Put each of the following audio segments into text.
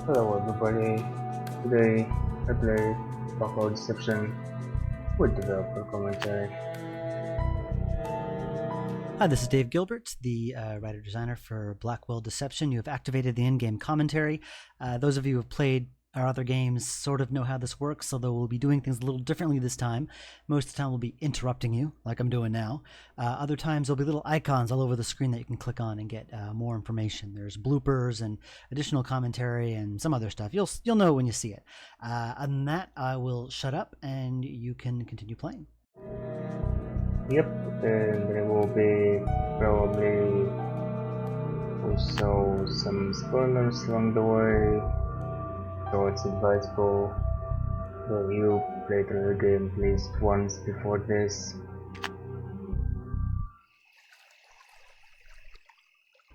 Hello everybody, today I play Blackwell Deception with developer commentary. Hi, this is Dave Gilbert, the writer-designer for Blackwell Deception. You have activated the in-game commentary. Those of you who have played our other games sort of know how this works, although we'll be doing things a little differently this time. Most of the time we'll be interrupting you, like I'm doing now. Other times there'll be little icons all over the screen that you can click on and get more information. There's bloopers and additional commentary and some other stuff. You'll know when you see it. Other than that, I will shut up and you can continue playing. Yep, and there will be probably also some spoilers along the way, so it's advisable that you play through the game at least once before this.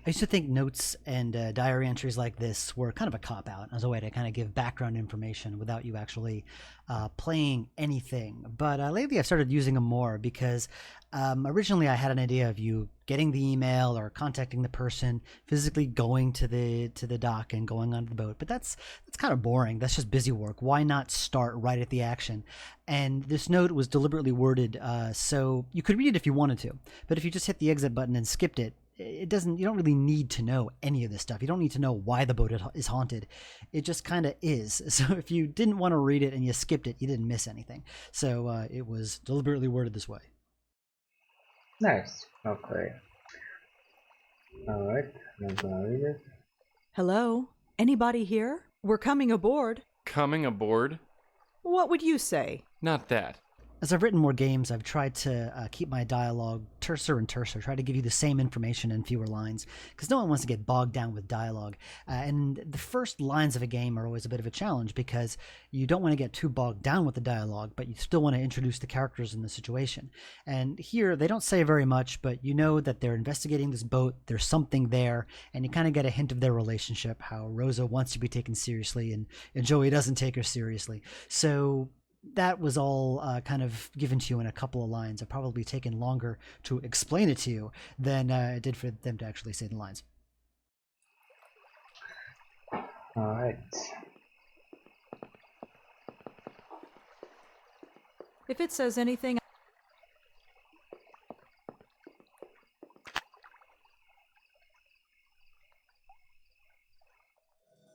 I used to think notes and diary entries like this were kind of a cop-out as a way to kind of give background information without you actually playing anything. But lately I've started using them more because originally I had an idea of you getting the email or contacting the person, physically going to the dock and going onto the boat. But that's kind of boring. That's just busy work. Why not start right at the action? And this note was deliberately worded so you could read it if you wanted to. But if you just hit the exit button and skipped it, you don't really need to know any of this stuff. You don't need to know why the boat is haunted. It just kind of is. So if you didn't want to read it and you skipped it, you didn't miss anything. So it was deliberately worded this way. Nice, okay. Alright, I'm gonna read it. Hello? Anybody here? We're coming aboard. Coming aboard? What would you say? Not that. As I've written more games, I've tried to keep my dialogue terser and terser, try to give you the same information in fewer lines, because no one wants to get bogged down with dialogue. And the first lines of a game are always a bit of a challenge, because you don't want to get too bogged down with the dialogue, but you still want to introduce the characters in the situation. And here, they don't say very much, but you know that they're investigating this boat, there's something there, and you kind of get a hint of their relationship, how Rosa wants to be taken seriously, and Joey doesn't take her seriously. So that was all kind of given to you in a couple of lines. It probably taken longer to explain it to you than it did for them to actually say the lines. Alright. If it says anything...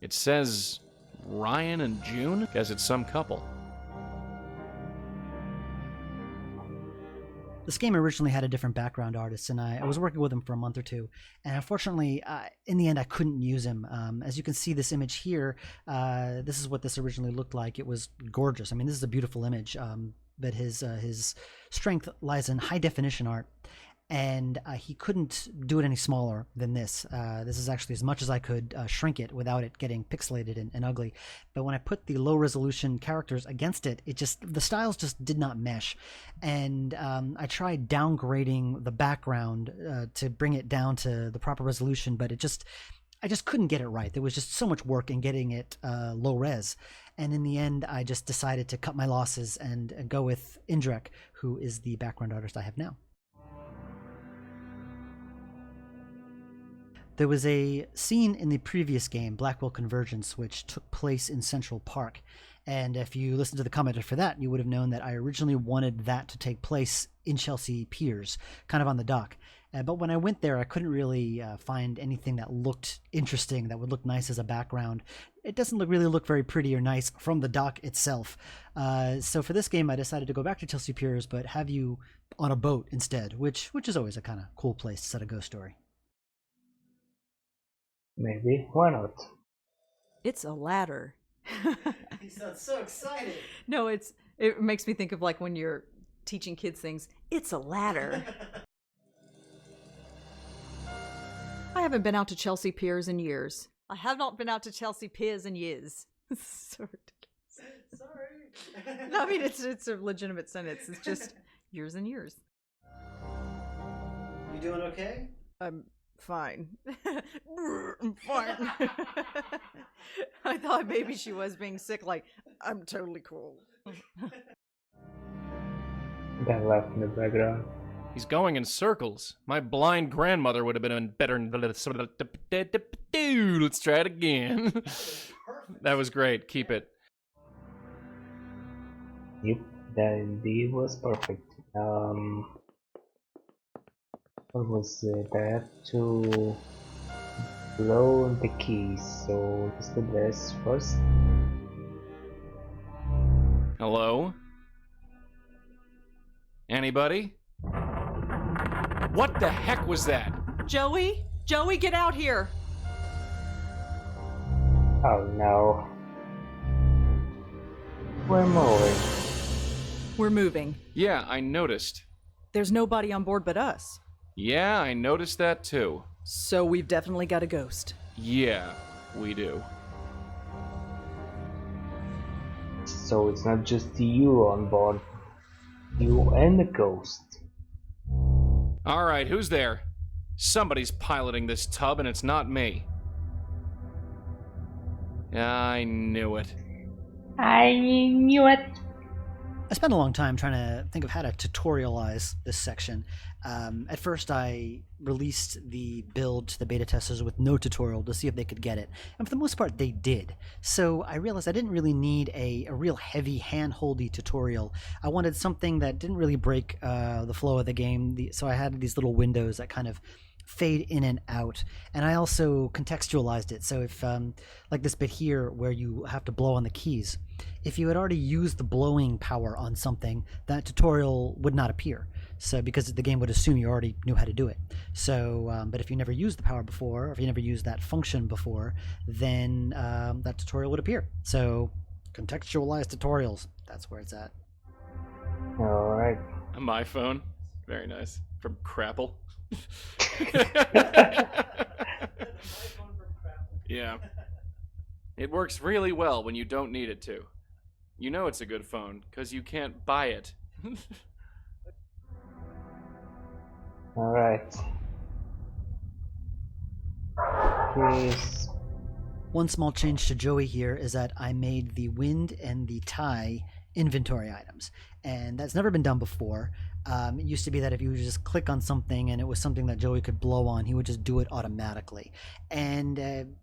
It says Ryan and June? Guess it's some couple. This game originally had a different background artist, and I was working with him for a month or two. And unfortunately, in the end, I couldn't use him. As you can see this image here, this is what this originally looked like. It was gorgeous. I mean, this is a beautiful image, but his strength lies in high definition art. And he couldn't do it any smaller than this. This is actually as much as I could shrink it without it getting pixelated and ugly. But when I put the low resolution characters against it, the styles just did not mesh. And I tried downgrading the background to bring it down to the proper resolution, but I just couldn't get it right. There was just so much work in getting it low res. And in the end, I just decided to cut my losses and go with Indrek, who is the background artist I have now. There was a scene in the previous game, Blackwell Convergence, which took place in Central Park. And if you listened to the commenter for that, you would have known that I originally wanted that to take place in Chelsea Piers, kind of on the dock. But when I went there, I couldn't really find anything that looked interesting, that would look nice as a background. It doesn't really look very pretty or nice from the dock itself. So for this game, I decided to go back to Chelsea Piers, but have you on a boat instead, which is always a kind of cool place to set a ghost story. Maybe, why not? It's a ladder. He sounds so excited. No, it makes me think of like when you're teaching kids things. It's a ladder. I haven't been out to Chelsea Piers in years. I have not been out to Chelsea Piers in years. So ridiculous. Sorry. No, I mean, it's a legitimate sentence. It's just years and years. You doing okay? I'm fine. I'm fine. I thought maybe she was being sick, like, I'm totally cool. That laugh in the background. He's going in circles. My blind grandmother would have been better. Let's try it again. Perfect. That was great. Keep it. Yep, that indeed was perfect. What was it? I have to blow the keys, so let's do this first. Hello? Anybody? What the heck was that? Joey? Joey, get out here! Oh no. We're moving. We're moving. Yeah, I noticed. There's nobody on board but us. Yeah, I noticed that too. So we've definitely got a ghost. Yeah, we do. So it's not just you on board. You and the ghost. Alright, who's there? Somebody's piloting this tub and it's not me. I knew it. I knew it. I spent a long time trying to think of how to tutorialize this section. At first, I released the build to the beta testers with no tutorial to see if they could get it. And for the most part, they did. So I realized I didn't really need a real heavy, hand-holdy tutorial. I wanted something that didn't really break the flow of the game. So I had these little windows that kind of fade in and out, and I also contextualized it. So if like this bit here where you have to blow on the keys, if you had already used the blowing power on something, that tutorial would not appear, so because the game would assume you already knew how to do it. So but if you never used the power before, or if you never used that function before, then that tutorial would appear. So contextualized tutorials, that's where it's at. Alright. My phone. Very nice. From Crapple. Yeah. It works really well when you don't need it to. You know it's a good phone, because you can't buy it. Alright. Please. One small change to Joey here is that I made the wind and the tie inventory items, and that's never been done before. It used to be that if you just click on something and it was something that Joey could blow on, he would just do it automatically, and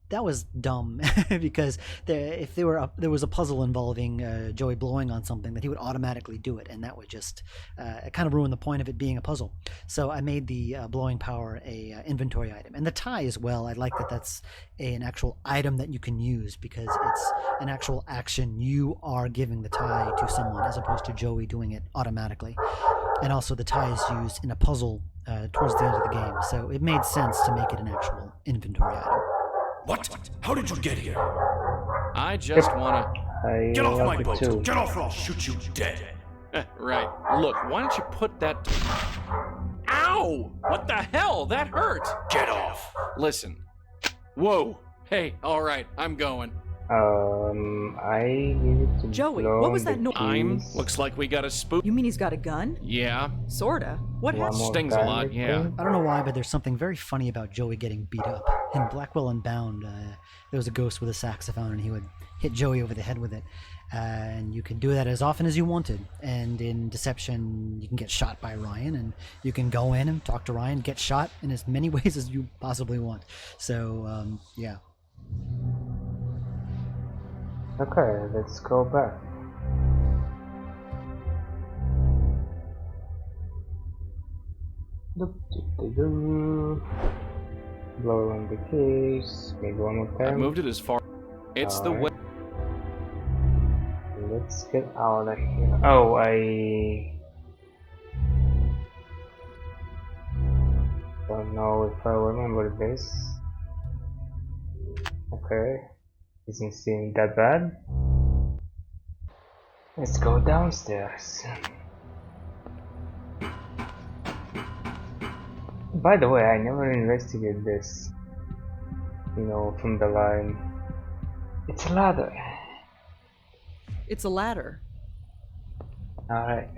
that was dumb because if there was a puzzle involving Joey blowing on something, that he would automatically do it, and that would just it kind of ruin the point of it being a puzzle. So I made the blowing power a inventory item, and the tie as well. I like that that's an actual item that you can use because it's an actual action. You are giving the tie to someone as opposed to Joey doing it automatically. And also the tie is used in a puzzle towards the end of the game, so it made sense to make it an actual inventory item. What? How did you get here? I just wanna... Get off my it boat! too. Get off or I'll shoot you dead! Right. Look, why don't you put that... Ow! What the hell? That hurt! Get off! Listen. Whoa. Hey, alright, I'm going. I needed to Joey, blow what was the that no- keys. Looks like we got a spook. You mean he's got a gun? Yeah. Sorta. What One happened? more Stings a time, lot, I yeah. think. I don't know why, but there's something very funny about Joey getting beat up. In Blackwell Unbound, there was a ghost with a saxophone, and he would hit Joey over the head with it. And you can do that as often as you wanted. And in Deception, you can get shot by Ryan, and you can go in and talk to Ryan, get shot in as many ways as you possibly want. So, yeah. Okay, let's go back. Blowing the keys. Maybe one more I time. moved it as far... It's the way... Let's get out of here. Oh, I don't know if I remember this. Okay, doesn't seem that bad. Let's go downstairs. By the way, I never investigated this. You know, from the line. It's a ladder. It's a ladder. Alright.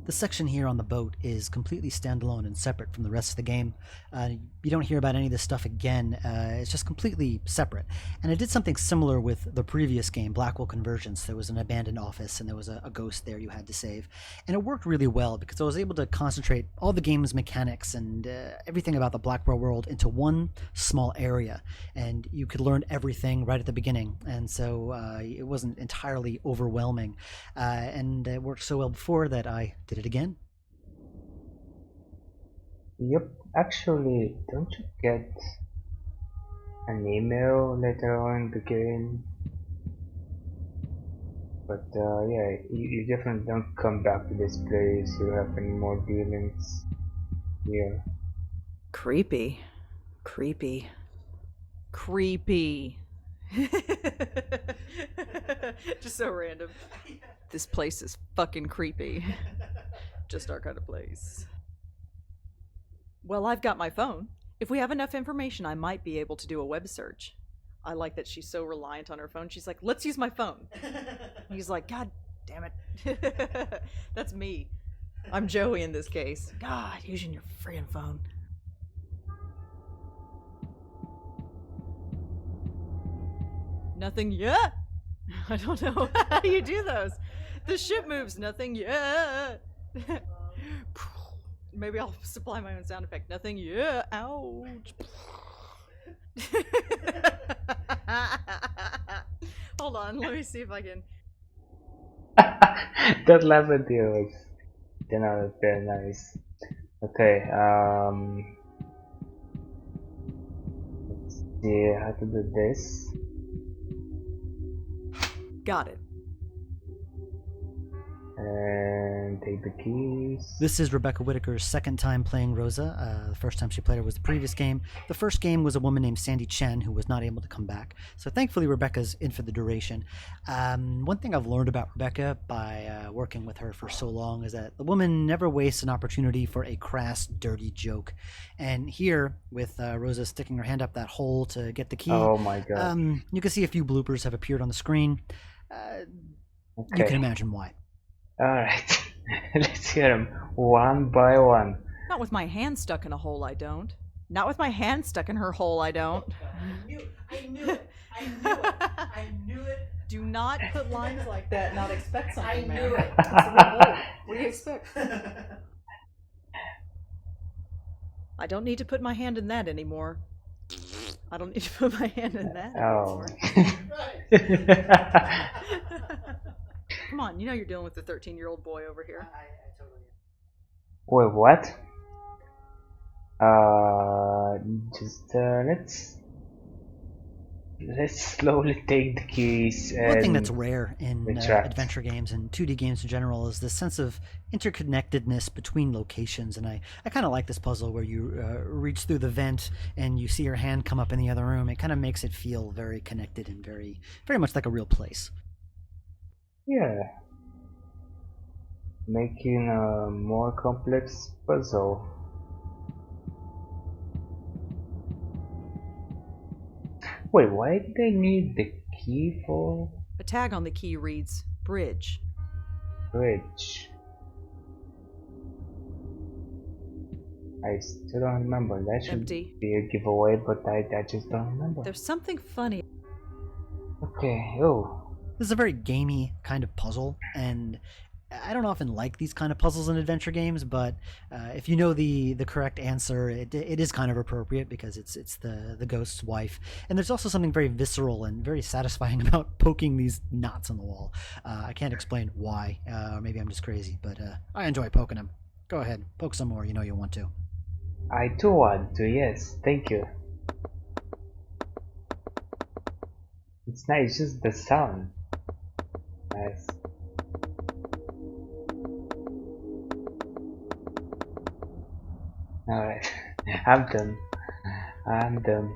This section here on the boat is completely standalone and separate from the rest of the game. You don't hear about any of this stuff again. It's just completely separate. And I did something similar with the previous game, Blackwell Convergence. There was an abandoned office and there was a ghost there you had to save. And it worked really well because I was able to concentrate all the game's mechanics and everything about the Blackwell world into one small area. And you could learn everything right at the beginning. And so it wasn't entirely overwhelming. And it worked so well before that I did it again. Yep, actually, don't you get an email later on in the game? But yeah, you definitely don't come back to this place. You have any more dealings here. Creepy. Creepy. Creepy. Just so random. This place is fucking creepy. Just our kind of place. Well, I've got my phone. If we have enough information, I might be able to do a web search. I like that she's so reliant on her phone. She's like, let's use my phone. He's like, God damn it. That's me. I'm Joey in this case. God, using your friggin' phone. Nothing yet? I don't know how you do those. The ship moves, nothing yet. Maybe I'll supply my own sound effect. Nothing yet. Ouch. Hold on, let me see if I can. That laugh at you was very nice. Okay, let's see how to do this. Got it. And take the keys. This is Rebecca Whitaker's second time playing Rosa. The first time she played her was the previous game. The first game was a woman named Sandy Chen who was not able to come back. So thankfully Rebecca's in for the duration. One thing I've learned about Rebecca by working with her for so long is that the woman never wastes an opportunity for a crass, dirty joke. And here, with Rosa sticking her hand up that hole to get the key, Oh my god. you can see a few bloopers have appeared on the screen. You can imagine why. Alright, let's hear them one by one. Not with my hand stuck in a hole, I don't. Not with my hand stuck in her hole, I don't. I knew it. I knew it. Do not put lines like that and not expect something, man. it. That's the real hole. What do you expect? I don't need to put my hand in that anymore. I don't need to put my hand in that Oh. anymore. Come on, you know you're dealing with the 13-year-old boy over here. I totally am. Wait, what? Let's slowly take the keys. One thing that's and rare in retract. adventure games and 2D games in general is this sense of interconnectedness between locations. And I kind of like this puzzle where you reach through the vent and you see your hand come up in the other room. It kind of makes it feel very connected and very, very much like a real place. Yeah. Making a more complex puzzle. Wait, why do they need the key for A tag on the key reads, Bridge. bridge? I still don't remember. That should Empty. be a giveaway, but I just don't remember. There's something funny. Okay, oh. This is a very gamey kind of puzzle, and I don't often like these kind of puzzles in adventure games, but if you know the correct answer, it is kind of appropriate because it's the ghost's wife. And there's also something very visceral and very satisfying about poking these knots on the wall. I can't explain why, or maybe I'm just crazy, but I enjoy poking them. Go ahead, poke some more, you know you want to. I do want to, yes, thank you. It's nice, just the sound. Nice. Alright, I'm done. I'm done.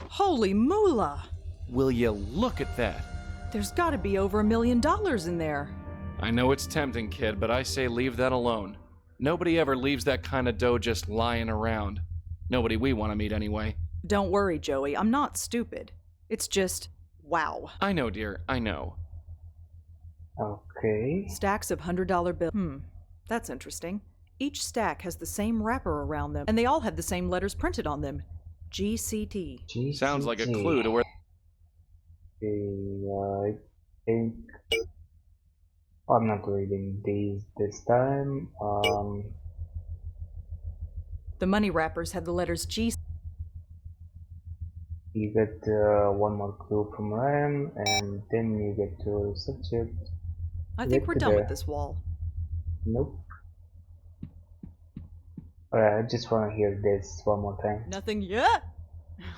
Holy moolah! Will you look at that? There's gotta be over $1 million in there. I know it's tempting, kid, but I say leave that alone. Nobody ever leaves that kind of dough just lying around. Nobody we want to meet anyway. Don't worry, Joey. I'm not stupid. It's just, wow. I know, dear, I know. Okay. Stacks of $100 bills. That's interesting. Each stack has the same wrapper around them, and they all have the same letters printed on them. GCT. Sounds like a GCT. clue to where. Okay, I think I'm not reading these this time. The money wrappers have the letters G. You get one more clue from Ryan, and then you get to subject. I think we're Get to done with the- this wall. Nope. Alright, I just want to hear this one more time. Nothing yet.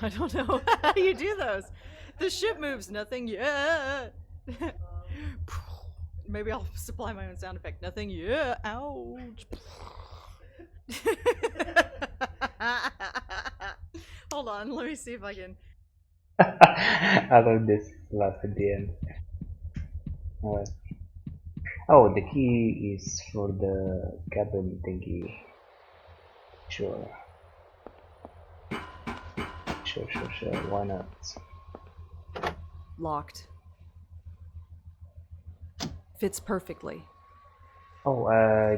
I don't know how you do those. The ship moves. Nothing yet. Maybe I'll supply my own sound effect. Nothing yet. Ouch. Hold on. Let me see if I can. I love this laugh at the end. Alright. Oh, the key is for the cabin thingy. Sure. Sure. Why not? Locked. Fits perfectly. Oh,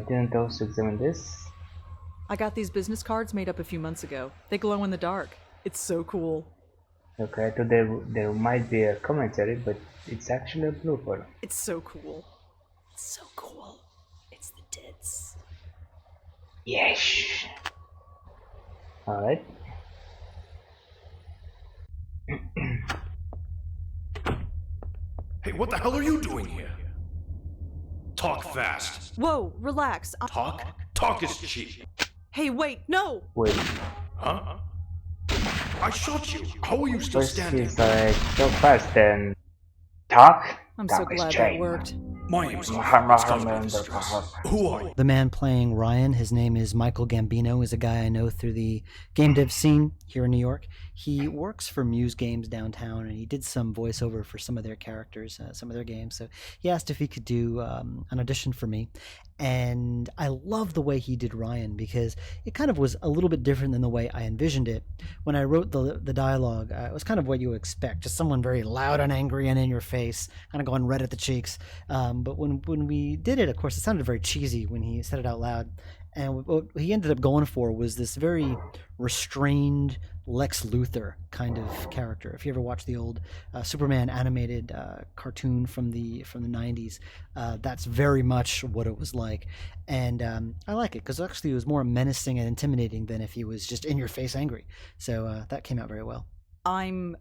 didn't also examine this? I got these business cards made up a few months ago. They glow in the dark. It's so cool. Okay, I thought there might be a commentary, but it's actually a blooper. It's so cool. It's so cool. It's the tits. Yes! Alright. Hey, what the hell are you doing here? Talk fast. Whoa, relax. Talk? Talk is cheap. Hey, wait, no! Wait, Huh? I shot you. How are you still first standing? he's like, so fast then talk? I'm so Talk is glad cheap. that worked. My name's It's caused by distress. Who are you? The man playing Ryan, his name is Michael Gambino, is a guy I know through the game dev scene here in New York. He works for Muse Games downtown, and he did some voiceover for some of their characters, some of their games. So he asked if he could do an audition for me. And I love the way he did Ryan because it kind of was a little bit different than the way I envisioned it. When I wrote the dialogue, it was kind of what you would expect, just someone very loud and angry and in your face, kind of going red at the cheeks. But when we did it, of course, it sounded very cheesy when he said it out loud. And what he ended up going for was this very restrained Lex Luthor kind of character. If you ever watched the old Superman animated cartoon from the 90s, that's very much what it was like. And I like it because actually it was more menacing and intimidating than if he was just in your face angry. So that came out very well. I'm,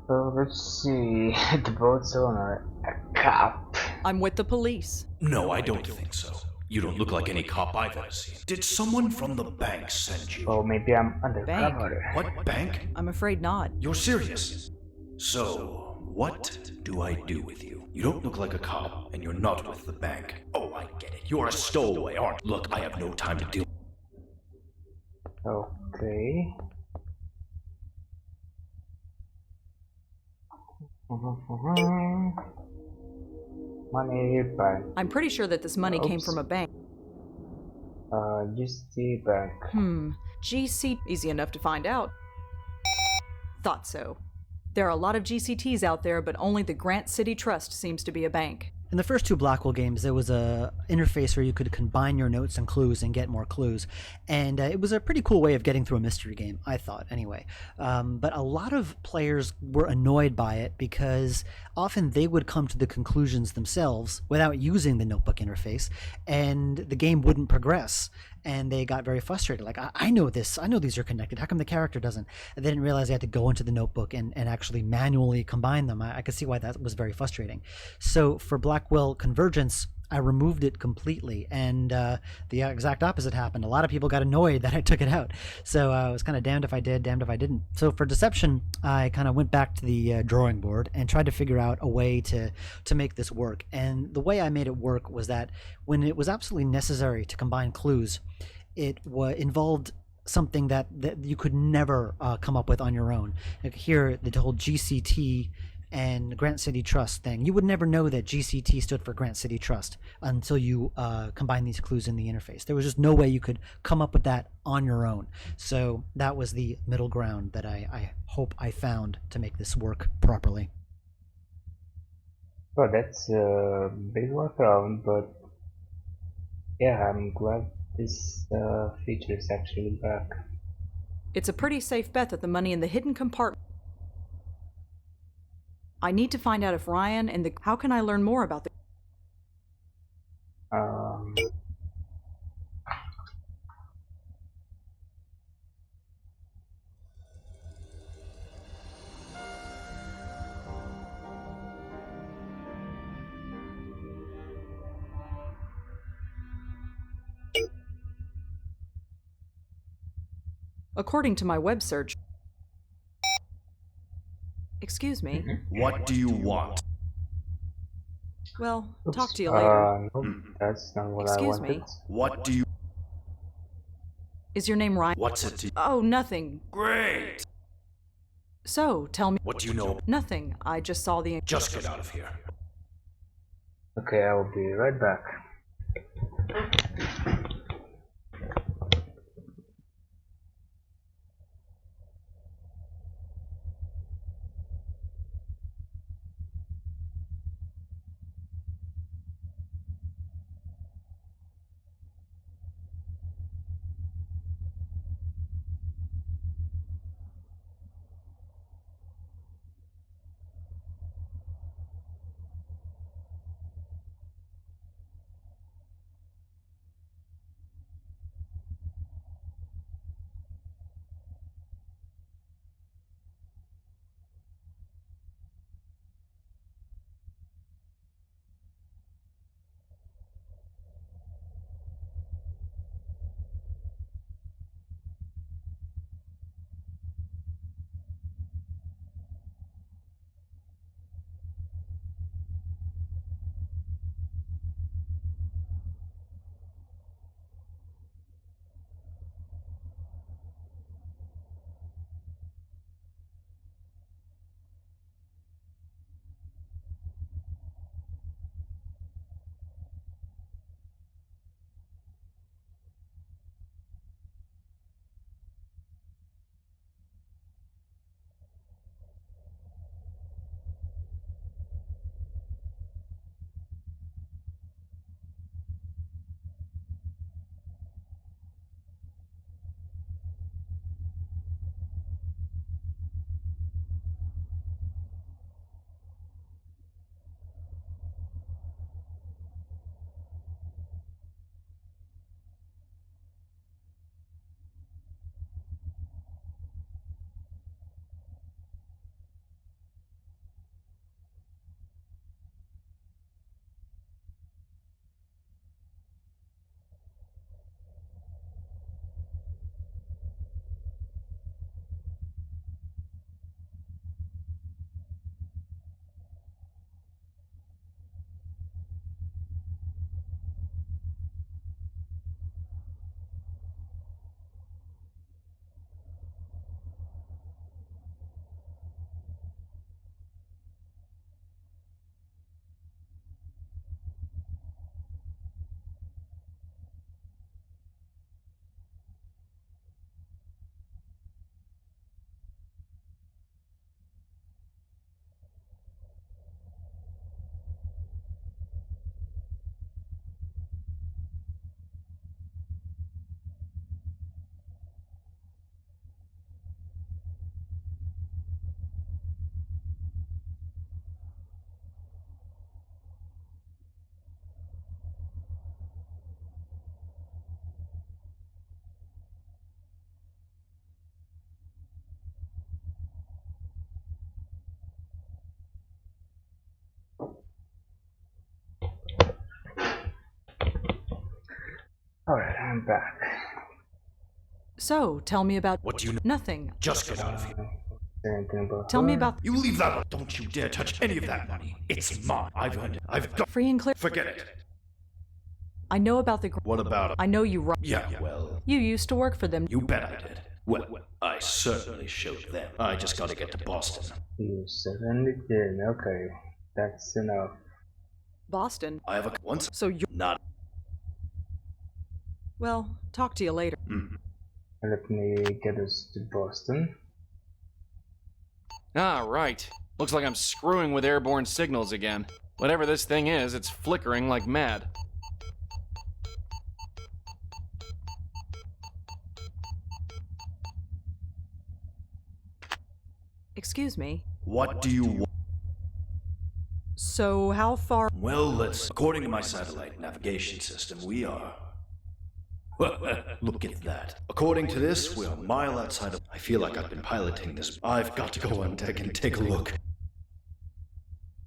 So let's see, the boat's owner, a cop. I'm with the police. No, I don't think so. You don't look like any cop I've ever seen. Did someone from the bank send you? Oh, maybe I'm undercover. What bank? I'm afraid not. You're serious? So, what do I do with you? You don't look like a cop, and you're not with the bank. Oh, I get it. You're a stowaway, aren't you? Look, I have no time to deal. Okay. Money bank. I'm pretty sure that this money came Oops. from a bank. UCT bank. GC. Easy enough to find out. Thought so. There are a lot of GCTs out there, but only the Grant City Trust seems to be a bank. In the first two Blackwell games, there was a interface where you could combine your notes and clues and get more clues, and it was a pretty cool way of getting through a mystery game, I thought, anyway. But a lot of players were annoyed by it because often they would come to the conclusions themselves without using the notebook interface, and the game wouldn't progress. And they got very frustrated. Like, I know this. I know these are connected. How come the character doesn't? And they didn't realize they had to go into the notebook and actually manually combine them. I could see why that was very frustrating. So for Blackwell Convergence, I removed it completely, and the exact opposite happened. A lot of people got annoyed that I took it out. So I was kind of damned if I did, damned if I didn't. So for Deception, I kind of went back to the drawing board and tried to figure out a way to make this work. And the way I made it work was that when it was absolutely necessary to combine clues, it involved something that you could never come up with on your own. Like here, the whole GCT and Grant City Trust thing. You would never know that GCT stood for Grant City Trust until you combine these clues in the interface. There was just no way you could come up with that on your own. So that was the middle ground that I hope I found to make this work properly. Oh, that's a big workaround, but yeah, I'm glad this feature is actually back. It's a pretty safe bet that the money in the hidden compartment. I need to find out if Ryan and the. How can I learn more about the. Um, According to my web search. Excuse me. What do you want? Well, oops, talk to you later. no, that's not what I Excuse wanted. me. What do you... Is your name Ryan? What's it to you? Oh, nothing. Great! So, tell me. What do you know? Nothing. I just saw the. Just get out of here. Okay, I will be right back. Alright, I'm back. So, tell me about. What do you know? Nothing. Just get out of here. Say anything about Tell me her? about. You leave that alone. Don't you dare touch any of that money. It's mine. I've earned it. I've got... Free and clear. Forget it. I know about the. What about it? I know you. Yeah, well, You used to work for them. you bet I did. Well, I certainly showed them. I just gotta get to Boston. You certainly did. Okay, that's enough. Boston. I have a... Once... So you. Not... Well, talk to you later. Let me get us to Boston. Ah, right. Looks like I'm screwing with airborne signals again. Whatever this thing is, it's flickering like mad. Excuse me. What do you want? So, how far? Well, according to my satellite navigation system, we are. Look at that. According to this, we're a mile outside of. I feel like I've been piloting this. I've got to go on deck and take a look.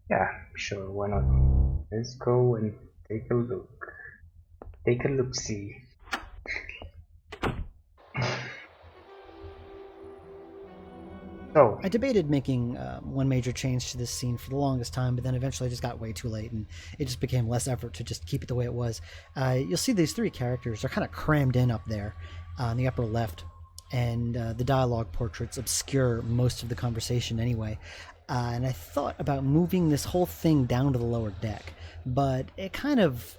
Yeah, sure, why not? Let's go and take a look. Take a look-see. So, I debated making one major change to this scene for the longest time, but then eventually it just got way too late, and it just became less effort to just keep it the way it was. You'll see these three characters are kind of crammed in up there in the upper left, and the dialogue portraits obscure most of the conversation anyway. And I thought about moving this whole thing down to the lower deck, but it kind of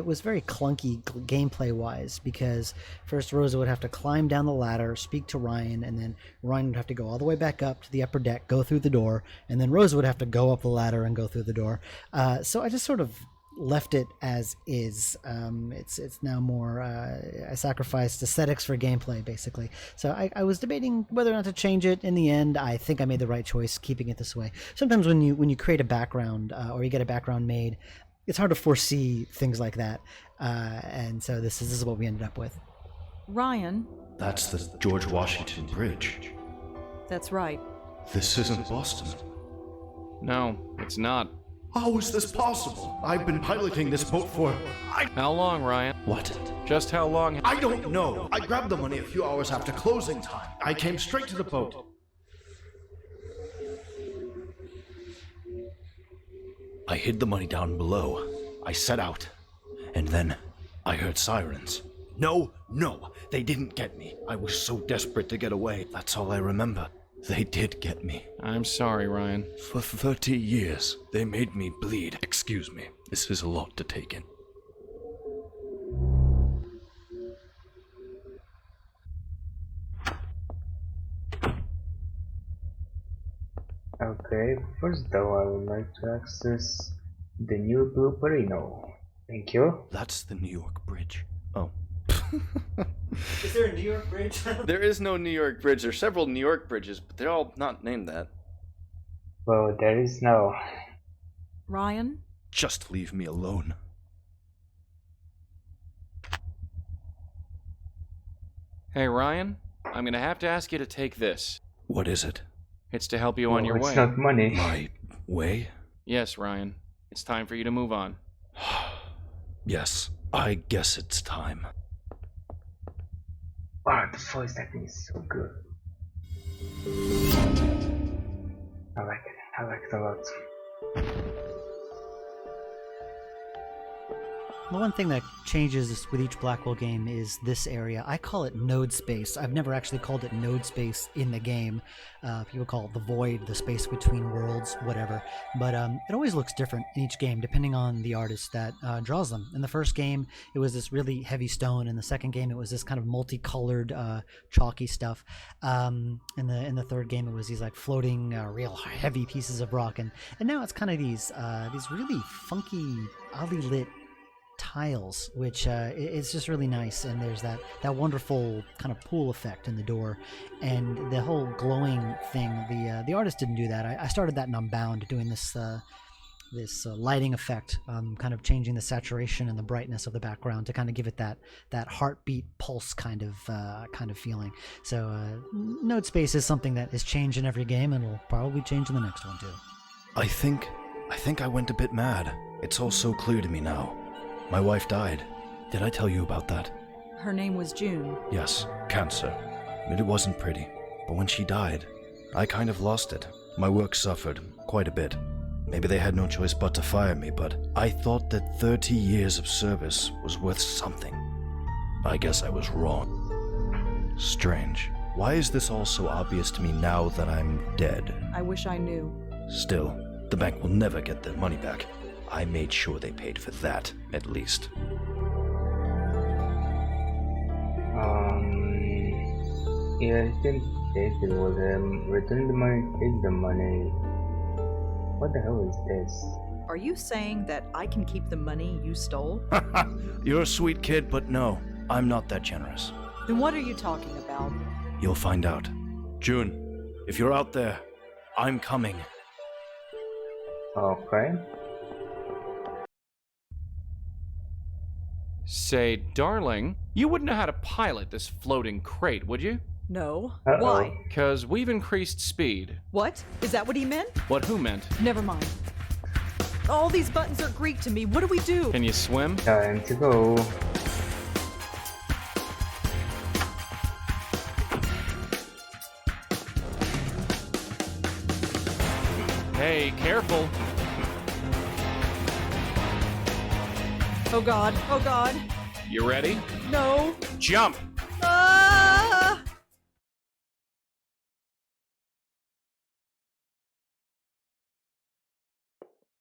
was very clunky gameplay wise, because first Rosa would have to climb down the ladder, speak to Ryan, and then Ryan would have to go all the way back up to the upper deck, go through the door, and then Rosa would have to go up the ladder and go through the door. So I just sort of left it as is. It's now more I sacrificed aesthetics for gameplay, basically. So I was debating whether or not to change it. In the end, I think I made the right choice keeping it this way. Sometimes when you create a background or you get a background made, it's hard to foresee things like that, and so this is what we ended up with. Ryan? That's the George Washington Bridge. That's right. This isn't Boston. No, it's not. How is this possible? I've been piloting this boat for... How long, Ryan? What? Just how long? I don't know. I grabbed the money a few hours after closing time. I came straight to the boat. I hid the money down below. I set out. And then I heard sirens. No, they didn't get me. I was so desperate to get away. That's all I remember. They did get me. I'm sorry, Ryan. For 30 years, they made me bleed. Excuse me. This is a lot to take in. okay, first though I would like to access the new Blooperino. Thank you. That's the New York Bridge. Oh. Is there a New York Bridge? There is no New York Bridge. There's several New York bridges, but they're all not named that. Well, there is no. Ryan? Just leave me alone. Hey, Ryan, I'm gonna have to ask you to take this. What is it? It's to help you on your it's way. not money. My way? Yes, Ryan. It's time for you to move on. Yes, I guess it's time. Wow, the voice acting is so good. I like it a lot. The one thing that changes with each Blackwell game is this area. I call it node space. I've never actually called it node space in the game. People call it the void, the space between worlds, whatever. But it always looks different in each game depending on the artist that draws them. In the first game, it was this really heavy stone. In the second game, it was this kind of multicolored, chalky stuff. In the third game, it was these like floating, real heavy pieces of rock. And now it's kind of these really funky, oddly lit tiles, which it's just really nice, and there's that wonderful kind of pool effect in the door, and the whole glowing thing. The artist didn't do that. I started that in Unbound, doing this lighting effect, kind of changing the saturation and the brightness of the background to kind of give it that heartbeat pulse kind of feeling. So node space is something that is changed in every game, and will probably change in the next one too. I think I went a bit mad. It's all so clear to me now. My wife died. Did I tell you about that? Her name was June. Yes, cancer. It wasn't pretty. But when she died, I kind of lost it. My work suffered quite a bit. Maybe they had no choice but to fire me, but I thought that 30 years of service was worth something. I guess I was wrong. Strange. Why is this all so obvious to me now that I'm dead? I wish I knew. Still, the bank will never get their money back. I made sure they paid for that, at least. Yeah, I can take it with them. Return the money, take the money. What the hell is this? Are you saying that I can keep the money you stole? You're a sweet kid, but no, I'm not that generous. Then what are you talking about? You'll find out. June, if you're out there, I'm coming. Okay. Say, darling, you wouldn't know how to pilot this floating crate, would you? No. Uh-oh. Why? 'Cause we've increased speed. What? Is that what he meant? What who meant? Never mind. All these buttons are Greek to me. What do we do? Can you swim? Time to go. Hey, careful. Oh god. Oh god. You ready? No. Jump! Ah!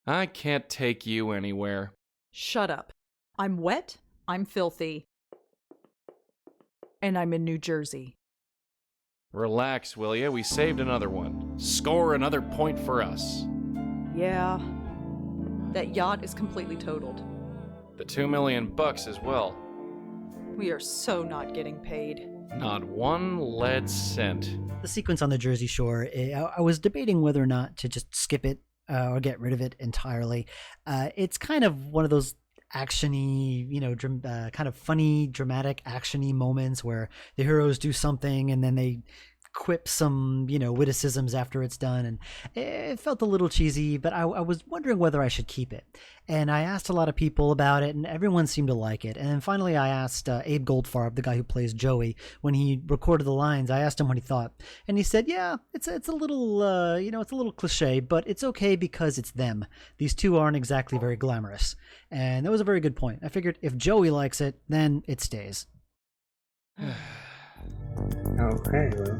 I can't take you anywhere. Shut up. I'm wet. I'm filthy. And I'm in New Jersey. Relax, will ya? We saved another one. Score another point for us. Yeah. That yacht is completely totaled. The $2 million as well. We are so not getting paid. Not one lead cent. The sequence on the Jersey Shore, I was debating whether or not to just skip it or get rid of it entirely. It's kind of one of those actiony, kind of funny, dramatic, actiony moments where the heroes do something and then they quip some, witticisms after it's done, and it felt a little cheesy, but I was wondering whether I should keep it. And I asked a lot of people about it, and everyone seemed to like it. And then finally I asked Abe Goldfarb, the guy who plays Joey, when he recorded the lines, I asked him what he thought. And he said, yeah, it's a little, it's a little cliche, but it's okay because it's them. These two aren't exactly very glamorous. And that was a very good point. I figured if Joey likes it, then it stays. Okay, well.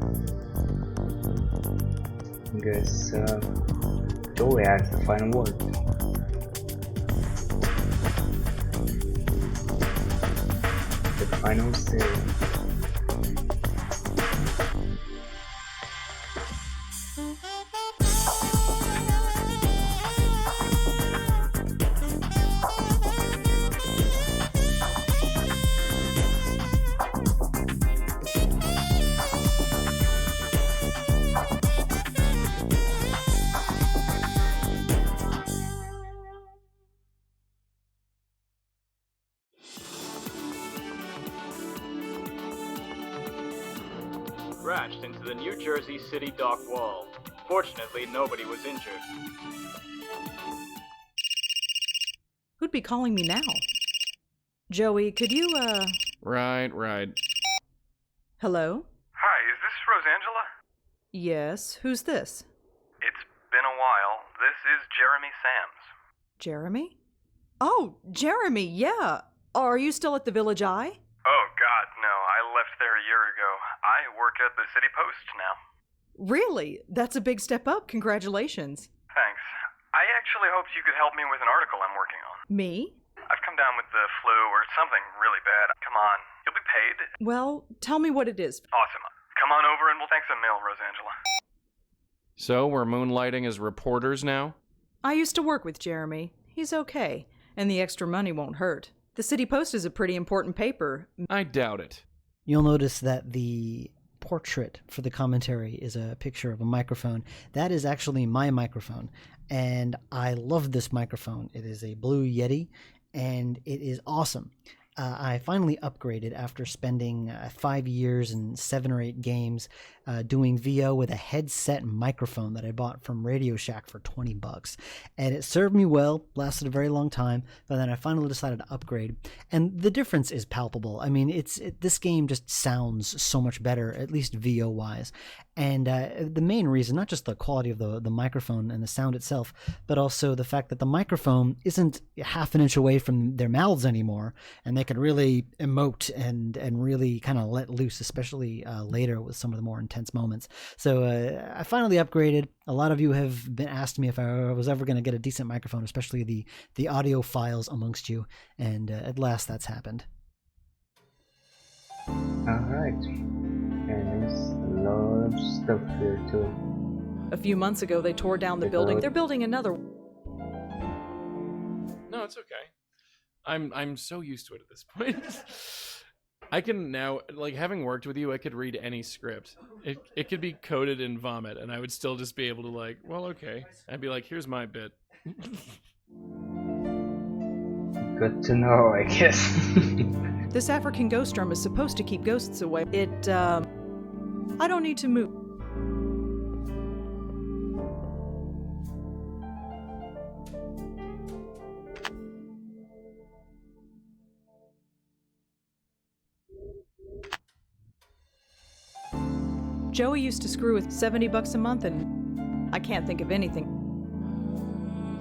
I guess Joey has the final word. The final say. Crashed into the New Jersey City dock wall. Fortunately, nobody was injured. Who'd be calling me now? Joey, could you, Right. Hello? Hi, is this Rosangela? Yes, who's this? It's been a while. This is Jeremy Sams. Jeremy? Oh, Jeremy, yeah. Are you still at the Village Eye? Oh, God, no. I left there a year ago. I work at the City Post now. Really? That's a big step up. Congratulations. Thanks. I actually hoped you could help me with an article I'm working on. Me? I've come down with the flu or something really bad. Come on. You'll be paid. Well, tell me what it is. Awesome. Come on over and we'll thanks a mill, Rosangela. So we're moonlighting as reporters now? I used to work with Jeremy. He's okay. And the extra money won't hurt. The City Post is a pretty important paper. I doubt it. You'll notice that the portrait for the commentary is a picture of a microphone. That is actually my microphone, and I love this microphone. It is a Blue Yeti, and it is awesome. I finally upgraded after spending 5 years and 7 or 8 games doing VO with a headset microphone that I bought from Radio Shack for $20. And it served me well, lasted a very long time, but then I finally decided to upgrade. And the difference is palpable. I mean, this game just sounds so much better, at least VO-wise. And the main reason, not just the quality of the microphone and the sound itself, but also the fact that the microphone isn't half an inch away from their mouths anymore, and they can really emote and really kind of let loose, especially later with some of the more intense moments. So I finally upgraded. A lot of you have been asked me if I was ever going to get a decent microphone, especially the audio files amongst you, and at last that's happened. Alright. And there's a lot of stuff here too. A few months ago, they tore down the building. They're building another. No, it's okay. I'm so used to it at this point. I can now, like, having worked with you, I could read any script. It could be coded in vomit, and I would still just be able to, like, well, okay. I'd be like, here's my bit. Good to know, I guess. This African ghost drum is supposed to keep ghosts away. I don't need to move. Joey used to screw with $70 a month, and I can't think of anything.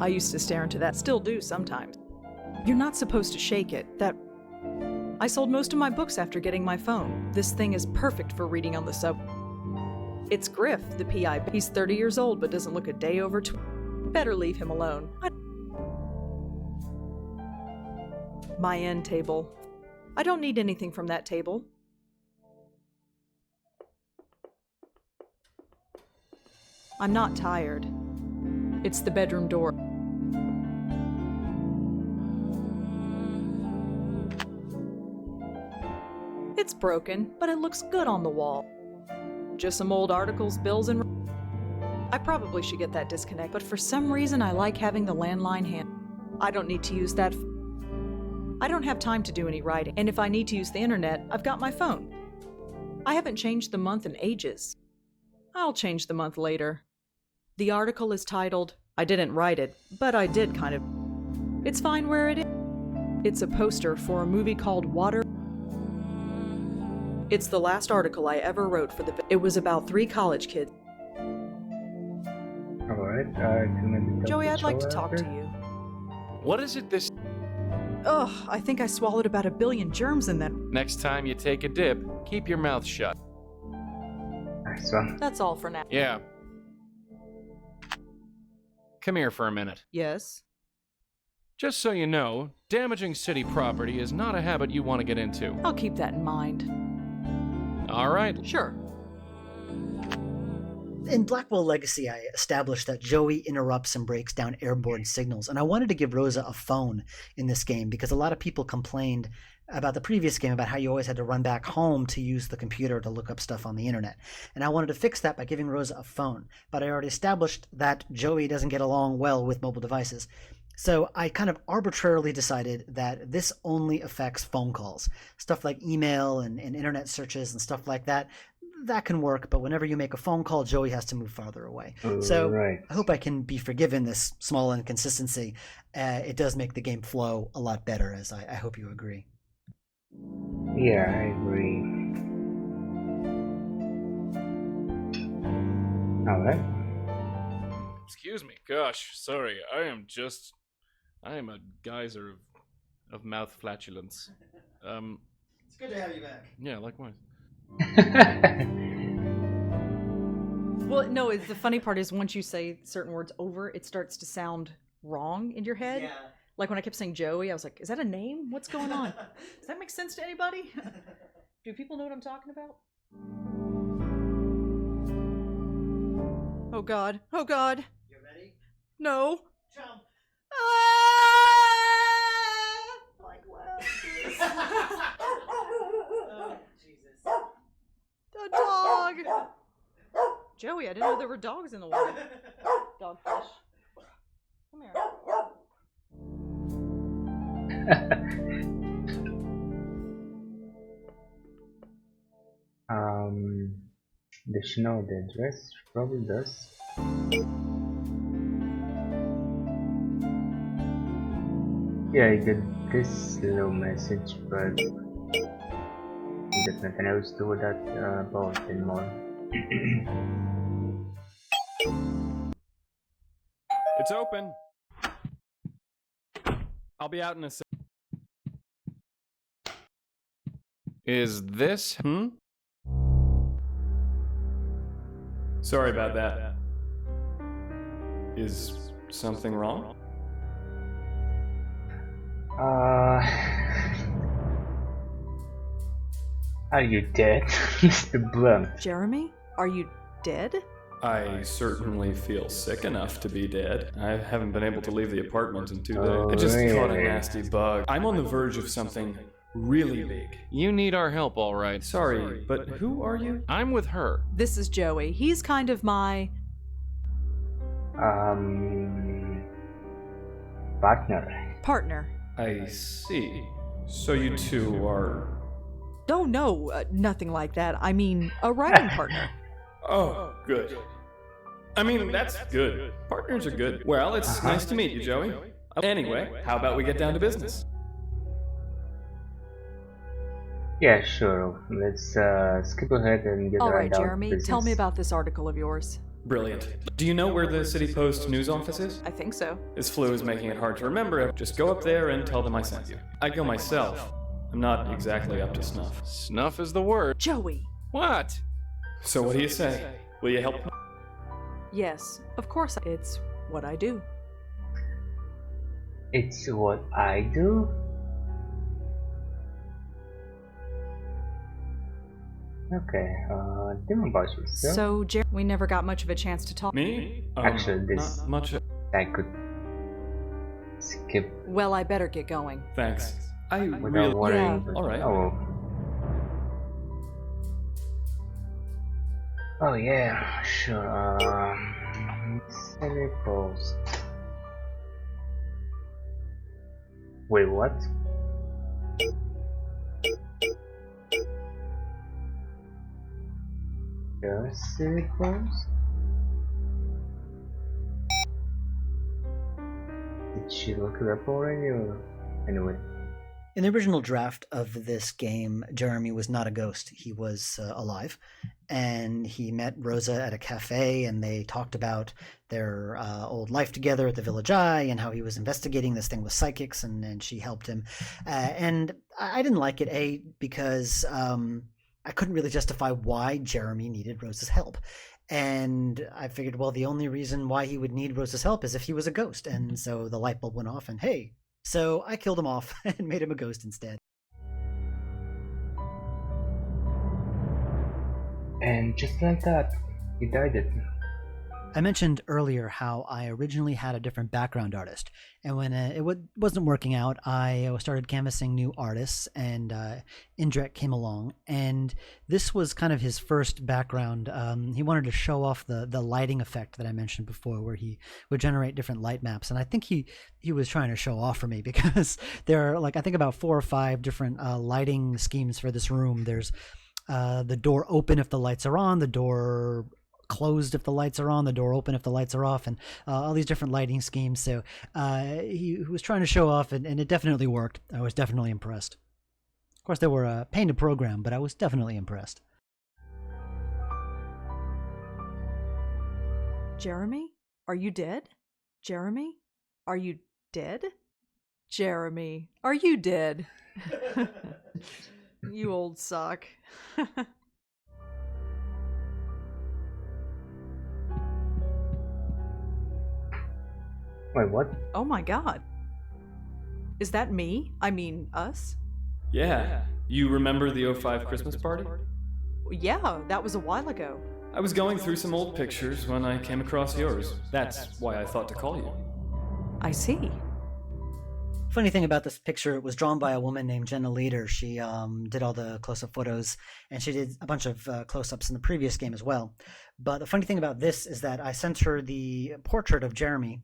I used to stare into that, still do sometimes. You're not supposed to shake it. I sold most of my books after getting my phone. This thing is perfect for reading on the sub. It's Griff, the PI. He's 30 years old, but doesn't look a day over 20. Better leave him alone. My end table. I don't need anything from that table. I'm not tired. It's the bedroom door. It's broken, but it looks good on the wall. Just some old articles, bills, and... I probably should get that disconnect, but for some reason I like having the landline hand. I don't need to use that. I don't have time to do any writing, and if I need to use the internet, I've got my phone. I haven't changed the month in ages. I'll change the month later. The article is titled, I didn't write it, but I did kind of. It's fine where it is. It's a poster for a movie called Water. It's the last article I ever wrote for the... It was about 3 college kids. Alright, can maybe talk Joey, to I'd like to Joel talk to after? you. What is it this... Ugh, I think I swallowed about 1 billion germs in that. Next time you take a dip, keep your mouth shut. Nice one. That's all for now. Yeah. Come here for a minute. Yes? Just so you know, damaging city property is not a habit you want to get into. I'll keep that in mind. All right. Sure. In Blackwell Legacy, I established that Joey interrupts and breaks down airborne signals, and I wanted to give Rosa a phone in this game because a lot of people complained about the previous game about how you always had to run back home to use the computer to look up stuff on the internet. And I wanted to fix that by giving Rosa a phone, but I already established that Joey doesn't get along well with mobile devices. So I kind of arbitrarily decided that this only affects phone calls. Stuff like email and internet searches and stuff like that, that can work, but whenever you make a phone call, Joey has to move farther away. So Right. I hope I can be forgiven this small inconsistency. It does make the game flow a lot better, as I hope you agree. Yeah, I agree. Alright. Excuse me. Gosh, sorry. I am a geyser of mouth flatulence. It's good to have you back. Yeah, likewise. Well, no, the funny part is once you say certain words over, it starts to sound wrong in your head. Yeah. Like when I kept saying Joey, I was like, is that a name? What's going on? Does that make sense to anybody? Do people know what I'm talking about? Oh God. Oh God. You ready? No. Jump. Blackwell. Oh, Jesus. A dog. Joey, I didn't know there were dogs in the water. Dogfish. Come here. Does she know the address? She probably does. Yeah, I get this little message, but there's nothing else to that about anymore. It's open. I'll be out in a sec. Is this... Sorry about that. Is something wrong? Are you dead, Mr. Blunt? Jeremy, are you dead? I certainly feel sick enough to be dead. I haven't been able to leave the apartment in 2 days. I just caught a nasty bug. I'm on the verge of something really big. You need our help, all right. Sorry, but who are you? I'm with her. This is Joey. He's kind of my... Partner. partner. I see. So you two are... Oh, no, nothing like that. I mean, a writing partner. Oh, good. I mean, that's good. Partners are good. Well, it's nice to meet you, Joey. Anyway, how about we get down to business? Yeah, sure. Let's skip ahead and get All right right, down to Jeremy, business. tell me about this article of yours. Brilliant. Do you know where the City Post news office is? I think so. This flu is making it hard to remember. Just go up there and tell them I sent you. I'd go myself. I'm not exactly up to snuff. Snuff is the word. Joey. What? So what do you say? Will you help? Yes, of course, it's what I do. It's what I do? Okay, Demon Boss was there. So, we never got much of a chance to talk. Me? Actually, this- Not much. I could skip Well, I better get going. Thanks. I without really... worrying. Yeah. But, All right. Oh yeah, sure. City Post. Wait, what? The City Post? Did she look it up already or anyway? In the original draft of this game, Jeremy was not a ghost. He was alive. And he met Rosa at a cafe, and they talked about their old life together at the Village Eye and how he was investigating this thing with psychics, and she helped him. And I didn't like it, because I couldn't really justify why Jeremy needed Rosa's help. And I figured, well, the only reason why he would need Rosa's help is if he was a ghost. And so the light bulb went off, and hey, so I killed him off and made him a ghost instead. And just like that, he died it. I mentioned earlier how I originally had a different background artist, and when it wasn't working out, I started canvassing new artists, and Indrek came along, and this was kind of his first background. He wanted to show off the lighting effect that I mentioned before, where he would generate different light maps, and I think he was trying to show off for me, because there are, I think about 4 or 5 different lighting schemes for this room. There's the door open if the lights are on, the door closed if the lights are on, the door open if the lights are off, and all these different lighting schemes. So he was trying to show off, and it definitely worked. I was definitely impressed. Of course, they were a pain to program, but I was definitely impressed. Jeremy? Are you dead? Jeremy? Are you dead? Jeremy, are you dead? You old sock. Wait, what? Oh my god. Is that me? I mean, us? Yeah. You remember the 05 Christmas party? Yeah, that was a while ago. I was going through some old pictures when I came across yours. That's why I thought to call you. I see. Funny thing about this picture, it was drawn by a woman named Jenna Leader. She did all the close-up photos, and she did a bunch of close-ups in the previous game as well. But the funny thing about this is that I sent her the portrait of Jeremy,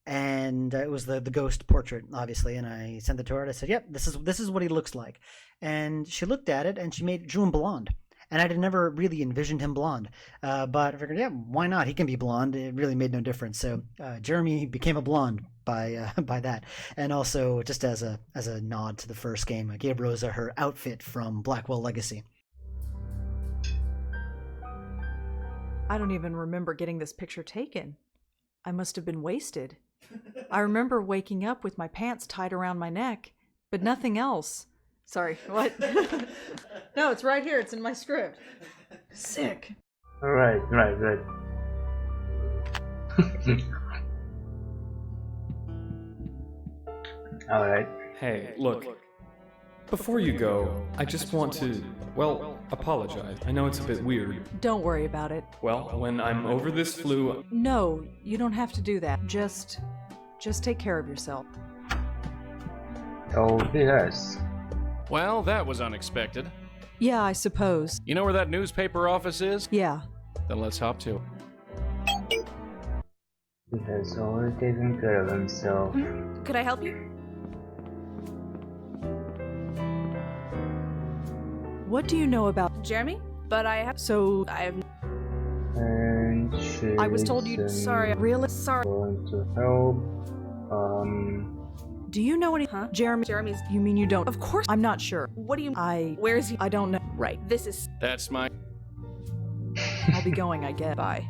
and it was the ghost portrait, obviously, and I sent it to her, and I said, yep, this is what he looks like. And she looked at it, and she drew him blonde. And I had never really envisioned him blonde, but I figured, yeah, why not? He can be blonde. It really made no difference. So Jeremy became a blonde by that, and also just as a nod to the first game, I gave Rosa her outfit from Blackwell Legacy. I don't even remember getting this picture taken. I must have been wasted. I remember waking up with my pants tied around my neck, but nothing else. Sorry, what? No, it's right here. It's in my script. Sick. Right. Alright. Hey, look. Before you go, I just want to, well, apologize. I know it's a bit weird. Don't worry about it. Well, when I'm over this flu, No, you don't have to do that. Just take care of yourself. Oh, yes. Well, that was unexpected. Yeah, I suppose. You know where that newspaper office is? Yeah. Then let's hop to it. He has already taken care of himself. Could I help you? What do you know about Jeremy? But I have. So I have. And she I was told you. Sorry. Really? Sorry. going to help. do you know any Huh? Jeremy's you mean you don't? Of course I'm not sure. What do you. I Where is he? I don't know. Right. This is. That's my. I'll be going, I guess. Bye.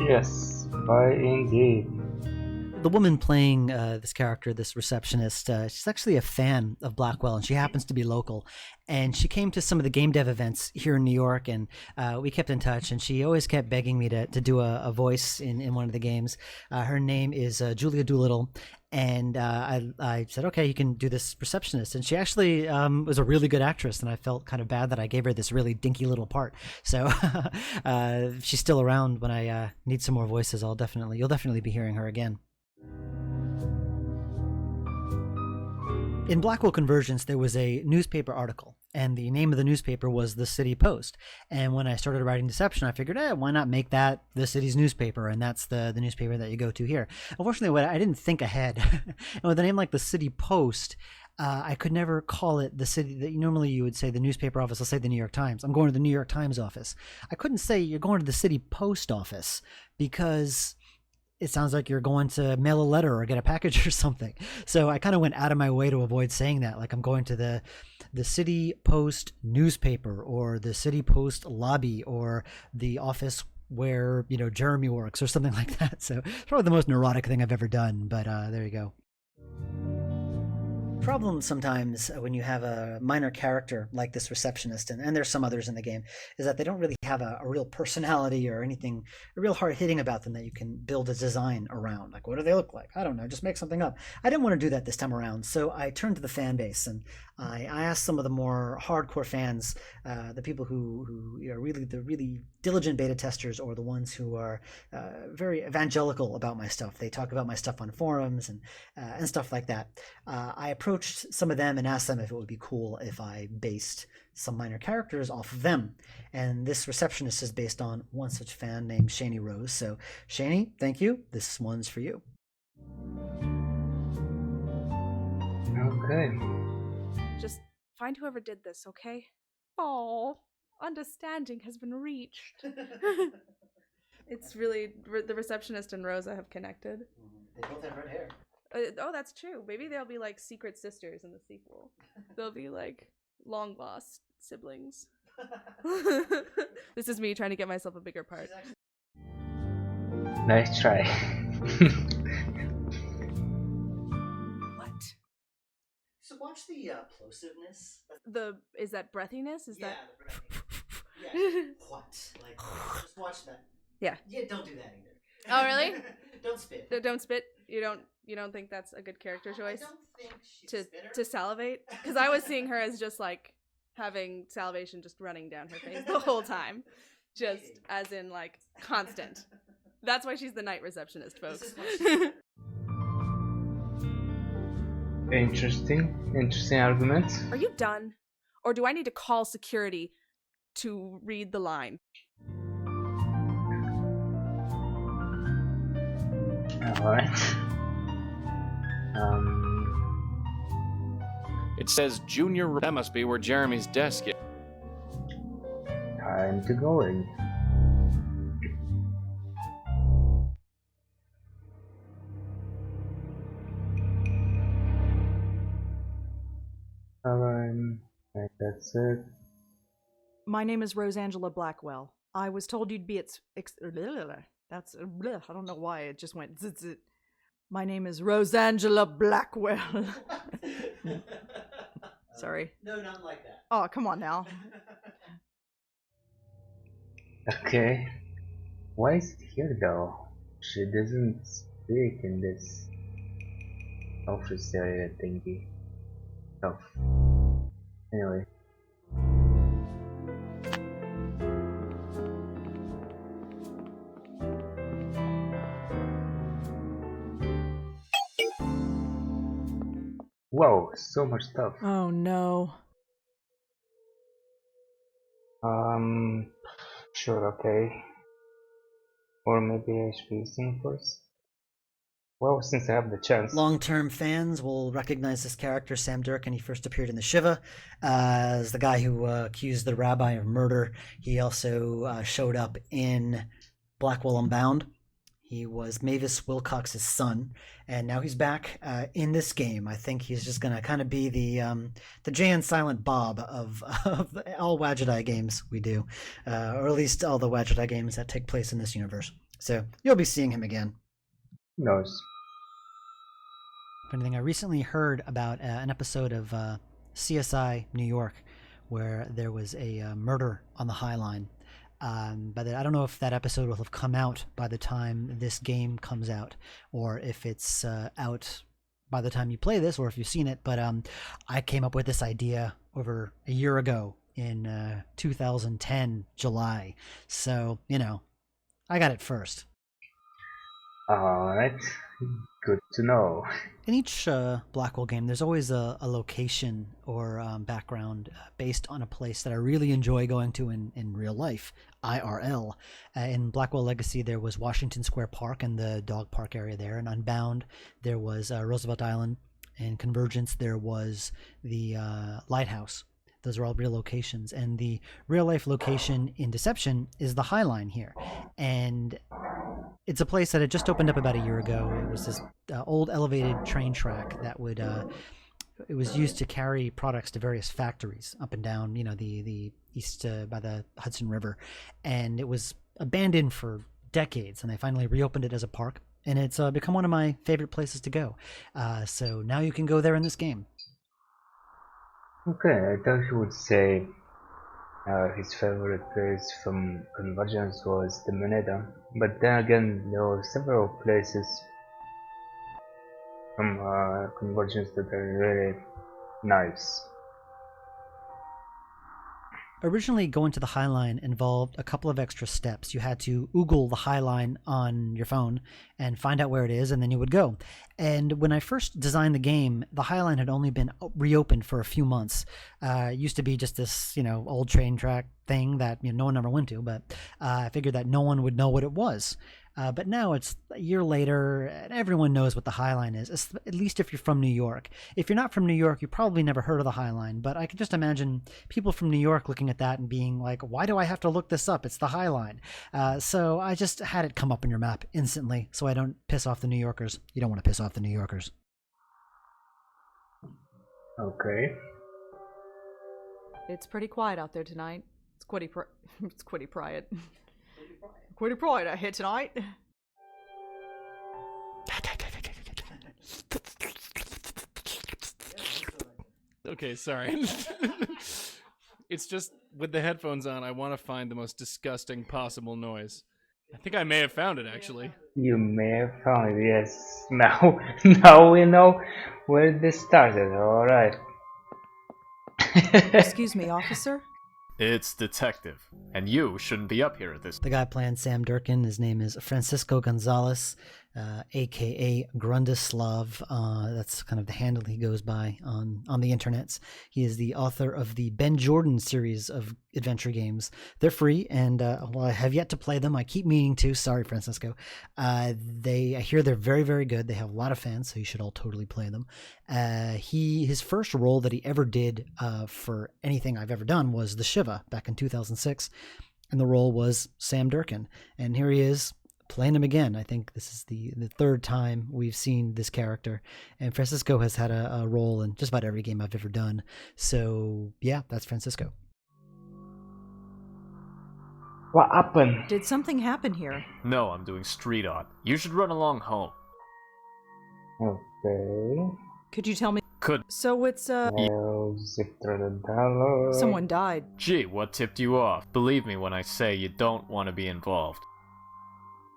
Yes, bye indeed. The woman playing this character, this receptionist, she's actually a fan of Blackwell, and she happens to be local. And she came to some of the game dev events here in New York, and we kept in touch. And she always kept begging me to do a voice in one of the games. Her name is Julia Doolittle, and I said, okay, you can do this receptionist. And she actually was a really good actress, and I felt kind of bad that I gave her this really dinky little part. So if she's still around when I need some more voices, you'll definitely be hearing her again. In Blackwell Convergence, there was a newspaper article, and the name of the newspaper was the City Post. And when I started writing Deception, I figured, why not make that the city's newspaper? And that's the newspaper that you go to here. Unfortunately, I didn't think ahead. And with a name like the City Post, I could never call it the city that normally you would say the newspaper office. I'll say the New York Times. I'm going to the New York Times office. I couldn't say you're going to the City Post office because it sounds like you're going to mail a letter or get a package or something. So I kind of went out of my way to avoid saying that. Like I'm going to the City Post newspaper or the City Post lobby or the office where, Jeremy works or something like that. So it's probably the most neurotic thing I've ever done, but there you go. Problem sometimes when you have a minor character like this receptionist, and there's some others in the game, is that they don't really have a real personality or anything real hard hitting about them that you can build a design around. Like, what do they look like? I don't know, just make something up. I didn't want to do that this time around, so I turned to the fan base and I asked some of the more hardcore fans, the people who are really the really diligent beta testers, or the ones who are very evangelical about my stuff. They talk about my stuff on forums and stuff like that. I approached some of them and asked them if it would be cool if I based some minor characters off of them. And this receptionist is based on one such fan named Shani Rose. So Shani, thank you. This one's for you. Okay. Just find whoever did this, okay? Oh, understanding has been reached. It's really the receptionist and Rosa have connected. They both have red hair. Oh, that's true. Maybe they'll be like secret sisters in the sequel. They'll be like long lost siblings. This is me trying to get myself a bigger part. Nice try. What? So watch the plosiveness. Is that breathiness? Is that? The breathiness. Yeah. What? Like, just watch that. Yeah. Yeah, don't do that either. Oh, really? Don't spit. Don't spit. You don't think that's a good character choice? I don't think she's a spitter. To salivate? Because I was seeing her as just like having salivation just running down her face the whole time, just as in like constant. That's why she's the night receptionist, folks. Interesting argument. Are you done? Or do I need to call security to read the line? Alright. It says Junior. That must be where Jeremy's desk is. Time to go in. Right, that's it. My name is Rosangela Blackwell. I was told you'd be at that's I don't know why it just went zzz. My name is Rosangela Blackwell. Sorry. No, not like that. Oh, come on now. Okay. Why is it here though? She doesn't speak in this office area thingy. stuff. Anyway. Whoa, so much stuff. Oh no. Sure, okay. Or maybe I should listen first? Well, since I have the chance. Long-term fans will recognize this character, Sam Durkin. He first appeared in the Shiva as the guy who accused the rabbi of murder. He also showed up in Blackwell Unbound. He was Mavis Wilcox's son, and now he's back in this game. I think he's just going to kind of be the Jay and Silent Bob of all Wadgetai games we do, or at least all the Wadgetai games that take place in this universe. So you'll be seeing him again. Who knows? If anything, I recently heard about an episode of CSI New York where there was a murder on the High Line. But I don't know if that episode will have come out by the time this game comes out, or if it's out by the time you play this, or if you've seen it. But I came up with this idea over a year ago in 2010 July. So, you know, I got it first. Alright, good to know. In each Blackwell game, there's always a location or background based on a place that I really enjoy going to in real life, IRL. In Blackwell Legacy, there was Washington Square Park and the dog park area there. In Unbound, there was Roosevelt Island. In Convergence, there was the lighthouse. Those are all real locations. And the real-life location in Deception is the High Line here. And it's a place that had just opened up about a year ago. It was this old elevated train track that would it was used to carry products to various factories up and down, you know, the east by the Hudson River. And it was abandoned for decades, and they finally reopened it as a park. And it's become one of my favorite places to go. So now you can go there in this game. Okay, I thought he would say his favorite place from Convergence was the Moneda, but then again there were several places from Convergence that are really nice. Originally, going to the High Line involved a couple of extra steps. You had to Google the High Line on your phone and find out where it is, and then you would go. And when I first designed the game, the High Line had only been reopened for a few months. It used to be just this, you know, old train track thing that, you know, no one ever went to, but I figured that no one would know what it was. But now it's a year later, and everyone knows what the High Line is, at least if you're from New York. If you're not from New York, you probably never heard of the High Line, but I can just imagine people from New York looking at that and being like, why do I have to look this up? It's the High Line. So I just had it come up on your map instantly so I don't piss off the New Yorkers. You don't want to piss off the New Yorkers. Okay. It's pretty quiet out there tonight. It's quitty quiet. Quitty pride out here tonight. Okay, sorry. It's just with the headphones on, I want to find the most disgusting possible noise. I think I may have found it, actually. You may have found it, yes. Now we know where this started, alright. Excuse me, officer? It's Detective, and you shouldn't be up here at this. The guy playing Sam Durkin, his name is Francisco Gonzalez, aka Grundislav. That's kind of the handle he goes by on the internets. He is the author of the Ben Jordan series of adventure games. They're free, and while I have yet to play them, I keep meaning to. Sorry, Francisco. I hear they're very, very good. They have a lot of fans, so you should all totally play them. His first role that he ever did for anything I've ever done was the Shiva back in 2006, and the role was Sam Durkin. And here he is playing him again. I think this is the third time we've seen this character, and Francisco has had a role in just about every game I've ever done. So yeah, that's Francisco. What happened? Did something happen here? No, I'm doing street art. You should run along home. Okay. Could you tell me? Could. So it's Well, zip through the dollar. someone died. Gee, what tipped you off? Believe me when I say you don't want to be involved.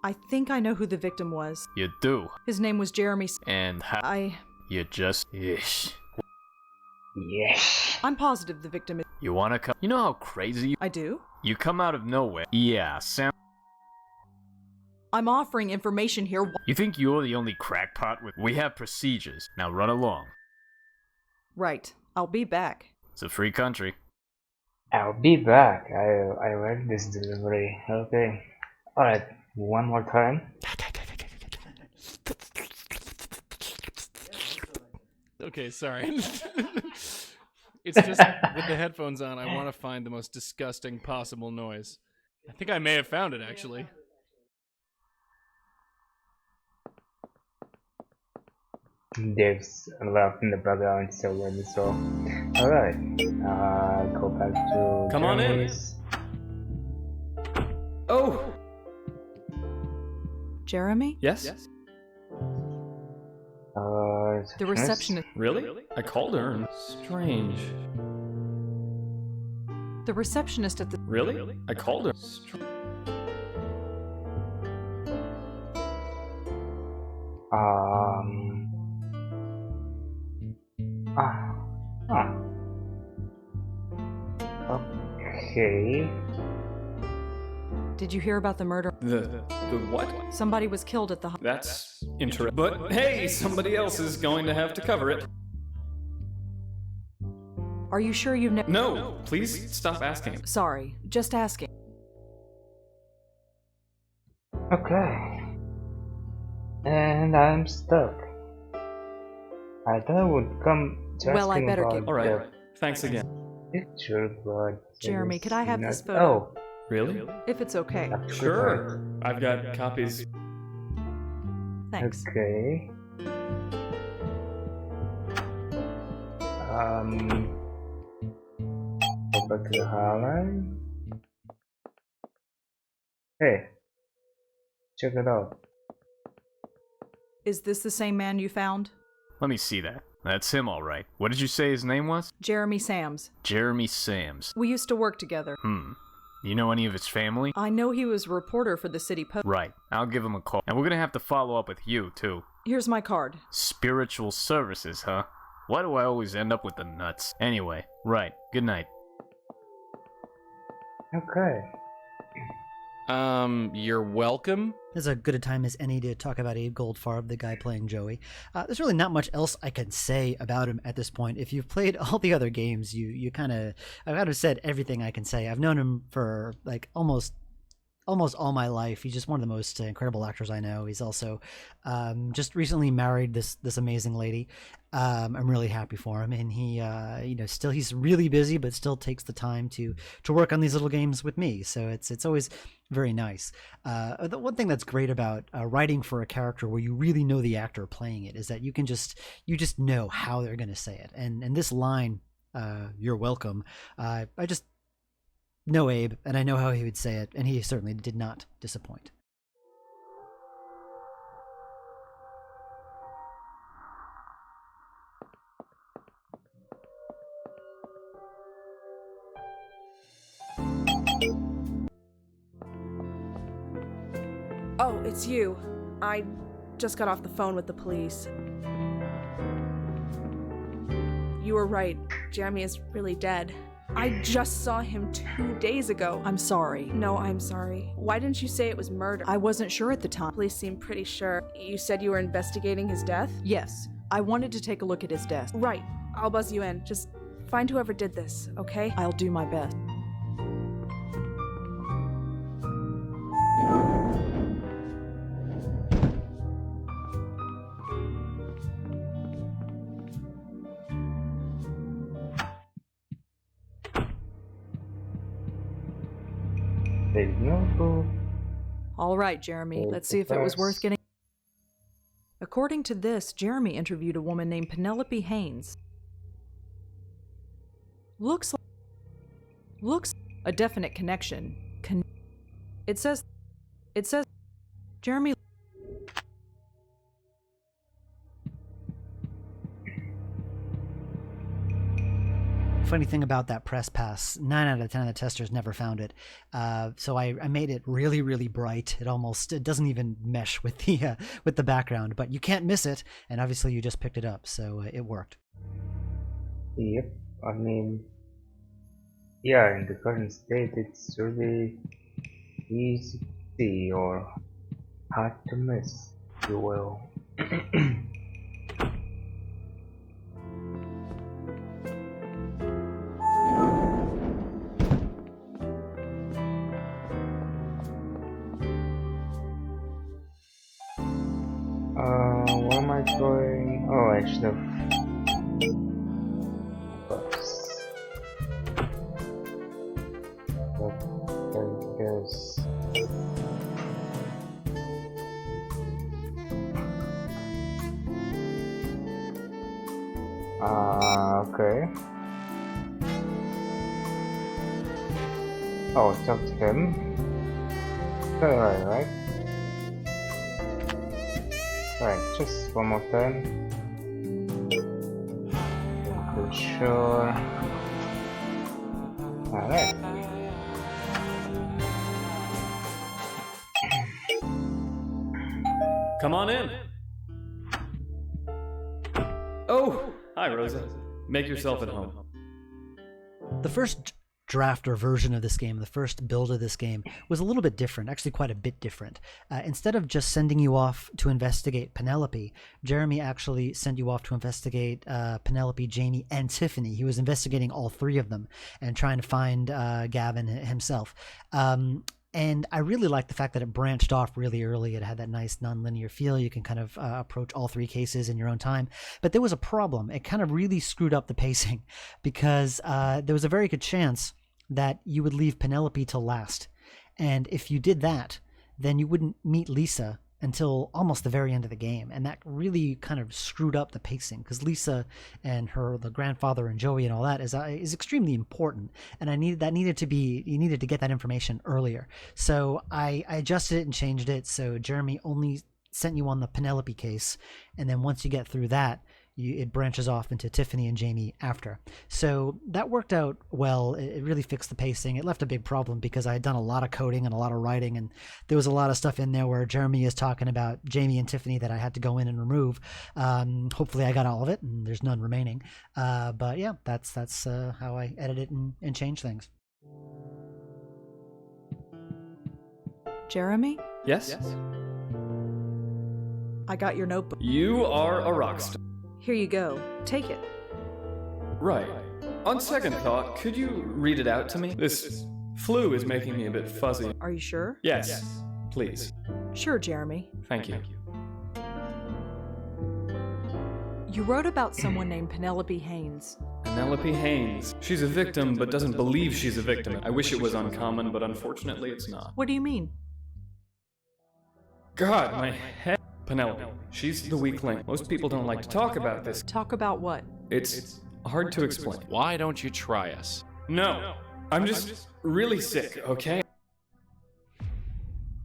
I think I know who the victim was. You do. His name was Jeremy. And you just... Ish. Yes. I'm positive the victim is. You wanna come? You know how crazy I do? you come out of nowhere. Yeah, Sam. I'm offering information here. You think you're the only crackpot with. We have procedures. Now run along. Right. I'll be back. It's a free country. I'll be back. I read this delivery. Okay. Alright, one more time. Okay, sorry. It's just with the headphones on, I want to find the most disgusting possible noise. I think I may have found it, actually. Dave's laugh in the background, so let me so. Alright. Go back to Come on in. Jeremy's. Oh! Jeremy? Yes? The receptionist. Really? I called her. Strange. The receptionist at the. Really? I called her. Okay. Did you hear about the murder? The what? Somebody was killed at the. That's interesting. But hey, somebody else is going to have to cover it. Are you sure you've never? No, please stop asking. Sorry, just asking. Okay. And I'm stuck. I thought I would come to Well, I asking better about get. All right. the Thanks again. picture, but Jeremy, it's could I have not- this photo? Oh, Really? If it's okay. Sure. I've got copies. Thanks. Okay. Go back to the highline. Hey, check it out. Is this the same man you found? Let me see that. That's him, all right. What did you say his name was? Jeremy Sams. Jeremy Sams. We used to work together. You know any of his family? I know he was a reporter for the City Post. Right. I'll give him a call. And we're gonna have to follow up with you, too. Here's my card. Spiritual services, huh? Why do I always end up with the nuts? Anyway, right. Good night. Okay. You're welcome. There's as good a time as any to talk about Abe Goldfarb, the guy playing Joey. There's really not much else I can say about him at this point. If you've played all the other games, I've kind of said everything I can say. I've known him for like almost all my life. He's just one of the most incredible actors I know. He's also just recently married this amazing lady. I'm really happy for him, and he still he's really busy, but still takes the time to work on these little games with me. So it's always very nice. The one thing that's great about writing for a character where you really know the actor playing it is that you just know how they're going to say it. And this line, "You're welcome," I just know Abe, and I know how he would say it, and he certainly did not disappoint. Oh, it's you. I just got off the phone with the police. You were right. Jeremy is really dead. I just saw him 2 days ago. I'm sorry. No, I'm sorry. Why didn't you say it was murder? I wasn't sure at the time. Police seem pretty sure. You said you were investigating his death? Yes, I wanted to take a look at his desk. Right. I'll buzz you in. Just find whoever did this, okay? I'll do my best. There's no proof. All right, Jeremy, let's see if it was worth getting. According to this, Jeremy interviewed a woman named Penelope Haynes. Looks a definite connection. It says Jeremy. Funny thing about that press pass, 9 out of 10 of the testers never found it. So I made it really, really bright. It doesn't even mesh with the background, but you can't miss it. And obviously you just picked it up, so it worked. Yep, I mean, yeah, in the current state, it's really easy to see or hard to miss, if you will. Where am I going? Oh, I should have. Books. There it goes. Okay. Oh, talk to him. Right. Right, just one more time. For sure. Alright. Come on in. Oh, hi, Rosa. Make yourself at home. The first draft or version of this game, the first build of this game, was a little bit different, actually quite a bit different. Instead of just sending you off to investigate Penelope, Jeremy actually sent you off to investigate Penelope, Jamie, and Tiffany. He was investigating all three of them and trying to find Gavin himself. And I really liked the fact that it branched off really early. It had that nice nonlinear feel. You can kind of approach all three cases in your own time. But there was a problem. It kind of really screwed up the pacing because there was a very good chance that you would leave Penelope to last. And if you did that, then you wouldn't meet Lisa until almost the very end of the game. And that really kind of screwed up the pacing because Lisa and the grandfather and Joey and all that is extremely important. And you needed to get that information earlier. So I adjusted it and changed it. So Jeremy only sent you on the Penelope case. And then once you get through that, it branches off into Tiffany and Jamie after. So that worked out well. It really fixed the pacing. It left a big problem because I had done a lot of coding and a lot of writing, and there was a lot of stuff in there where Jeremy is talking about Jamie and Tiffany that I had to go in and remove. Hopefully I got all of it, and there's none remaining. But yeah, that's how I edited and changed things. Jeremy? Yes? I got your notebook. You are a rock star. Here you go. Take it. Right. On second thought, could you read it out to me? This flu is making me a bit fuzzy. Are you sure? Yes, please. Sure, Jeremy. Thank you. You wrote about someone named Penelope Haynes. Penelope Haynes. She's a victim, but doesn't believe she's a victim. I wish it was uncommon, but unfortunately it's not. What do you mean? God, my head. Penelope. She's the weak link. Most people don't like to talk about this. Talk about what? It's hard to explain. Why don't you try us? No. I'm just really sick, okay?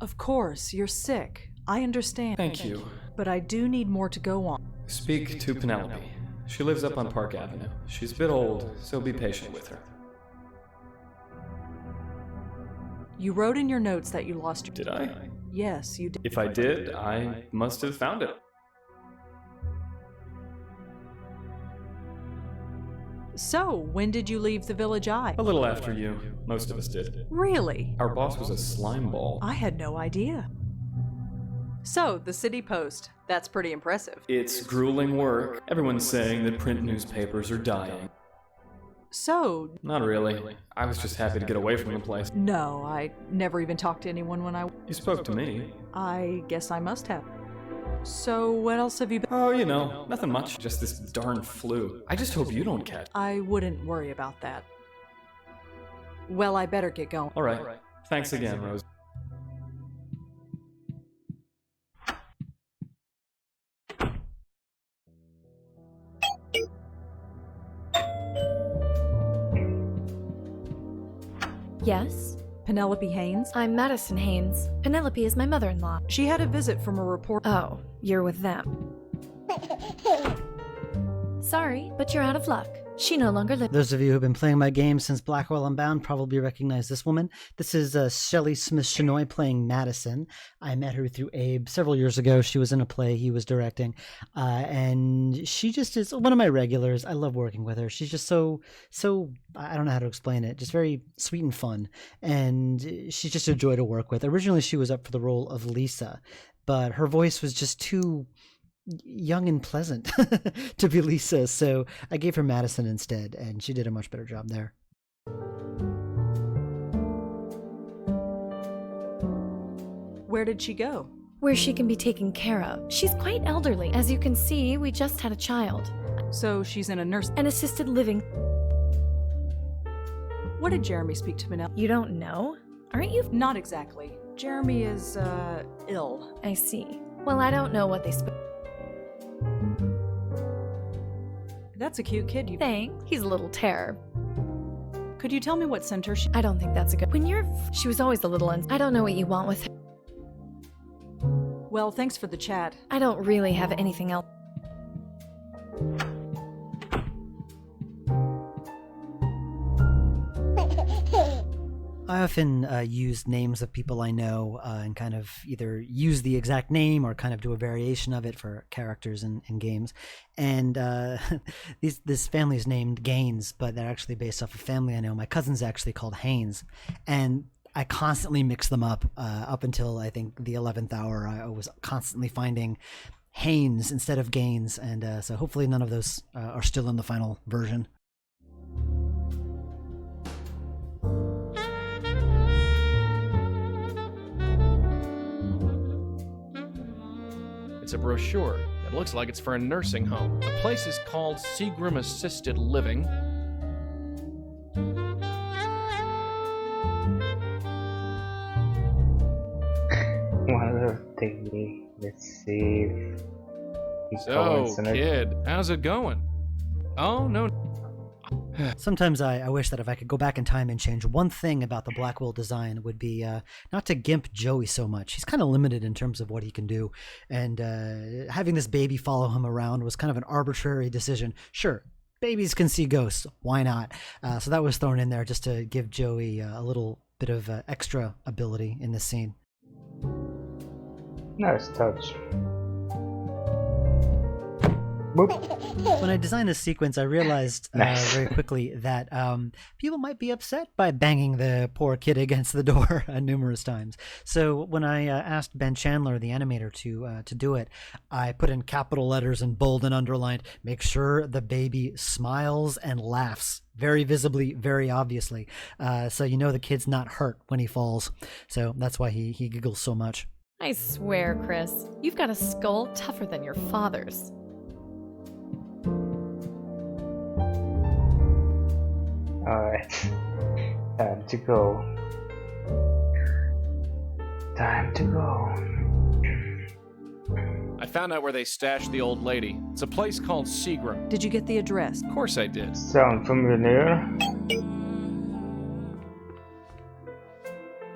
Of course, you're sick. I understand. Thank you. But I do need more to go on. Speak to Penelope. She lives up on Park Avenue. She's a bit old, so be patient with her. You wrote in your notes that you lost your... Did I? Yes, you did. If I did, I must have found it. So, when did you leave the Village Eye? A little after you. Most of us did. Really? Our boss was a slime ball. I had no idea. So, the City Post. That's pretty impressive. It's grueling work. Everyone's saying that print newspapers are dying. So... Not really. I was just happy to get away from the place. No, I never even talked to anyone when I... You spoke to me. I guess I must have. So, what else have you been... Oh, you know, nothing much. Just this darn flu. I just hope you don't catch it. I wouldn't worry about that. Well, I better get going. All right. Thanks again, Rose. Yes? Penelope Haynes? I'm Madison Haynes. Penelope is my mother-in-law. She had a visit from a reporter. Oh, you're with them. Sorry, but you're out of luck. She no longer lives. Those of you who've been playing my game since Blackwell Unbound probably recognize this woman. This is Shelley Smith-Shinoy playing Madison. I met her through Abe several years ago. She was in a play he was directing. And she just is one of my regulars. I love working with her. She's just so, I don't know how to explain it, just very sweet and fun. And she's just a joy to work with. Originally, she was up for the role of Lisa, but her voice was just too young and pleasant to be Lisa, so I gave her Madison instead, and she did a much better job there. Where did she go? Where she can be taken care of. She's quite elderly. As you can see, we just had a child. So she's in a nurse... An assisted living. What did Jeremy speak to Manel? You don't know? Aren't you? Not exactly. Jeremy is, ill. I see. Well, I don't know what they spoke. That's a cute kid. Thanks. He's a little terror. Could you tell me what center she... I don't think that's a good... She was always a little I don't know what you want with her. Well, thanks for the chat. I don't really have anything else. I often use names of people I know and kind of either use the exact name or kind of do a variation of it for characters in games. And this family is named Gaines, but they're actually based off a family I know. My cousin's actually called Haynes. And I constantly mix them up until I think the 11th hour. I was constantly finding Haynes instead of Gaines. And so hopefully none of those are still in the final version. It's a brochure. It looks like it's for a nursing home. The place is called Seagram Assisted Living. Well, let's see. So, kid, how's it going? Oh, no. Sometimes I wish that if I could go back in time and change one thing about the Blackwell design, it would be not to gimp Joey so much. He's kind of limited in terms of what he can do. And having this baby follow him around was kind of an arbitrary decision. Sure, babies can see ghosts. Why not? So that was thrown in there just to give Joey a little bit of extra ability in this scene. Nice touch. When I designed this sequence, I realized very quickly that people might be upset by banging the poor kid against the door numerous times. So when I asked Ben Chandler, the animator, to do it, I put in capital letters and bold and underlined, make sure the baby smiles and laughs very visibly, very obviously. So you know the kid's not hurt when he falls. So that's why he giggles so much. I swear, Chris, you've got a skull tougher than your father's. Alright, time to go. Time to go. I found out where they stashed the old lady. It's a place called Seagram. Did you get the address? Of course I did. Sound familiar?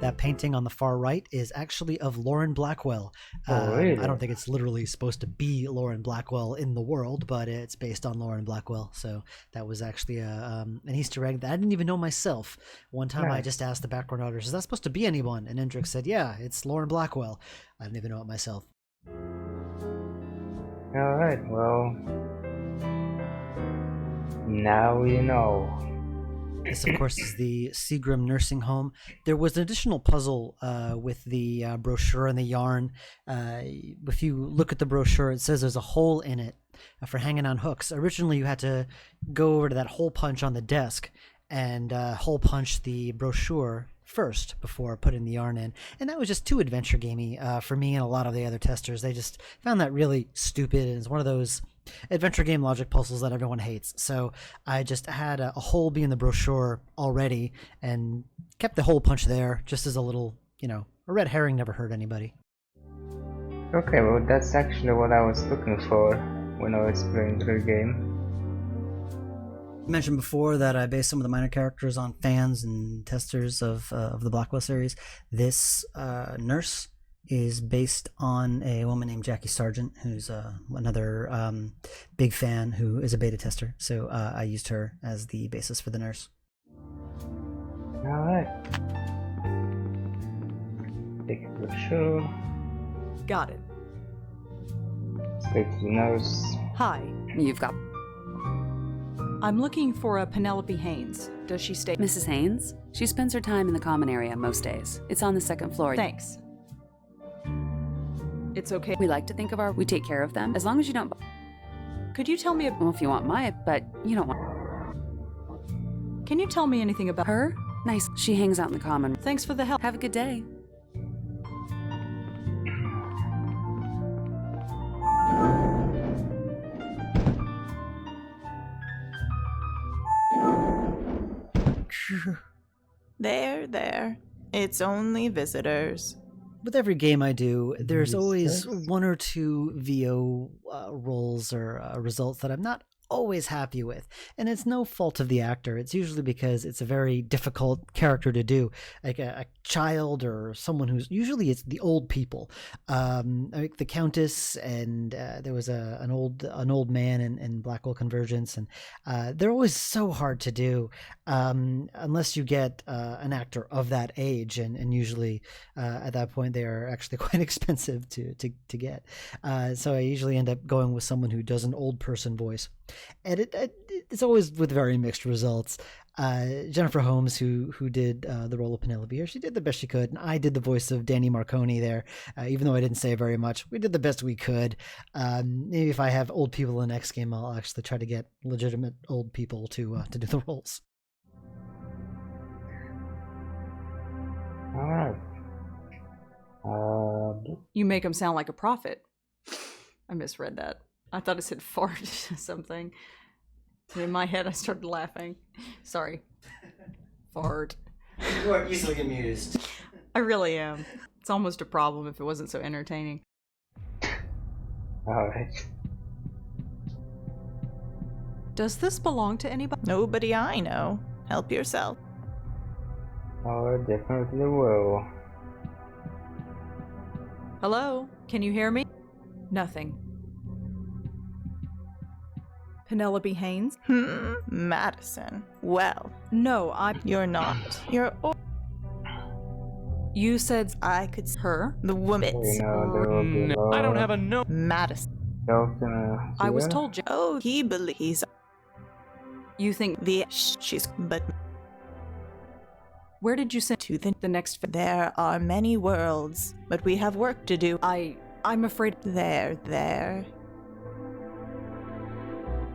That painting on the far right is actually of Lauren Blackwell. Really? I don't think it's literally supposed to be Lauren Blackwell in the world, but it's based on Lauren Blackwell. So that was actually an Easter egg that I didn't even know myself. One time I just asked the background artist, is that supposed to be anyone? And Hendrik said, yeah, it's Lauren Blackwell. I didn't even know it myself. Alright, well, now you know. This, of course, is the Seagram nursing home. There was an additional puzzle with the brochure and the yarn. If you look at the brochure, it says there's a hole in it for hanging on hooks. Originally, you had to go over to that hole punch on the desk and hole punch the brochure first before putting the yarn in. And that was just too adventure gamey for me and a lot of the other testers. They just found that really stupid, and it's one of those adventure game logic puzzles that everyone hates. So I just had a hole be in the brochure already and kept the hole punch there just as a little, a red herring never hurt anybody. Okay, well that's actually what I was looking for when I was playing through the game. I mentioned before that I based some of the minor characters on fans and testers of the Blackwell series. This nurse is based on a woman named Jackie Sargent, who's another big fan who is a beta tester. So I used her as the basis for the nurse. Alright. Take the show. Got it. Straight to the nurse. Hi. You've got I'm looking for a Penelope Haynes. Does she stay? Mrs. Haynes? She spends her time in the common area most days. It's on the second floor. Thanks. It's okay. We like to think of we take care of them, as long as you don't. Could you tell me Well, if you want but you don't want. Can you tell me anything about Her? Nice. She hangs out in the common. Thanks for the help. Have a good day. There. It's only visitors. With every game I do, there's always one or two VO roles or results that I'm not always happy with, and it's no fault of the actor. It's usually because it's a very difficult character to do, like a child or someone who's usually it's the old people, like the Countess, and there was an old man in Blackwell Convergence, and they're always so hard to do unless you get an actor of that age, and usually at that point they are actually quite expensive to get. So I usually end up going with someone who does an old person voice. And it's always with very mixed results. Jennifer Holmes, who did the role of Penelope here, she did the best she could, and I did the voice of Danny Marconi there. Even though I didn't say very much, we did the best we could. Maybe if I have old people in the next game, I'll actually try to get legitimate old people to do the roles. Alright. You make him sound like a prophet. I misread that. I thought it said fart or something. In my head, I started laughing. Sorry. Fart. You are easily amused. I really am. It's almost a problem if it wasn't so entertaining. Alright. Does this belong to anybody? Nobody I know. Help yourself. Oh, definitely will. Hello? Can you hear me? Nothing. Penelope Haynes? Madison. Well. No, You're not. You're... You said I could... Her? The woman. No, I don't have a no. Madison. I was told... Oh, he believes... You think... She's... But... Where did you send to the next... There are many worlds, but we have work to do. I'm afraid... There.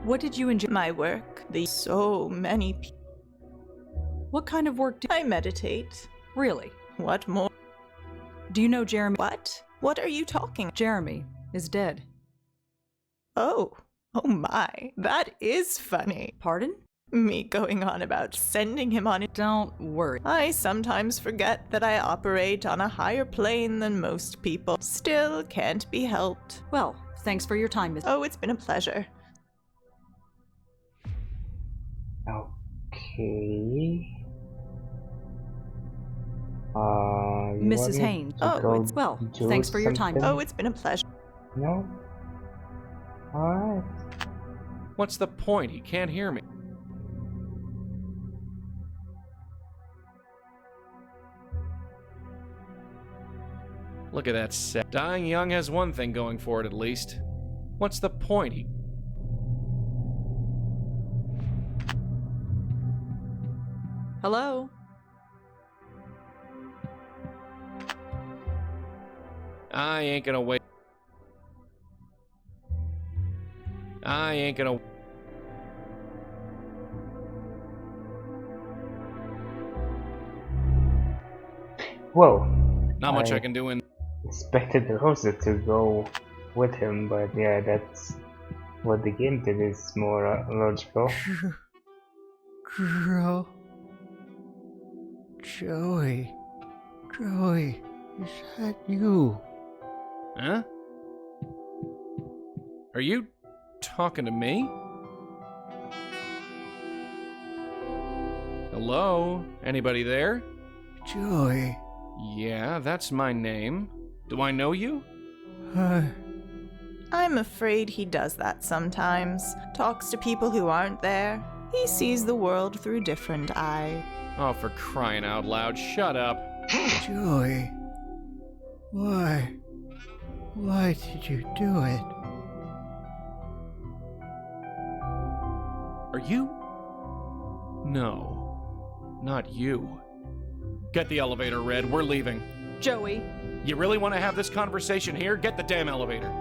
What did you enjoy? My work. So many people. What kind of work do I meditate? Really? What more? Do you know Jeremy? What? What are you talking? Jeremy is dead. Oh my. That is funny. Pardon? Me going on about sending him on it. Don't worry. I sometimes forget that I operate on a higher plane than most people. Still can't be helped. Well, thanks for your time, Miss. Oh, it's been a pleasure. Okay. Mrs. Haynes. Oh, thanks for your time. Oh, it's been a pleasure. No? Alright. What's the point? He can't hear me. Look at that set. Dying young has one thing going for it, at least. What's the point? Hello? I ain't gonna wait. I ain't gonna... Well, not much I can do in... expected Rosa to go with him, but yeah, that's what the game did is more logical. Joey, is that you? Huh? Are you talking to me? Hello? Anybody there? Joey. Yeah, that's my name. Do I know you? I'm afraid he does that sometimes. Talks to people who aren't there. He sees the world through different eyes. Oh, for crying out loud, shut up. Joey, why? Why did you do it? Are you? No, not you. Get the elevator, Red. We're leaving. Joey. You really want to have this conversation here? Get the damn elevator.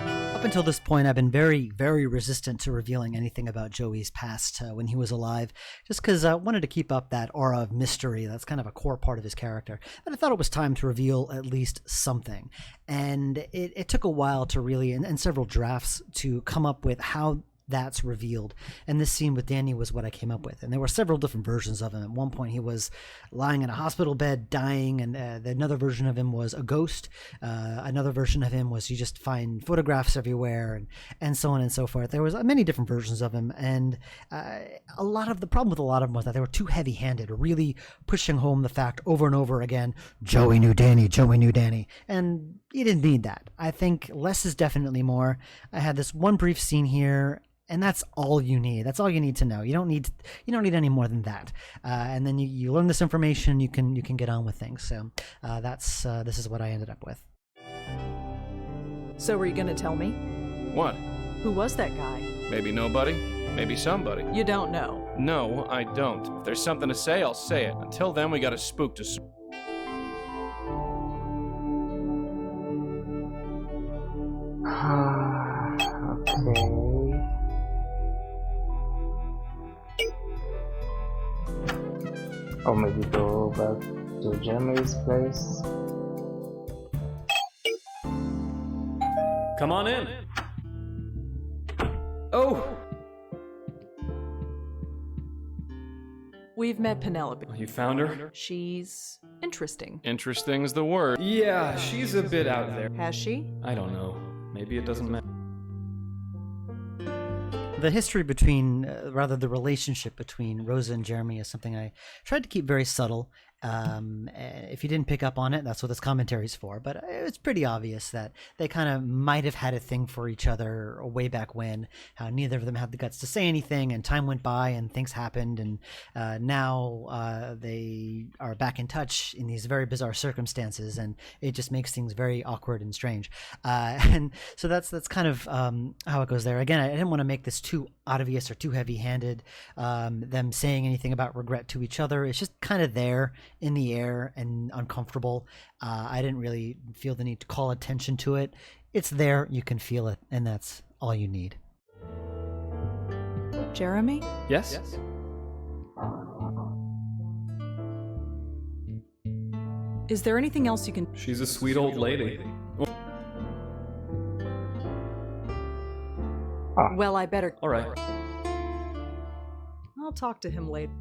Up until this point, I've been very, very resistant to revealing anything about Joey's past when he was alive, just because I wanted to keep up that aura of mystery. That's kind of a core part of his character. But I thought it was time to reveal at least something. And it took a while to really, and several drafts, to come up with how that's revealed. And this scene with Danny was what I came up with. And there were several different versions of him. At one point, he was lying in a hospital bed dying, and another version of him was a ghost. Another version of him was you just find photographs everywhere, and so on and so forth. There was many different versions of him, and the problem with a lot of them was that they were too heavy-handed, really pushing home the fact over and over again, Joey knew Danny, Joey knew Danny. And you didn't need that. I think less is definitely more. I had this one brief scene here, and that's all you need. That's all you need to know. You don't need any more than that. And then you learn this information. You can get on with things. So this is what I ended up with. So were you gonna tell me? What? Who was that guy? Maybe nobody. Maybe somebody. You don't know. No, I don't. If there's something to say, I'll say it. Until then, we got a spook to. Okay. Or maybe go back to Jeremy's place. Come on in. Oh! We've met Penelope. You found her? She's interesting. Interesting's the word. Yeah, she's a bit out there. Has she? I don't know. Maybe it doesn't matter. The history between, the relationship between Rosa and Jeremy is something I tried to keep very subtle. If you didn't pick up on it, that's what this commentary is for. But it's pretty obvious that they kind of might have had a thing for each other way back when. How neither of them had the guts to say anything, and time went by, and things happened, and now they are back in touch in these very bizarre circumstances, and it just makes things very awkward and strange. And so that's kind of how it goes there. Again, I didn't want to make this too obvious or too heavy-handed. Them saying anything about regret to each other, it's just kind of there in the air and uncomfortable. I didn't really feel the need to call attention to it. It's there, you can feel it, and that's all you need. Jeremy? Yes? Is there anything else you can... She's a sweet old lady. Well, I better... All right. I'll talk to him later.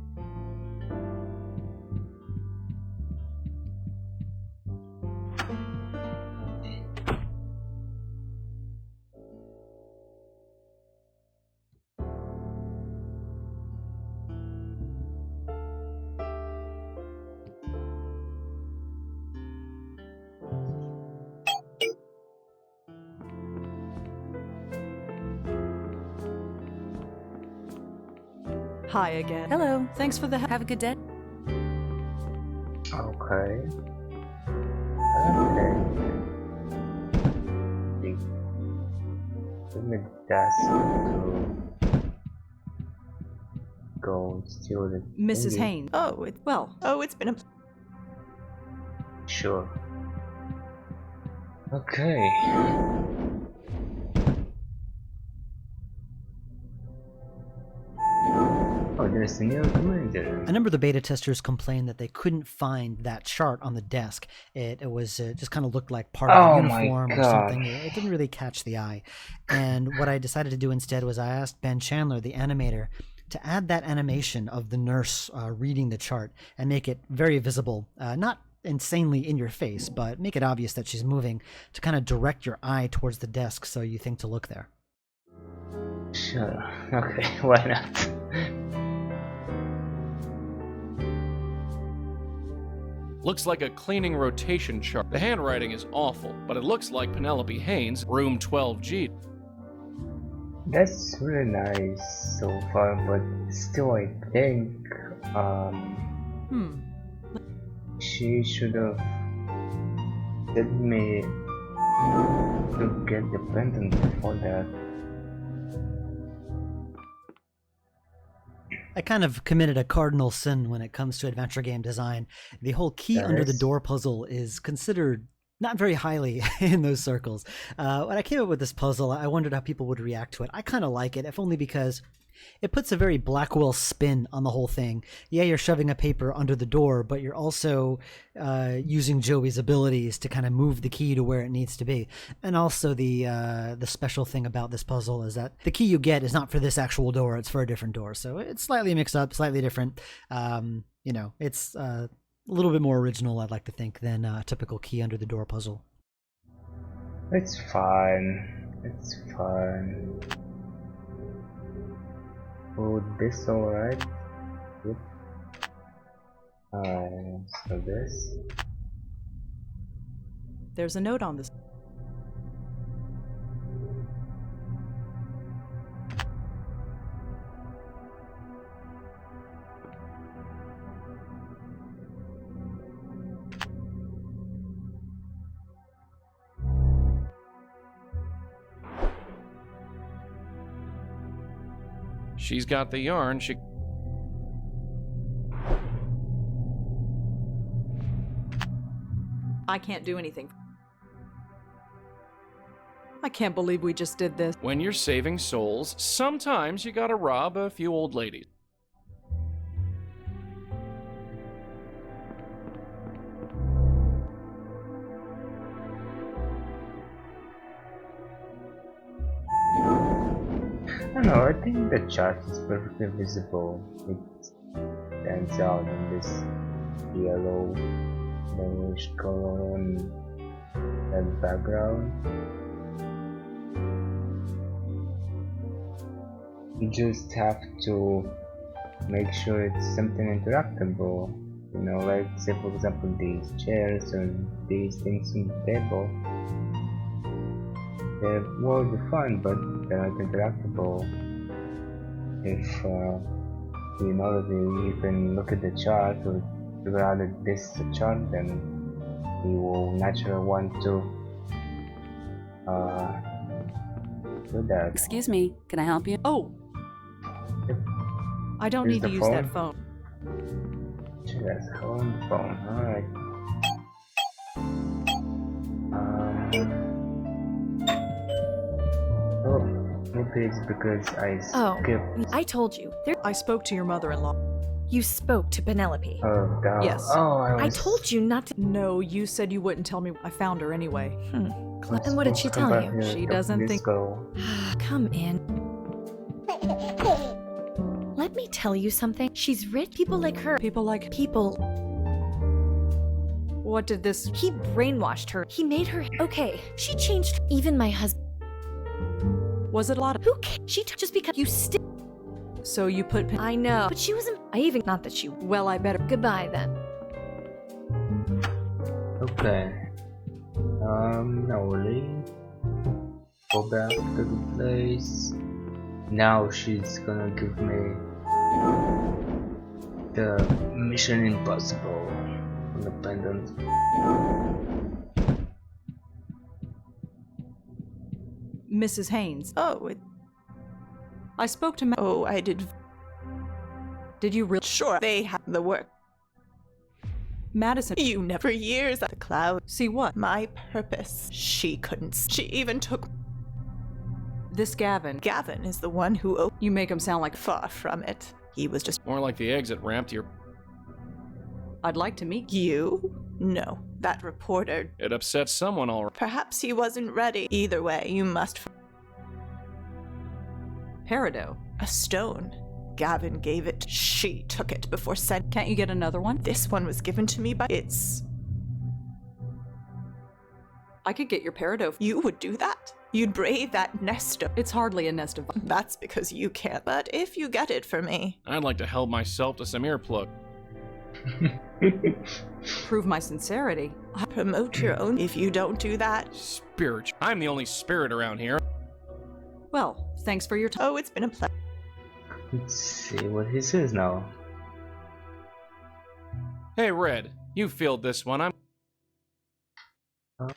Hi again. Hello. Thanks for the... Have a good day. Okay. Give me the desk to go steal the Mrs. thingy. Haynes. It's been a... Sure. Okay. Oh, there's a new commander. A number of the beta testers complained that they couldn't find that chart on the desk. It was just kind of looked like part of a uniform or something. It didn't really catch the eye. And what I decided to do instead was I asked Ben Chandler, the animator, to add that animation of the nurse reading the chart and make it very visible, not insanely in your face, but make it obvious that she's moving, to kind of direct your eye towards the desk so you think to look there. Sure. Okay, why not? Looks like a cleaning rotation chart. The handwriting is awful, but it looks like Penelope Haynes, room 12G. That's really nice so far, but still I think she should have sent me to get the pendant before that. I kind of committed a cardinal sin when it comes to adventure game design. The whole key under the door puzzle is considered not very highly in those circles. When I came up with this puzzle, I wondered how people would react to it. I kind of like it, if only because it puts a very Blackwell spin on the whole thing. Yeah, you're shoving a paper under the door, but you're also using Joey's abilities to kind of move the key to where it needs to be. And also the special thing about this puzzle is that the key you get is not for this actual door, it's for a different door. So it's slightly mixed up, slightly different. You know, it's a little bit more original, I'd like to think, than a typical key under the door puzzle. It's fun. It's fun. Oh, this alright? Good. So this. There's a note on this. She's got the yarn. I can't do anything. I can't believe we just did this. When you're saving souls, sometimes you gotta rob a few old ladies. I don't know, I think the chart is perfectly visible. It stands out in this yellow bluish color on that background. You just have to make sure it's something interactable. You know, like say for example these chairs and these things on the table. They're well defined, but they're not interactable. If you know that you can look at the chart or figure out that this is a chart, then you will naturally want to do that. Excuse me, can I help you? Oh! Yep. I don't Here's need to the use phone. that phone. She has her own phone, alright. Oh, maybe it's because I skipped. I told you. I spoke to your mother-in-law. You spoke to Penelope. Oh, damn. Yes. Oh, I told you not to. No, you said you wouldn't tell me. I found her anyway. And what did she tell you? She doesn't think. Come in. Let me tell you something. She's rich. People like her. People. What did this? He brainwashed her. He made her. Okay. She changed. Even my husband. Was it a lot of? Who cares? Just because you still. So you put. I know. But she wasn't. I even. Not that she. Well, I better. Goodbye then. Okay. Now leave. Go back to the place. Now she's gonna give me the Mission Impossible on the pendant. Mrs. Haynes. Oh, I spoke to. Oh, I did. Did you really? Sure, they have the work. Madison. You never. For years at the cloud. See what? My purpose. She couldn't. She even took. This Gavin. Gavin is the one who. You make him sound like. Far from it. He was just. More like the exit ramp to your. I'd like to meet you. No, that reporter. It upset someone already. Perhaps he wasn't ready. Either way, you must. Peridot. A stone. Gavin gave it. She took it before sending. Can't you get another one? This one was given to me by. It's. I could get your Peridot. You would do that? You'd brave that nest of. It's hardly a nest of. That's because you can't. But if you get it for me. I'd like to help myself to some earplug. Prove my sincerity. Promote your own if you don't do that. Spirit. I'm the only spirit around here. Well, thanks for your time. Oh, it's been a pleasure. Let's see what he says now. Hey, Red. You filled this one. I'm. Alright.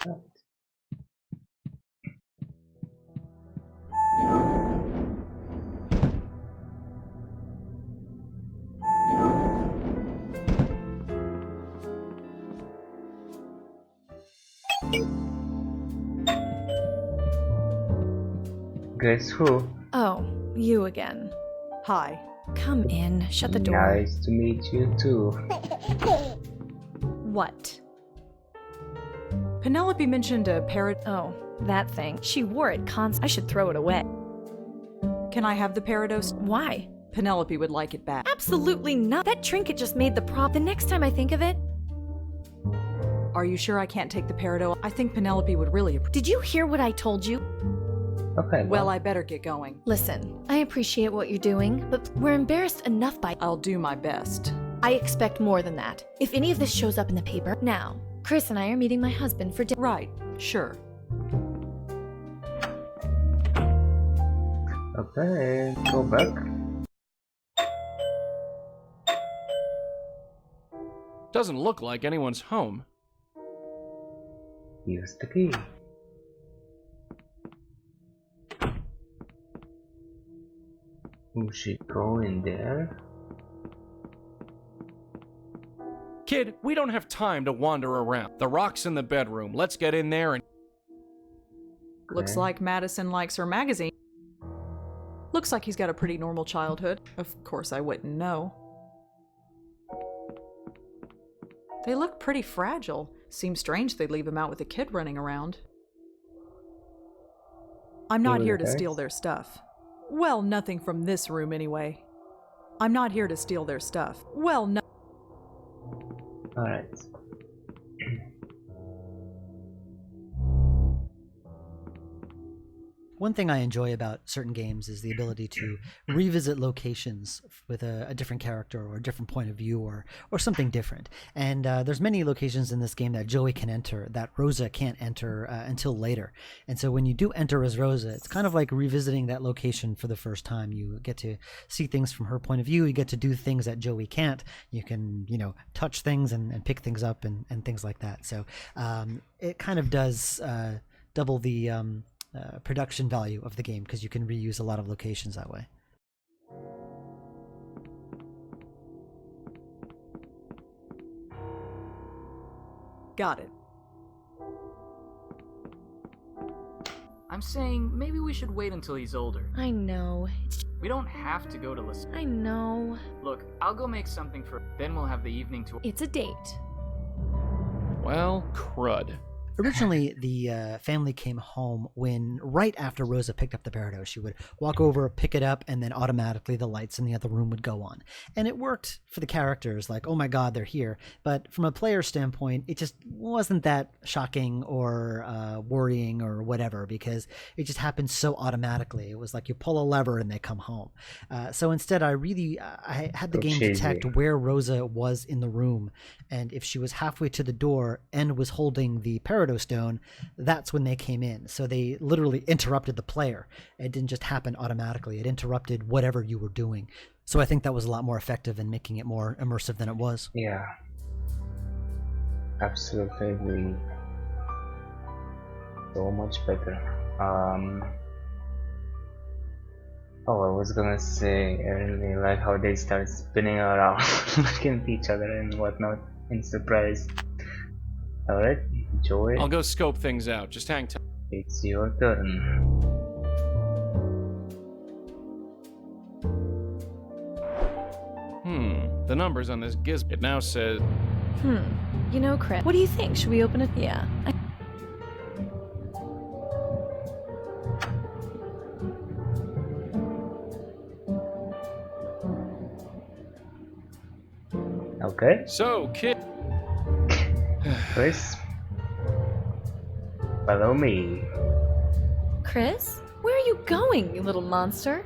Guess who? Oh, you again. Hi. Come in. Shut the door. Nice to meet you too. What? Penelope mentioned a parrot. Oh, that thing. She wore it I should throw it away. Can I have the Parados? Why? Penelope would like it back. Absolutely not. That trinket just made the The next time I think of it. Are you sure I can't take the Parado? I think Penelope would really appreciate. Did you hear what I told you? Okay. Well, I better get going. Listen, I appreciate what you're doing, but we're embarrassed enough by. I'll do my best. I expect more than that. If any of this shows up in the paper, now, Chris and I are meeting my husband for dinner. Right, sure. Okay, go back. Doesn't look like anyone's home. Use the key. We should go in there. Kid, we don't have time to wander around. The rock's in the bedroom. Let's get in there and... Looks like Madison likes her magazine. Looks like he's got a pretty normal childhood. Of course I wouldn't know. They look pretty fragile. Seems strange they'd leave him out with a kid running around. I'm not here to steal their stuff. Well, nothing from this room anyway. I'm not here to steal their stuff. Well, no. Alright. One thing I enjoy about certain games is the ability to revisit locations with a different character or a different point of view or something different. And there's many locations in this game that Joey can enter that Rosa can't enter until later. And so when you do enter as Rosa, it's kind of like revisiting that location for the first time. You get to see things from her point of view. You get to do things that Joey can't. You can, touch things and pick things up and things like that. So it kind of does double the... production value of the game because you can reuse a lot of locations that way. Got it. I'm saying maybe we should wait until he's older. I know. We don't have to go to Listen. I know. Look, I'll go make something for... Then we'll have the evening to... It's a date. Well, crud. Originally, the family came home right after Rosa picked up the Parado. She would walk over, pick it up, and then automatically the lights in the other room would go on. And it worked for the characters, like, oh my god, they're here. But from a player standpoint, it just wasn't that shocking or worrying or whatever, because it just happened so automatically. It was like you pull a lever and they come home. So instead, I had the game detect where Rosa was in the room. And if she was halfway to the door and was holding the Parado stone, that's when they came in. So they literally interrupted the player. It didn't just happen automatically. It interrupted whatever you were doing. So I think that was a lot more effective in making it more immersive than it was. Yeah. Absolutely agree. So much better. Oh, I was gonna say, I really like how they start spinning around, looking at each other and whatnot in surprise. Alright, Joey. I'll go scope things out. Just hang tight. It's your turn. The numbers on this gizmo. It now says... Chris, what do you think? Should we open it? Yeah. Okay. So, kid... Chris, follow me. Chris? Where are you going, you little monster?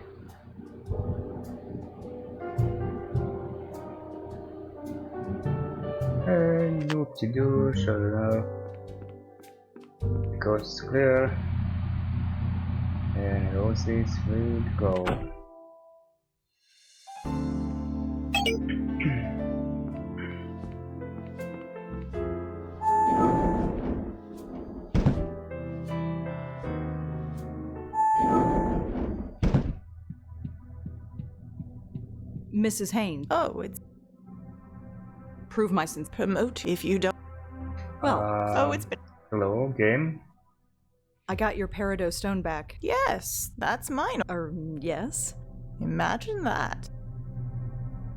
to do, so the coast is clear, and Rosie is free to go. Mrs. Haynes. Oh, it's Prove my sins. promote if you don't. Well, Oh, it's been. Hello, game. I got your peridot stone back. Yes, that's mine. Yes. Imagine that.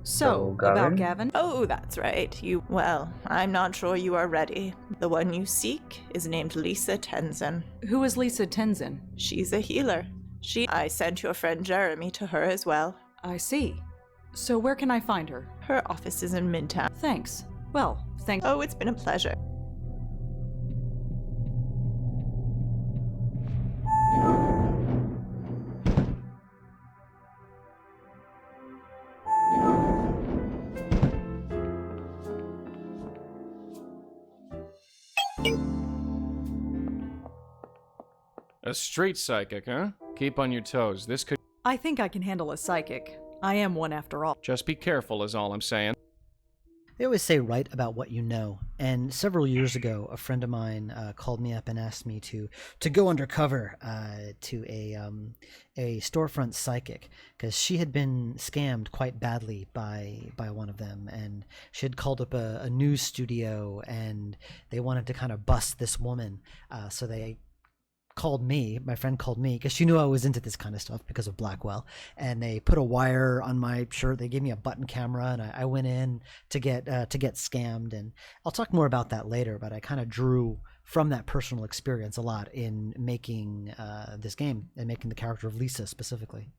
So, Gavin? about Gavin? Oh, that's right. Well, I'm not sure you are ready. The one you seek is named Lisa Tenzin. Who is Lisa Tenzin? She's a healer. I sent your friend Jeremy to her as well. I see. So where can I find her? Her office is in Midtown. Thanks. Well, thanks. Oh, it's been a pleasure. A straight psychic, huh? Keep on your toes. This could... I think I can handle a psychic. I am one after all. Just be careful is all I'm saying. They always say write about what you know, and several years ago, a friend of mine called me up and asked me to go undercover to a storefront psychic, because she had been scammed quite badly by one of them, and she had called up a news studio, and they wanted to kind of bust this woman, so they my friend called me, because she knew I was into this kind of stuff because of Blackwell, and they put a wire on my shirt. They gave me a button camera, and I went in to get scammed, and I'll talk more about that later, but I kind of drew from that personal experience a lot in making this game and making the character of Lisa specifically.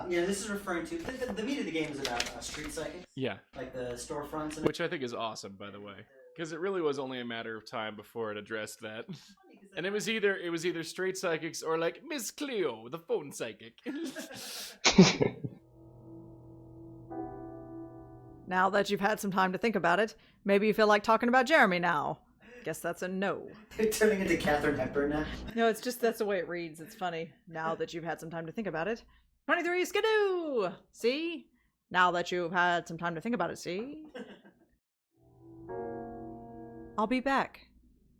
This is referring to the meat of the game is about street psychics. Yeah. Like the storefronts. Which I think is awesome, by the way, because it really was only a matter of time before it addressed that. And it was either straight psychics or like Miss Cleo, the phone psychic. Now that you've had some time to think about it, maybe you feel like talking about Jeremy now. Guess that's a no. They're turning into Katharine Hepburn now. No, it's just that's the way it reads. It's funny. Now that you've had some time to think about it. 23 skidoo! See? Now that you've had some time to think about it, see? I'll be back.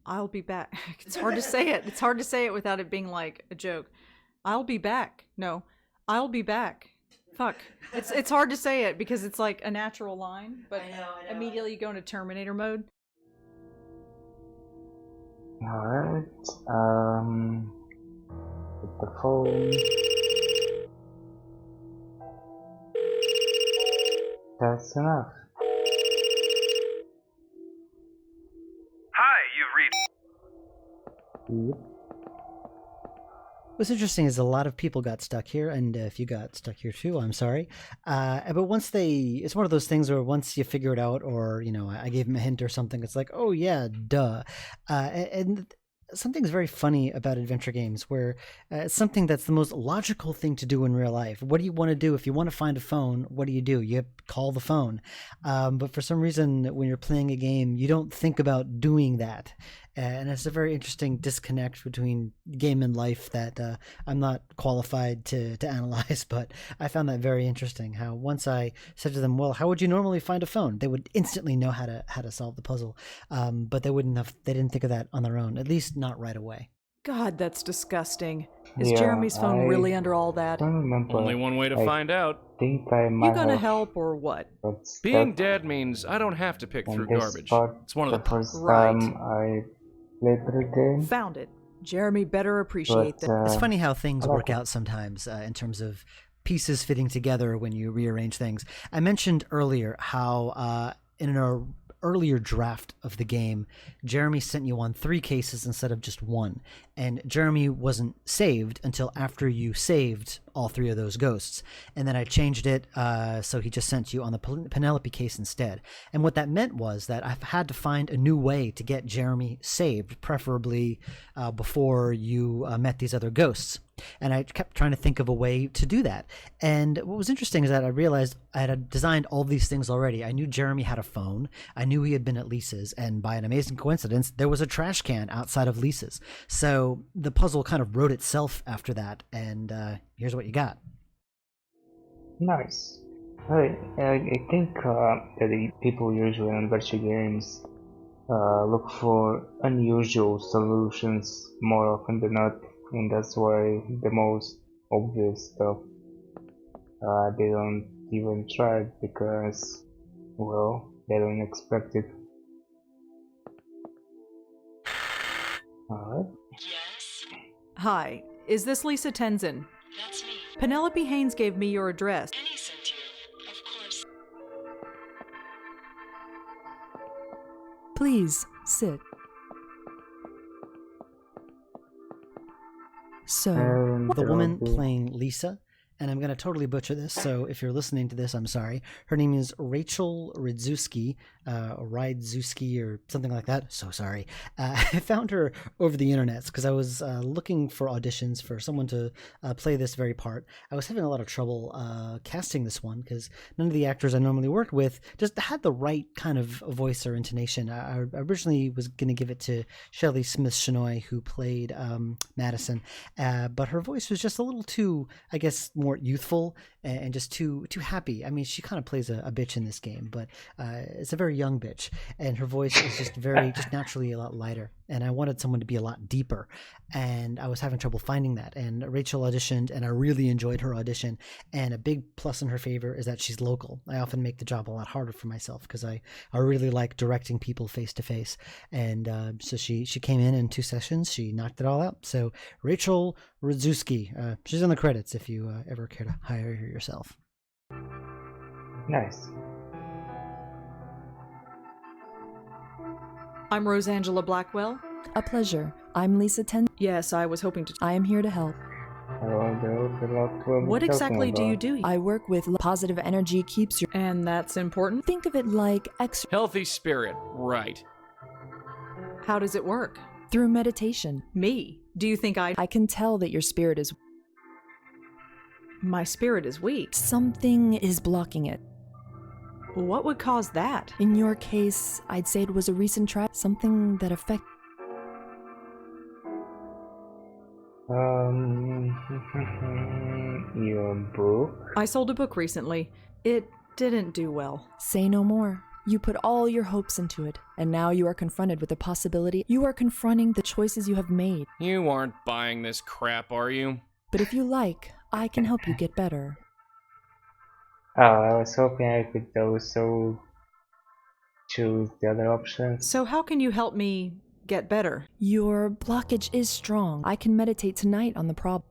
I'll be back. It's hard to say it. It's hard to say it without it being like a joke. I'll be back. No. I'll be back. Fuck. It's hard to say it because it's like a natural line, but I know. Immediately you go into Terminator mode. Alright, with the phone. That's enough. Hi, you've reached... Yep. What's interesting is a lot of people got stuck here, and if you got stuck here too, I'm sorry. But it's one of those things where once you figure it out, or, I gave him a hint or something, it's like, oh yeah, duh. And something's very funny about adventure games where it's something that's the most logical thing to do in real life. What do you want to do? If you want to find a phone, what do? You call the phone. But for some reason, when you're playing a game, you don't think about doing that. And it's a very interesting disconnect between game and life that I'm not qualified to analyze, but I found that very interesting. How once I said to them, well, how would you normally find a phone? They would instantly know how to solve the puzzle. But they didn't think of that on their own, at least not right away. God, that's disgusting. Is Jeremy's phone really under all that? Only one way to find out. Think I might You gonna have help or what? Being dead means I don't have to pick through garbage. It's one of the first time I played the game. Found it. Jeremy better appreciate that. It's funny how things work out sometimes in terms of pieces fitting together when you rearrange things. I mentioned earlier how in an earlier draft of the game, Jeremy sent you on 3 cases instead of just 1. And Jeremy wasn't saved until after you saved all 3 of those ghosts. And then I changed it so he just sent you on the Penelope case instead. And what that meant was that I've had to find a new way to get Jeremy saved, preferably before you met these other ghosts. And I kept trying to think of a way to do that. And what was interesting is that I realized I had designed all these things already. I knew Jeremy had a phone. I knew he had been at Lisa's. And by an amazing coincidence, there was a trash can outside of Lisa's. So the puzzle kind of wrote itself after that. And here's what you got. Nice. I think that the people usually in virtual games look for unusual solutions more often than not, and that's why the most obvious stuff they don't even try because, well, they don't expect it. Alright. Hi, is this Lisa Tenzin? That's me. Penelope Haynes gave me your address. Penny sent you, of course. Please, sit. So, the woman playing Lisa, and I'm going to totally butcher this, so if you're listening to this, I'm sorry. Her name is Rachel Rydzewski, or Rydzewski, or something like that. So sorry. I found her over the internet because I was looking for auditions for someone to play this very part. I was having a lot of trouble casting this one because none of the actors I normally worked with just had the right kind of voice or intonation. I originally was going to give it to Shelley Smith-Shenoy, who played Madison, but her voice was just a little too, I guess, more youthful and just too happy. I mean, she kind of plays a bitch in this game, but it's a very young bitch, and her voice is just naturally a lot lighter. And I wanted someone to be a lot deeper, and I was having trouble finding that. And Rachel auditioned, and I really enjoyed her audition. And a big plus in her favor is that she's local. I often make the job a lot harder for myself because I really like directing people face to face. And so she came in 2 sessions. She knocked it all out. So Rachel Rydzewski, she's in the credits if you ever care to hire her yourself. Nice. I'm Rosangela Blackwell. A pleasure. I'm Lisa Tenzin. Yes, I was hoping to. I am here to help. What exactly do you do? I work with positive energy keeps your... And that's important? Think of it like healthy spirit, right. How does it work? Through meditation. Me? Do you think I can tell that your spirit is... My spirit is weak. Something is blocking it. What would cause that? In your case, I'd say it was a recent something that affected... Your book? I sold a book recently. It didn't do well. Say no more. You put all your hopes into it, and now you are confronted with the possibility. You are confronting the choices you have made. You aren't buying this crap, are you? But if you like, I can help you get better. Oh, I was hoping I could also choose the other options. So how can you help me get better? Your blockage is strong. I can meditate tonight on the problem.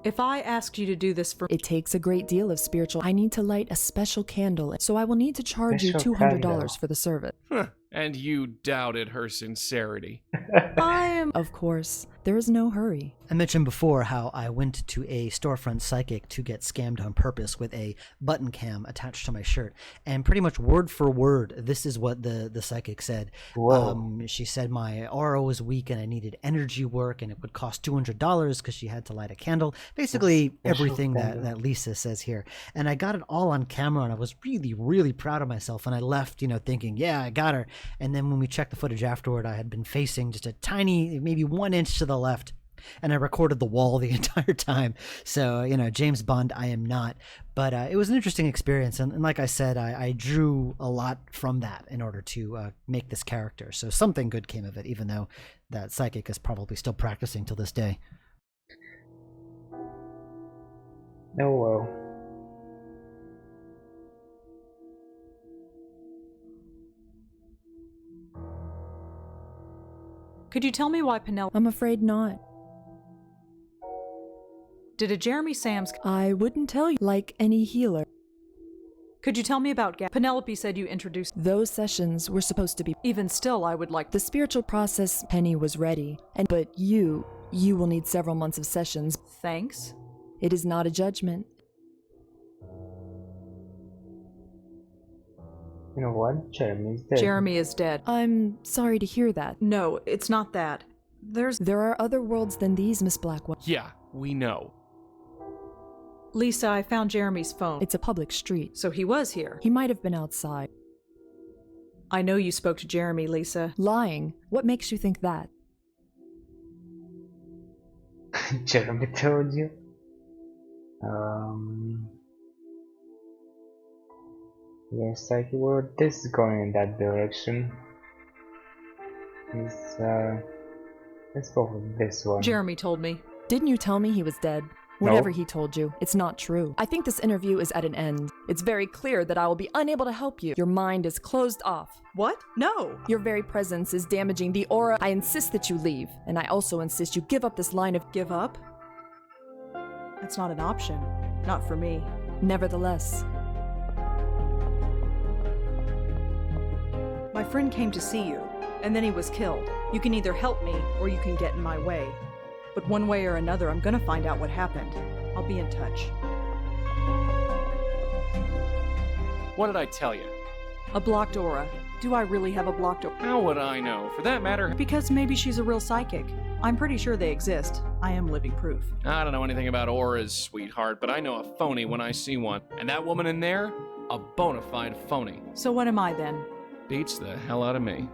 If I asked you to do this for... It takes a great deal of spiritual... I need to light a special candle, so I will need to charge you $200 for the service. And you doubted her sincerity. I am... Of course. There is no hurry. I mentioned before how I went to a storefront psychic to get scammed on purpose with a button cam attached to my shirt. And pretty much word for word, this is what the psychic said. She said my aura was weak and I needed energy work and it would cost $200 because she had to light a candle. Basically everything that Lisa says here. And I got it all on camera and I was really, really proud of myself. And I left, thinking, yeah, I got her. And then when we checked the footage afterward, I had been facing just a tiny, maybe 1 inch to the left. And I recorded the wall the entire time. So, James Bond, I am not. But it was an interesting experience. And like I said, I drew a lot from that in order to make this character. So something good came of it, even though that psychic is probably still practicing till this day. Oh, well. Could you tell me why Penelope... I'm afraid not. Did a Jeremy Sams... I wouldn't tell you, like any healer. Could you tell me about Penelope said you introduced... Those sessions were supposed to be... Even still, I would like... The spiritual process, Penny was ready. But you will need several months of sessions. Thanks. It is not a judgment. You know what? Jeremy's dead. Jeremy is dead. I'm sorry to hear that. No, it's not that. There are other worlds than these, Miss Blackwell. Yeah, we know. Lisa, I found Jeremy's phone. It's a public street. So he was here. He might have been outside. I know you spoke to Jeremy, Lisa. Lying. What makes you think that? Jeremy told you? Looks like this is going in that direction. Let's go with this one. Jeremy told me. Didn't you tell me he was dead? Whatever he told you, it's not true. I think this interview is at an end. It's very clear that I will be unable to help you. Your mind is closed off. What? No. Your very presence is damaging the aura. I insist that you leave. And I also insist you give up this line of— Give up? That's not an option. Not for me. Nevertheless. My friend came to see you, and then he was killed. You can either help me, or you can get in my way. But one way or another, I'm gonna find out what happened. I'll be in touch. What did I tell you? A blocked aura. Do I really have a blocked aura? How would I know? For that matter, Because maybe she's a real psychic. I'm pretty sure they exist. I am living proof. I don't know anything about auras, sweetheart, but I know a phony when I see one. And that woman in there, a bona fide phony. So what am I then? Beats the hell out of me.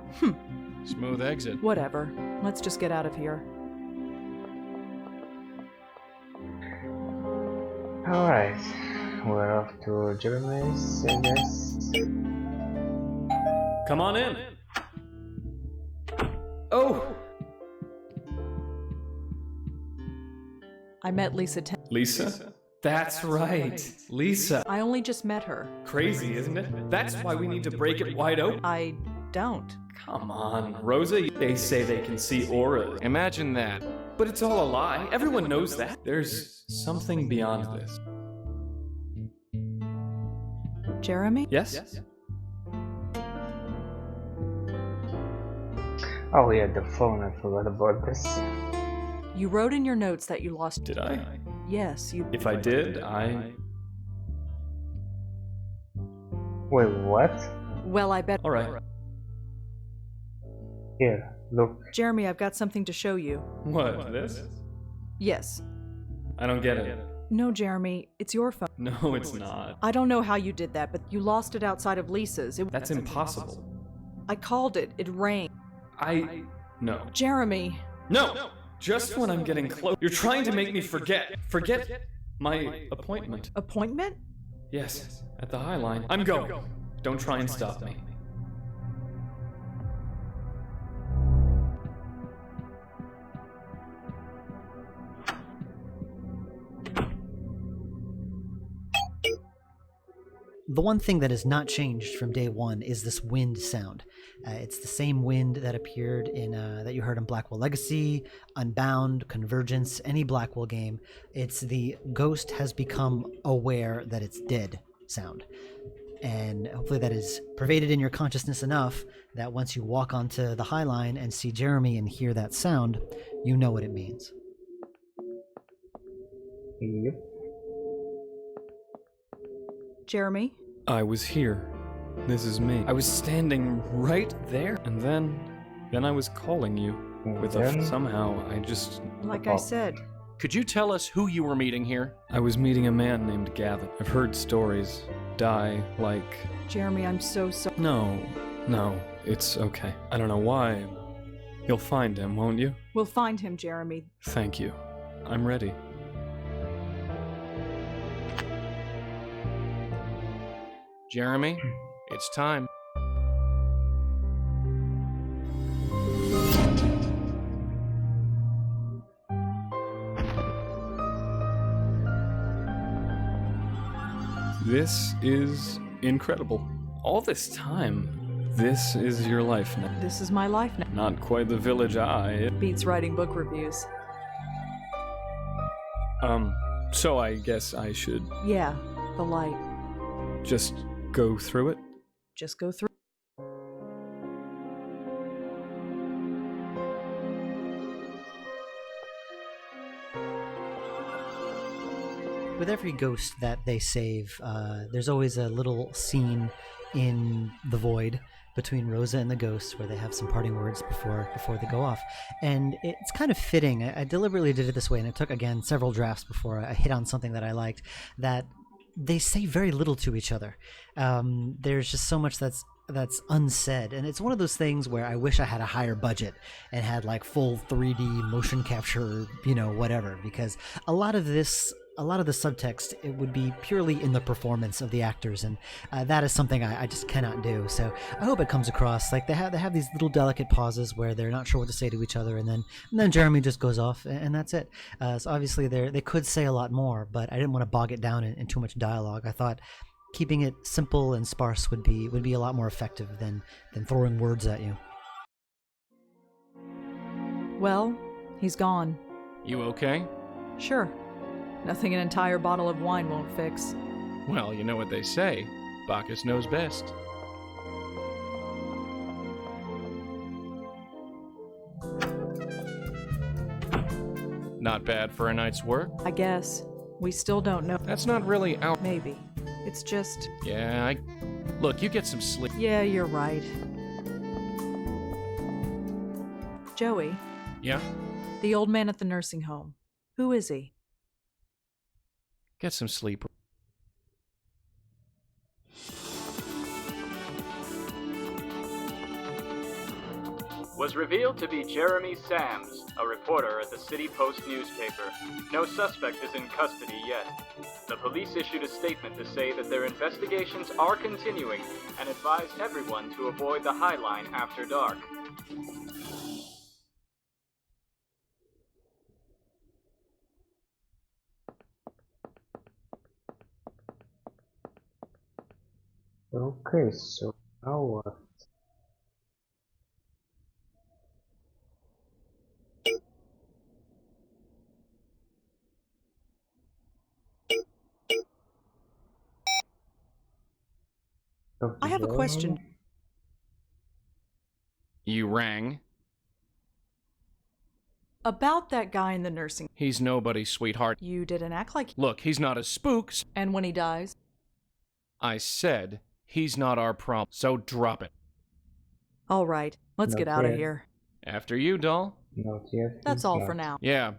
Smooth exit. Whatever. Let's just get out of here. Alright, we're off to Jeremy's, I guess. Come on in. Oh! I met Lisa Lisa? That's right. Lisa. I only just met her. Crazy, isn't it? That's why we need to break it wide open. I don't. Come on, Rosa. They say they can see auras. Imagine that. But it's all a lie. Everyone knows that. There's something beyond this. Jeremy? Yes? Oh yeah, the phone, I forgot about this. You wrote in your notes that you lost. Did I? Yes, you. If I did, Wait, what? Well, I bet. Alright. Here, look. Jeremy, I've got something to show you. What, this? Yes. I don't get it. No, Jeremy, it's your phone. No, it's not. I don't know how you did that, but you lost it outside of Lisa's. That's impossible. I called it. It rang. No. Jeremy. No! Just when I'm getting close. You're trying to make me forget. Forget my appointment. Appointment? Yes, at the High Line. I'm going. Don't try and stop me. The one thing that has not changed from day one is this wind sound. It's the same wind that appeared in that you heard in Blackwell Legacy, Unbound, Convergence, any Blackwell game. It's the ghost has become aware that it's dead sound. And hopefully that is pervaded in your consciousness enough that once you walk onto the High Line and see Jeremy and hear that sound, you know what it means. Yep. Jeremy? I was here. This is me. I was standing right there, and then I was calling you. Somehow, I just... Like I said. Could you tell us who you were meeting here? I was meeting a man named Gavin. I've heard stories. Die like... Jeremy, I'm so sorry. No, it's okay. I don't know why. You'll find him, won't you? We'll find him, Jeremy. Thank you. I'm ready. Jeremy, it's time. This is incredible. All this time, this is your life now. This is my life now. Not quite the village Beats writing book reviews. So I guess I should... Yeah, the light. Just go through it? Just go through. With every ghost that they save, there's always a little scene in the void between Rosa and the ghost, where they have some parting words before they go off. And it's kind of fitting. I deliberately did it this way, and it took, again, several drafts before I hit on something that I liked, that they say very little to each other. There's just so much that's unsaid, and it's one of those things where I wish I had a higher budget and had like full 3D motion capture, whatever, because a lot of the subtext, it would be purely in the performance of the actors, and that is something I just cannot do. So I hope it comes across. Like they have these little delicate pauses where they're not sure what to say to each other, and then Jeremy just goes off, and that's it. So obviously they could say a lot more, but I didn't want to bog it down in too much dialogue. I thought keeping it simple and sparse would be a lot more effective than throwing words at you. Well, he's gone. You okay? Sure. Nothing an entire bottle of wine won't fix. Well, you know what they say. Bacchus knows best. Not bad for a night's work. I guess. We still don't know. That's not really our... Maybe. It's just... Yeah, Look, you get some sleep. Yeah, you're right. Joey? Yeah? The old man at the nursing home. Who is he? Get some sleep. Was revealed to be Jeremy Sams, a reporter at the City Post newspaper. No suspect is in custody yet. The police issued a statement to say that their investigations are continuing and advised everyone to avoid the High Line after dark. Okay, so now what? I have a question. You rang? About that guy in the nursing... He's nobody's sweetheart. You didn't act like... Look, he's not a spook. And when he dies? I said he's not our problem, so drop it. All right, let's get out of here. After you, doll. Not yet. That's all for now. Yeah.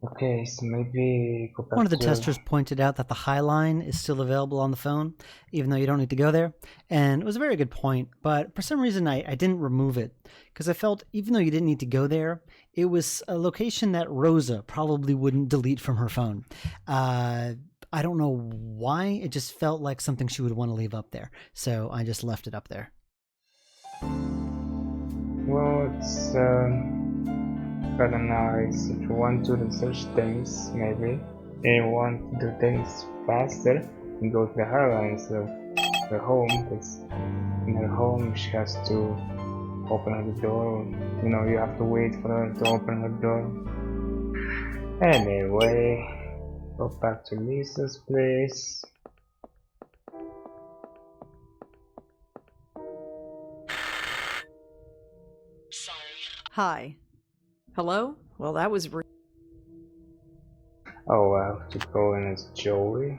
Okay, so maybe go back One of the to... testers pointed out that the High Line is still available on the phone, even though you don't need to go there. And it was a very good point, but for some reason I didn't remove it, because I felt even though you didn't need to go there, it was a location that Rosa probably wouldn't delete from her phone. I don't know why, it just felt like something she would want to leave up there, so I just left it up there. Well, it's kind of nice if you want to research things, maybe, and you want to do things faster, you go to the High Line instead of her home, because in her home she has to open her door, you have to wait for her to open her door. Anyway, go back to Lisa's place. Hi. Hello? Well, that was Oh, I have to go in as Joey.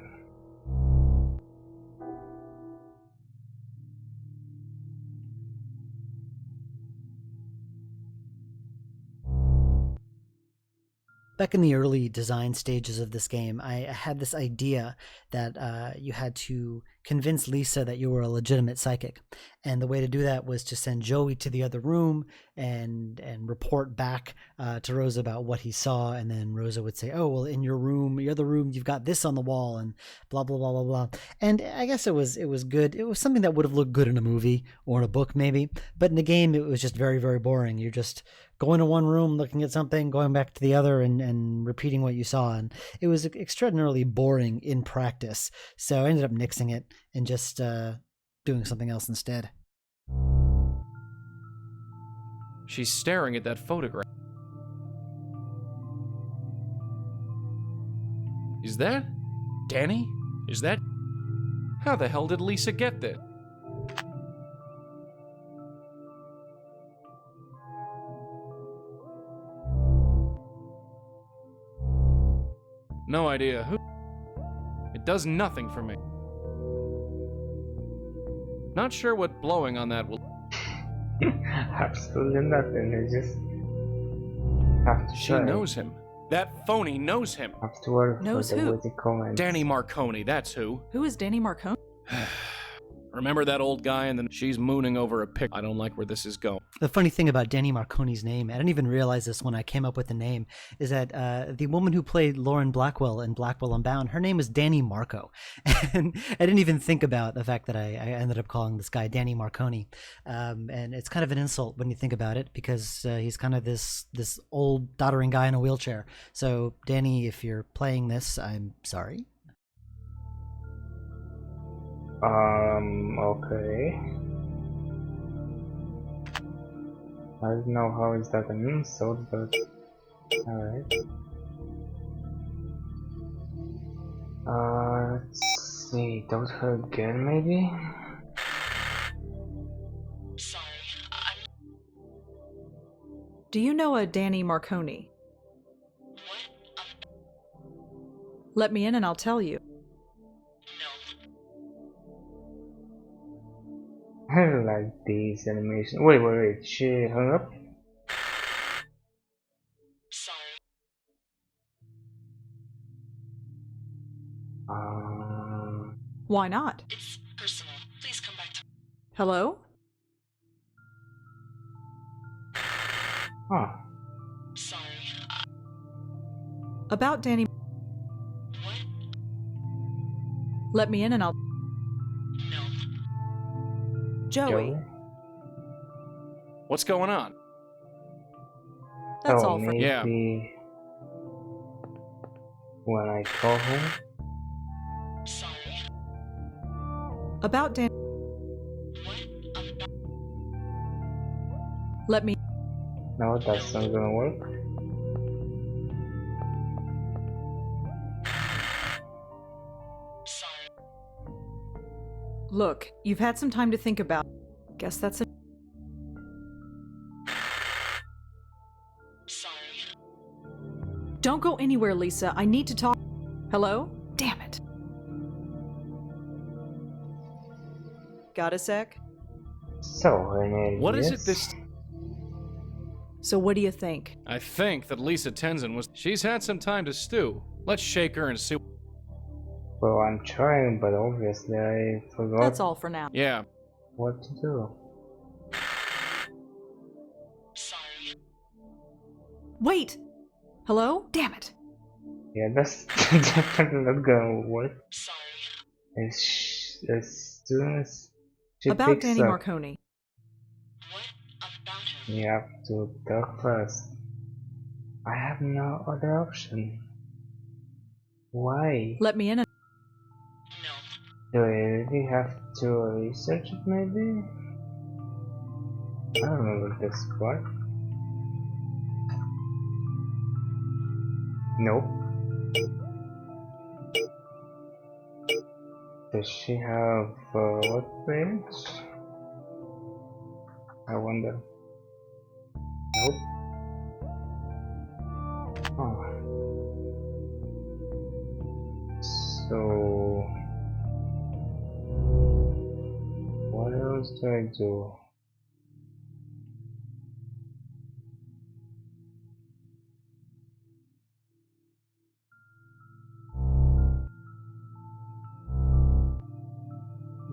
Back in the early design stages of this game, I had this idea that you had to convince Lisa that you were a legitimate psychic. And the way to do that was to send Joey to the other room and report back to Rosa about what he saw. And then Rosa would say, oh, well, in your other room, you've got this on the wall and blah, blah, blah, blah, blah. And I guess it was good. It was something that would have looked good in a movie or in a book maybe. But in the game, it was just very, very boring. You're just going to one room, looking at something, going back to the other and repeating what you saw. And it was extraordinarily boring in practice. So I ended up nixing it and just doing something else instead. She's staring at that photograph. Is that Danny? Is that... How the hell did Lisa get this? No idea who. It does nothing for me. Not sure what blowing on that will... Absolutely nothing. I just have to She try. knows him. That phony knows him. Have to work Knows for the who? witty comments. Danny Marconi, that's who. Who is Danny Marconi? Remember that old guy and then she's mooning over a pic. I don't like where this is going. The funny thing about Danny Marconi's name, I didn't even realize this when I came up with the name, is that the woman who played Lauren Blackwell in Blackwell Unbound, her name was Danny Marco. And I didn't even think about the fact that I ended up calling this guy Danny Marconi. And it's kind of an insult when you think about it, because he's kind of this old doddering guy in a wheelchair. So Danny, if you're playing this, I'm sorry. Okay. I don't know how is that an insult, but alright. Let's see, doubt her again maybe? Do you know a Danny Marconi? Let me in and I'll tell you. I like these animations. Wait, she hung up? Why not? It's personal. Please come back to... Hello? Huh. Sorry. About Danny... What? Let me in and I'll... No. Joey. What's going on? That's all for... maybe Yeah. when I call him? Sorry. About Danny... What? Let me... No, that's not gonna work. Sorry. Look, you've had some time to think about... Guess that's it. Sorry. Don't go anywhere, Lisa. I need to talk... Hello? Damn it. Got a sec? So, Renee, What is yes? it this... So what do you think? I think that Lisa Tenzin was... She's had some time to stew. Let's shake her and see... Well, I'm trying, but obviously I forgot That's all for now. Yeah. what to do. Sorry. Wait! Hello? Damn it. Yeah, that's definitely not gonna work. Sorry. As soon as she About picks Danny up, Marconi. What about him? you have to talk first. I have no other option. Why? Let me in and... No. Do I really have to research it maybe? I don't remember this part. Nope. Does she have what page? I wonder. Nope. Oh. So what else do I do?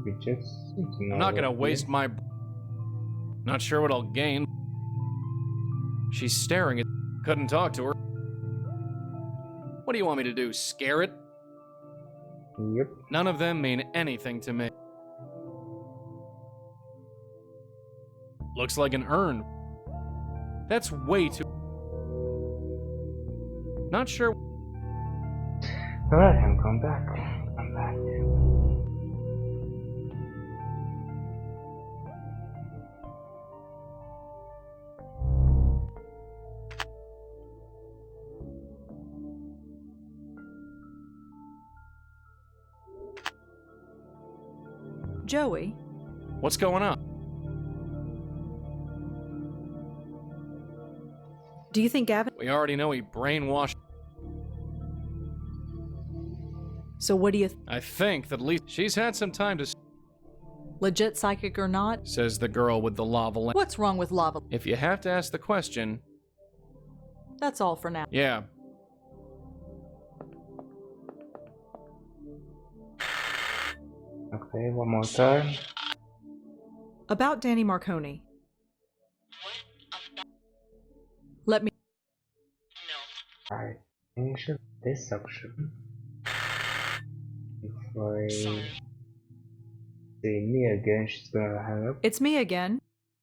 We just I'm not gonna waste my... Not sure what I'll gain. She's staring at... Couldn't talk to her. What do you want me to do, scare it? Yep. None of them mean anything to me. Looks like an urn. That's way too... Not sure... Alright, I'm coming back. I'm back. Joey? What's going on? Do you think Gavin... We already know he brainwashed... So what do you... I think that at least she's had some time to... Legit psychic or not? Says the girl with the lava lamp. What's wrong with lava? If you have to ask the question... That's all for now. Yeah. Okay, one more time. About Danny Marconi. Let me... I finish this option. If I see me again, she's gonna hang up. It's me again.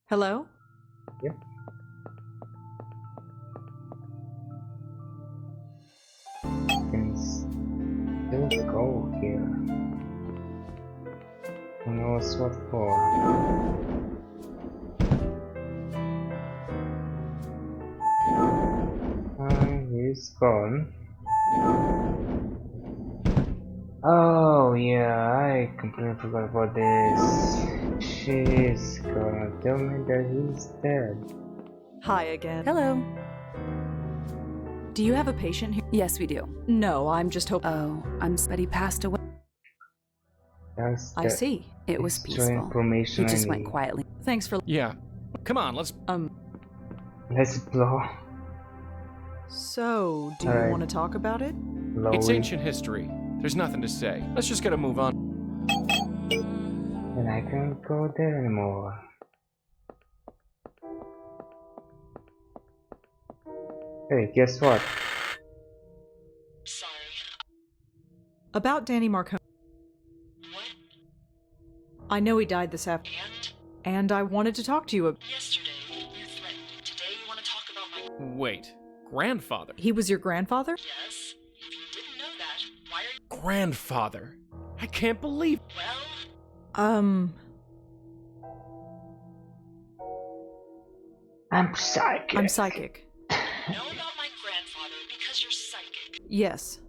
Hello? Yep. Can still go here. Who knows what for? He's gone. Oh yeah, I completely forgot about this. She's gonna tell me that he's dead. Hi again. Hello. Do you have a patient here? Yes, we do. No, I'm just hoping. Oh, I'm sorry, he passed away. I see. It was extra peaceful. information He just I went need. quietly. Thanks for... Yeah. Come on, let's... Let's blow. So, do you Alright. want to talk about it? It's ancient history. There's nothing to say. Let's just gotta move on. And I can't go there anymore. Hey, guess what? About Danny Marconi. What? I know he died this afternoon. And I wanted to talk to you about... Yesterday, you threatened. Today, you want to talk about my... Wait. Grandfather? He was your grandfather? Yes. If you didn't know that, why are you... Grandfather? I can't believe... Well... I'm psychic. I'm psychic. know about my grandfather because you're psychic. Yes.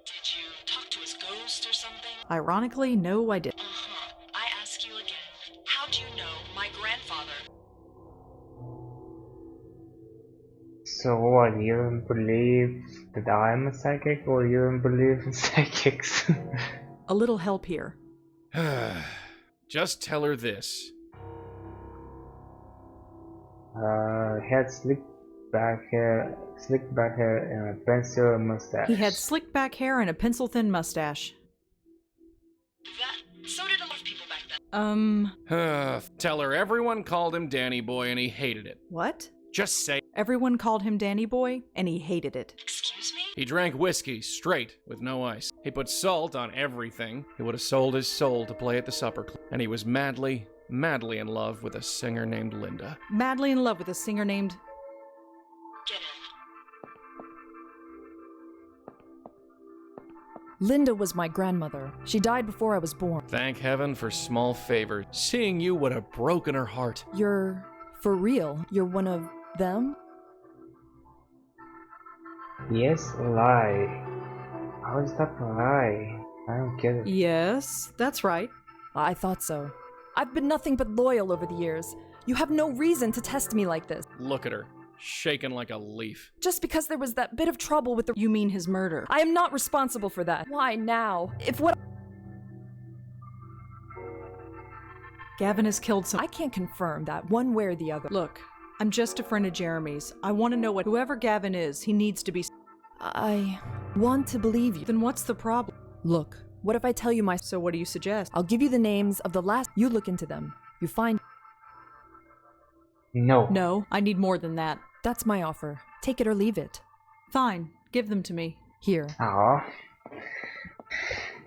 Did you talk to his ghost or something? Ironically, no, I didn't. Uh-huh. I ask you again. How do you know my grandfather? So what, you don't believe that I'm a psychic, or you don't believe in psychics? A little help here. Just tell her this. Had slick back hair and a pencil mustache. He had slick back hair and a pencil-thin mustache. So did a lot of people back then. Tell her everyone called him Danny Boy and he hated it. What? Just say Everyone called him Danny Boy, and he hated it. Excuse me? he drank whiskey straight with no ice. He put salt on everything. He would have sold his soul to play at the supper club. And he was madly in love with a singer named Linda. Madly in love with a singer named... Get in. Linda was my grandmother. She died before I was born. Thank heaven for small favor. Seeing you would have broken her heart. You're... for real? You're one of them? Yes, a lie. How is that a lie? I don't get it. Yes, that's right. I thought so. I've been nothing but loyal over the years. You have no reason to test me like this. Look at her, shaking like a leaf. Just because there was that bit of trouble with the... You mean his murder? I am not responsible for that. Why now? If what... Gavin has killed some... I can't confirm that one way or the other. Look, I'm just a friend of Jeremy's. I want to know what... Whoever Gavin is, he needs to be... I want to believe you. Then what's the problem? Look, what if I tell you my... So what do you suggest? I'll give you the names of the last... You look into them. You find... No. No, I need more than that. That's my offer. Take it or leave it. Fine, give them to me. Here. Aw.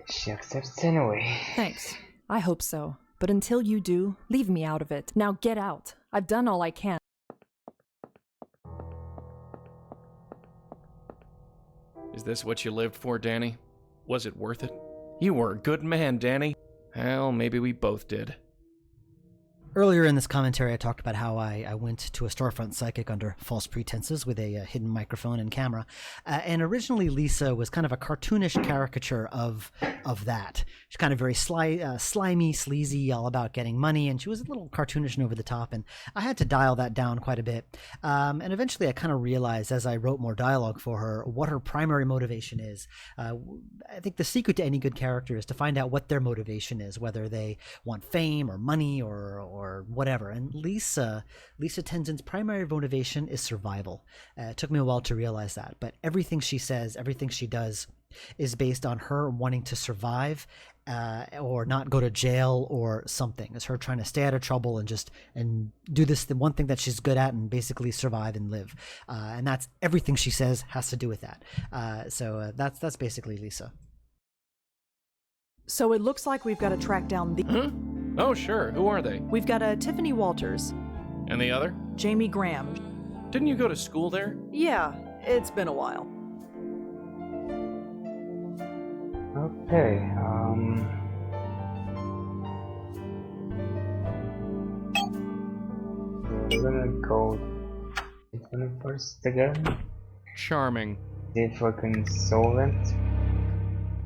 She accepts anyway. Thanks. I hope so. But until you do, leave me out of it. Now get out. I've done all I can. Is this what you lived for, Danny? Was it worth it? You were a good man, Danny. Well, maybe we both did. Earlier in this commentary, I talked about how I went to a storefront psychic under false pretenses with a hidden microphone and camera. And originally, Lisa was kind of a cartoonish caricature of that. She's kind of very slimy, sleazy, all about getting money, and she was a little cartoonish and over the top. And I had to dial that down quite a bit. And eventually, I kind of realized as I wrote more dialogue for her what her primary motivation is. I think the secret to any good character is to find out what their motivation is, whether they want fame or money or whatever. And Lisa Tenzin's primary motivation is survival. It took me a while to realize that, but everything she says, everything she does is based on her wanting to survive or not go to jail or something. It's her trying to stay out of trouble and do the one thing that she's good at and basically survive and live. And that's everything she says has to do with that. So that's basically Lisa. So it looks like we've got to track down the... Huh? Oh, sure. Who are they? We've got Tiffany Walters. And the other? Jamie Graham. Didn't you go to school there? Yeah, it's been a while. Okay, we're gonna go first again. Charming. See if we can solve it.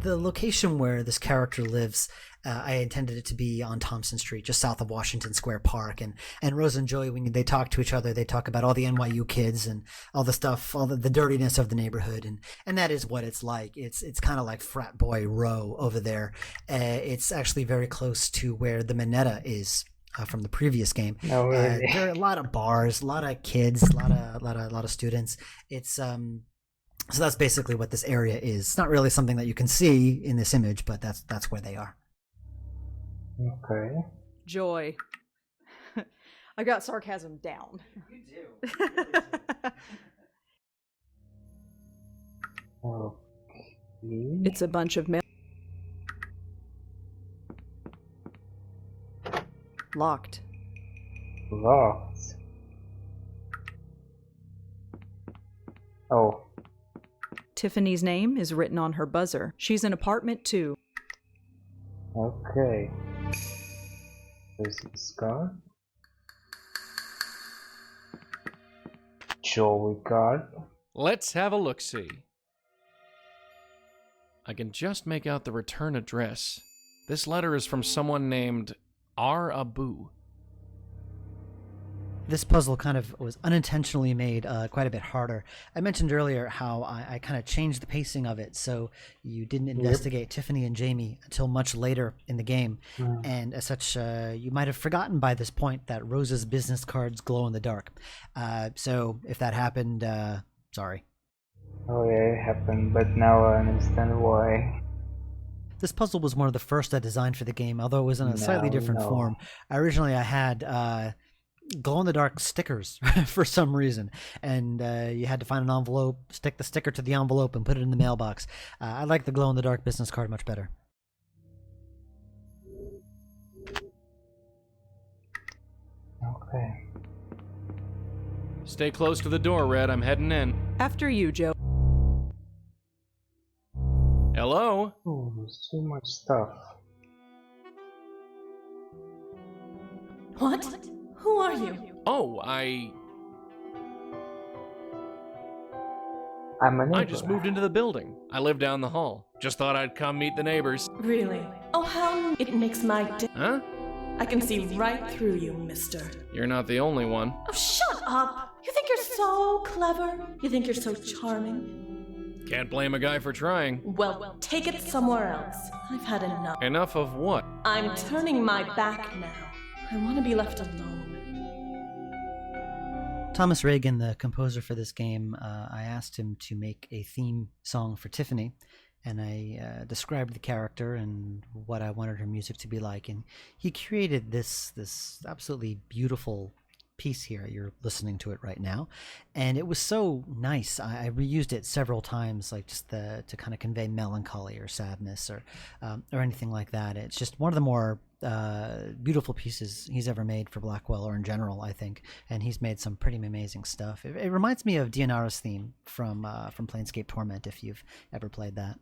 The location where this character lives, I intended it to be on Thompson Street, just south of Washington Square Park. And Rose and Joey, when they talk to each other, they talk about all the NYU kids and all the stuff, all the dirtiness of the neighborhood. And that is what it's like. It's kind of like Frat Boy Row over there. It's actually very close to where the Minetta is. From the previous game. No, really. There are a lot of bars, a lot of kids, a lot of students. It's so that's basically what this area is. It's not really something that you can see in this image, but that's where they are. Okay. Joy. I got sarcasm down. You do. Okay. It's a bunch of men. Locked. Locked. Oh. Tiffany's name is written on her buzzer. She's in apartment 2. Okay. There's this card. Joey card. Let's have a look-see. I can just make out the return address. This letter is from someone named R. Abu. This puzzle kind of was unintentionally made quite a bit harder. I mentioned earlier how I kind of changed the pacing of it so you didn't investigate Tiffany and Jamie until much later in the game. And as such, you might have forgotten by this point that Rose's business cards glow in the dark. So if that happened, sorry. Oh yeah, it happened, but now I understand why. This puzzle was one of the first I designed for the game, although it was in a slightly different form. Originally, I had glow-in-the-dark stickers for some reason, and you had to find an envelope, stick the sticker to the envelope, and put it in the mailbox. I like the glow-in-the-dark business card much better. Okay. Stay close to the door, Red. I'm heading in. After you, Joe. Hello? Oh, there's too much stuff. What? Who are you? Oh, I'm a neighbor. I just moved into the building. I live down the hall. Just thought I'd come meet the neighbors. Really? Oh, how it makes my day. Huh? I can see right through you, mister. You're not the only one. Oh, shut up! You think you're so clever? You think you're so charming? Can't blame a guy for trying. Well, take it somewhere else. I've had enough. Enough of what? I'm turning my back now. I want to be left alone. Thomas Reagan, the composer for this game, I asked him to make a theme song for Tiffany, and I described the character and what I wanted her music to be like, and he created this absolutely beautiful piece here. You're listening to it right now, and it was so nice. I reused it several times, like just to kind of convey melancholy or sadness or anything like that. It's just one of the more beautiful pieces he's ever made for Blackwell, or in general, I think, and he's made some pretty amazing stuff. It reminds me of Dianara's theme from Planescape Torment, if you've ever played that.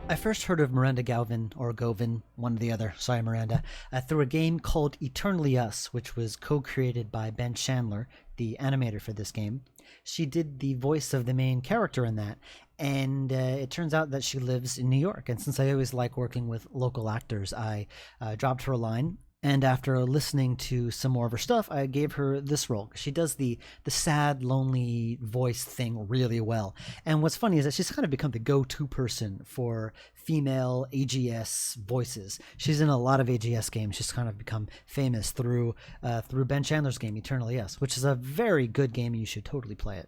I first heard of Miranda Galvin, or Govin, one or the other, sorry Miranda, through a game called Eternally Us, which was co-created by Ben Chandler, the animator for this game. She did the voice of the main character in that, and it turns out that she lives in New York. And since I always like working with local actors, I dropped her a line. And after listening to some more of her stuff, I gave her this role. She does the sad, lonely voice thing really well. And what's funny is that she's kind of become the go-to person for female AGS voices. She's in a lot of AGS games. She's kind of become famous through Ben Chandler's game, Eternally Us, which is a very good game, and you should totally play it.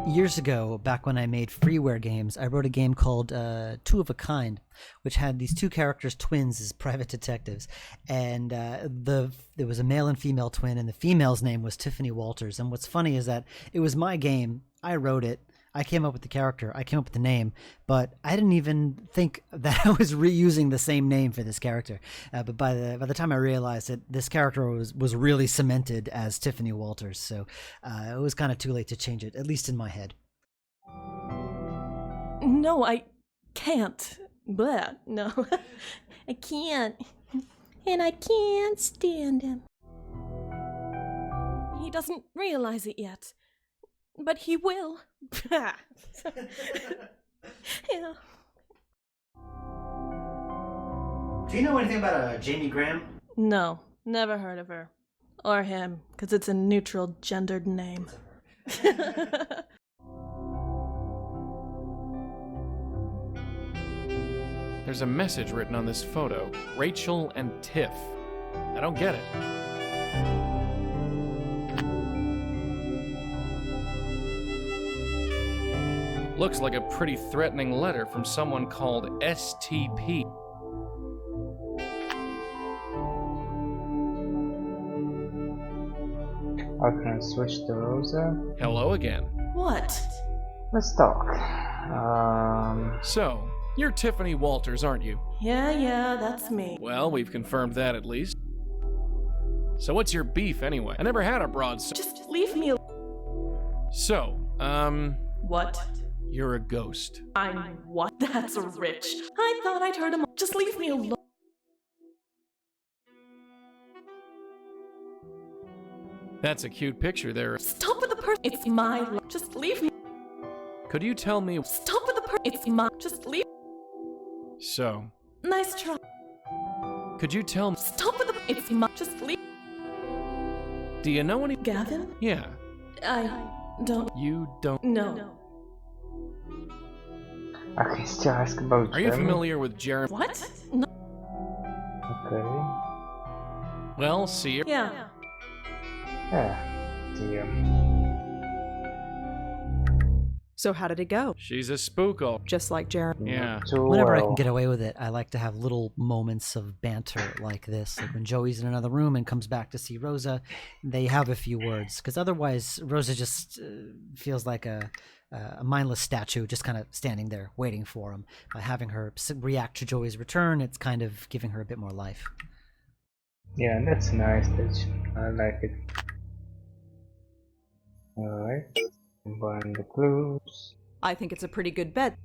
Years ago, back when I made freeware games, I wrote a game called Two of a Kind, which had these two characters, twins, as private detectives. And there was a male and female twin, and the female's name was Tiffany Walters. And what's funny is that it was my game. I wrote it. I came up with the character. I came up with the name. But I didn't even think that I was reusing the same name for this character. But by the time I realized that this character was really cemented as Tiffany Walters. So it was kind of too late to change it, at least in my head. No, I can't. Blah, no. I can't. And I can't stand him. He doesn't realize it yet. But he will. Yeah. Do you know anything about Jamie Graham? No, never heard of her. Or him, because it's a neutral gendered name. There's a message written on this photo. Rachel and Tiff. I don't get it. Looks like a pretty threatening letter from someone called STP. I can switch to Rosa. Hello again. What? Let's talk. So, you're Tiffany Walters, aren't you? Yeah, that's me. Well, we've confirmed that at least. So what's your beef anyway? I never had a broad Just leave me So, What? You're a ghost. I'm what? That's rich. I thought I'd heard him. Just leave me alone. That's a cute picture there. Stop with the person. It's my life. Just leave me. Could you tell me? Stop with the person. It's my. Just leave. So, Nice try. could you tell me? Stop with the. It's my. Just leave. Do you know any? Gavin? Yeah. I don't. You don't. No. I can still ask about Are you Jeremy. familiar with Jeremy? What? No. Okay. Well, see you. Yeah. Yeah. See ya. So how did it go? She's a spookle. Just like Jeremy. Yeah. Whenever I can get away with it, I like to have little moments of banter like this. Like when Joey's in another room and comes back to see Rosa, they have a few words. Because otherwise, Rosa just feels like a mindless statue just kind of standing there waiting for him. By having her react to Joey's return, it's kind of giving her a bit more life. Yeah, that's nice. I like it. Alright. Combine the clues. I think it's a pretty good bet.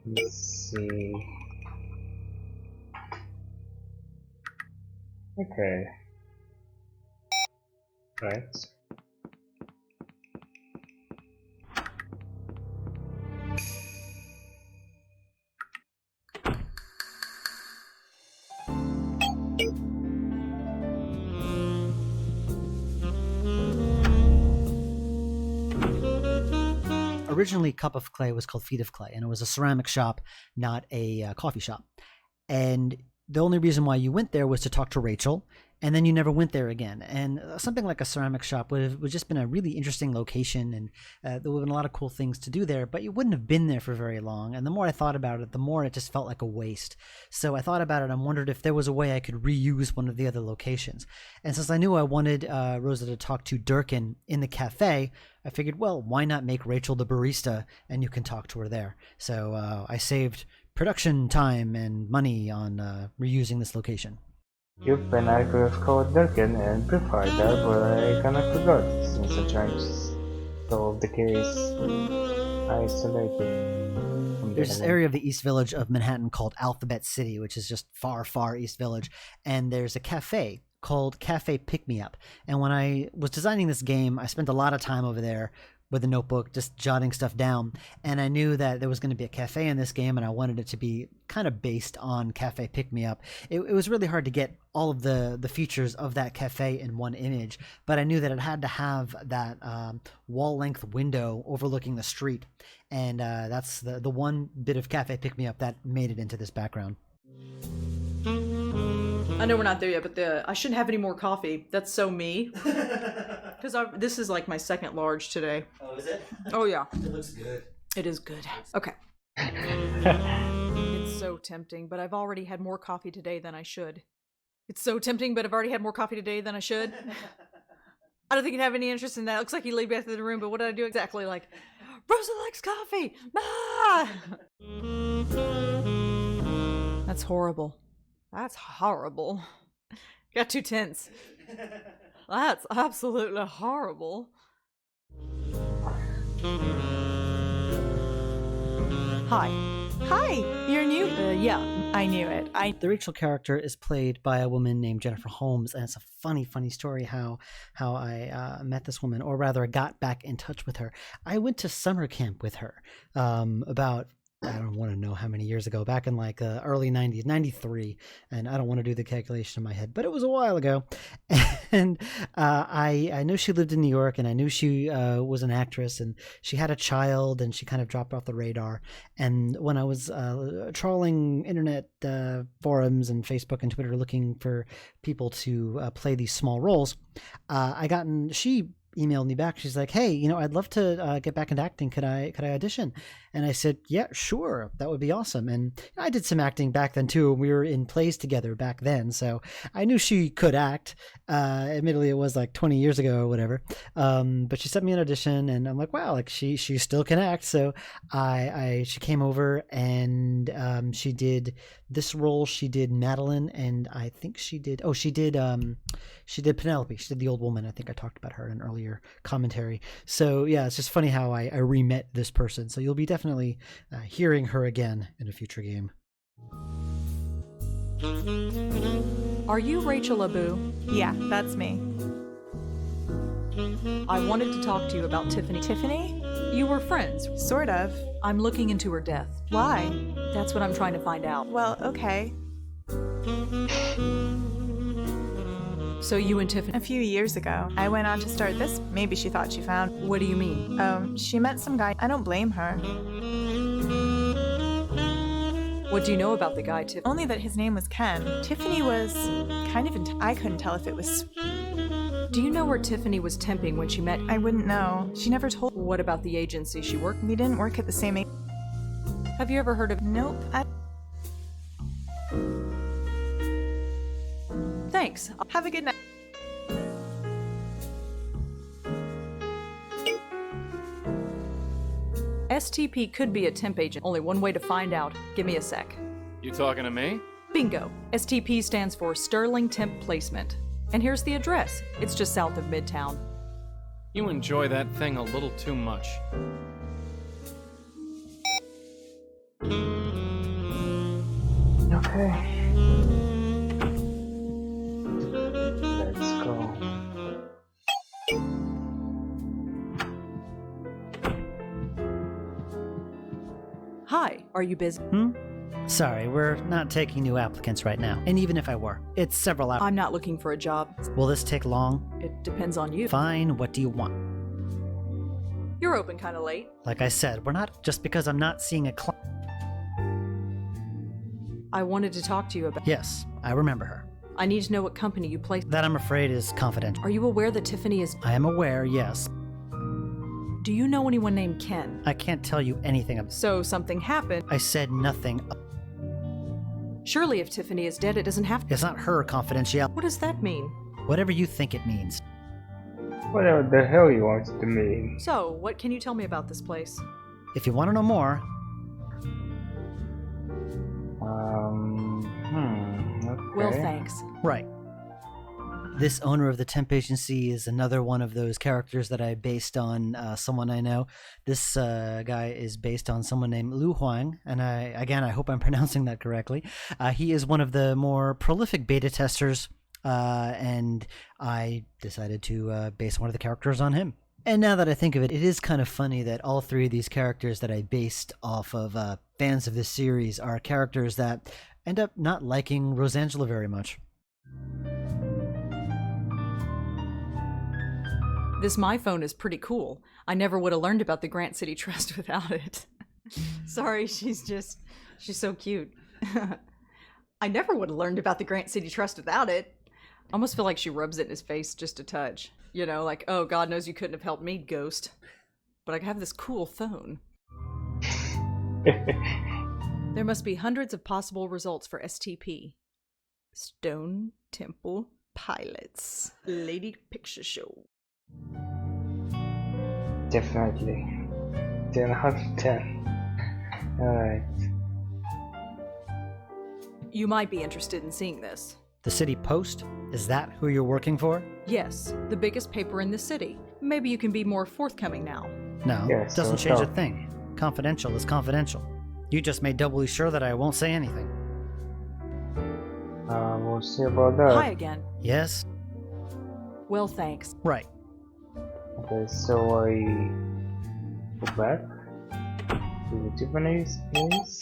Let's see. Okay. Right. Originally, Cup of Clay was called Feet of Clay, and it was a ceramic shop, not a coffee shop. And the only reason why you went there was to talk to Rachel, and then you never went there again. And something like a ceramic shop would have just been a really interesting location, and there would have been a lot of cool things to do there, but you wouldn't have been there for very long. And the more I thought about it, the more it just felt like a waste. So I thought about it and wondered if there was a way I could reuse one of the other locations. And since I knew I wanted Rosa to talk to Durkin in the cafe, I figured, well, why not make Rachel the barista and you can talk to her there? So I saved production time and money on reusing this location. You've been able to call Durkin and provide that, but I kinda forgot since I tried to solve the case isolated from the There's this other. area of the East Village of Manhattan called Alphabet City, which is just far, far East Village, and there's a cafe called Cafe Pick Me Up. And when I was designing this game, I spent a lot of time over there with a notebook, just jotting stuff down. And I knew that there was going to be a cafe in this game, and I wanted it to be kind of based on Cafe Pick Me Up. It was really hard to get all of the features of that cafe in one image, but I knew that it had to have that wall-length window overlooking the street. And that's the one bit of Cafe Pick Me Up that made it into this background. I know we're not there yet, but I shouldn't have any more coffee. That's so me. Because this is like my second large today. Oh, is it? Oh, yeah. It looks good. It is good. Okay. It's so tempting, but I've already had more coffee today than I should. It's so tempting, but I've already had more coffee today than I should. I don't think you'd have any interest in that. It looks like you leave back to the room, but what did I do exactly? Like, Rosa likes coffee! Ah! That's horrible. That's horrible. Got 2 tenths. That's absolutely horrible. Hi. Hi, you're new? Yeah. I knew it. The Rachel character is played by a woman named Jennifer Holmes, and it's a funny story how I met this woman, or rather I got back in touch with her. I went to summer camp with her about, I don't want to know how many years ago, back in like early 90s, 93, and I don't want to do the calculation in my head, but it was a while ago. And I know she lived in New York, and I knew she was an actress, and she had a child, and she kind of dropped off the radar. And when I was trawling internet forums and Facebook and Twitter looking for people to play these small roles, she emailed me back. She's like, "Hey, I'd love to get back into acting. Could I audition?" And I said, "Yeah, sure. That would be awesome." And I did some acting back then too. We were in plays together back then, so I knew she could act. Admittedly, it was like 20 years ago or whatever. But she sent me an audition, and I'm like, wow, like she still can act. So she came over, and she did this role. She did Madeline, and I think she did Penelope. She did the old woman. I think I talked about her in an earlier commentary. So yeah, it's just funny how I re-met this person. So you'll be definitely hearing her again in a future game. Are you Rachel Abu? Yeah, that's me. I wanted to talk to you about Tiffany. Tiffany? You were friends. Sort of. I'm looking into her death. Why? That's what I'm trying to find out. Well, okay. So you and Tiffany... A few years ago, I went on to start this. Maybe she thought she found... What do you mean? She met some guy. I don't blame her. What do you know about the guy, Tiffany? Only that his name was Ken. Tiffany was kind of... I couldn't tell if it was... Do you know where Tiffany was temping when she met... I wouldn't know. She never told... What about the agency she worked? We didn't work at the same... Have you ever heard of... Nope. Thanks. Have a good night. STP could be a temp agent. Only one way to find out. Give me a sec. You talking to me? Bingo. STP stands for Sterling Temp Placement. And here's the address. It's just south of Midtown. You enjoy that thing a little too much. Okay. Let's go. Hi, are you busy? Sorry, we're not taking new applicants right now. And even if I were, it's several hours. I'm not looking for a job. Will this take long? It depends on you. Fine, what do you want? You're open kind of late. Like I said, we're not just because I'm not seeing a client. I wanted to talk to you about... Yes, I remember her. I need to know what company you placed. That, I'm afraid, is confidential. Are you aware that Tiffany is... I am aware, yes. Do you know anyone named Ken? I can't tell you anything about... So something happened. I said nothing. Surely if Tiffany is dead, it doesn't have to... It's not her confidentiality. What does that mean? Whatever you think it means. Whatever the hell you want it to mean. So, what can you tell me about this place? If you want to know more... Okay. Well, thanks. Right. This owner of the temp agency is another one of those characters that I based on someone I know. This guy is based on someone named Lu Huang, and I hope I'm pronouncing that correctly. He is one of the more prolific beta testers, and I decided to base one of the characters on him. And now that I think of it, it is kind of funny that all three of these characters that I based off of fans of this series are characters that end up not liking Rosangela very much. This My Phone is pretty cool. I never would have learned about the Grant City Trust without it. Sorry, she's so cute. I never would have learned about the Grant City Trust without it. I almost feel like she rubs it in his face just a touch. You know, like, oh, God knows you couldn't have helped me, ghost. But I have this cool phone. There must be hundreds of possible results for STP. Stone Temple Pilots. Lady Picture Show. Definitely. 10 out of 10. Alright. You might be interested in seeing this. The City Post? Is that who you're working for? Yes, the biggest paper in the city. Maybe you can be more forthcoming now. No, Yes, doesn't so change a tough. thing. Confidential is confidential. You just made doubly sure that I won't say anything. We'll see about that. Hi again. Yes? Well, thanks. Right. Okay, so I go back to the Tiffany's place.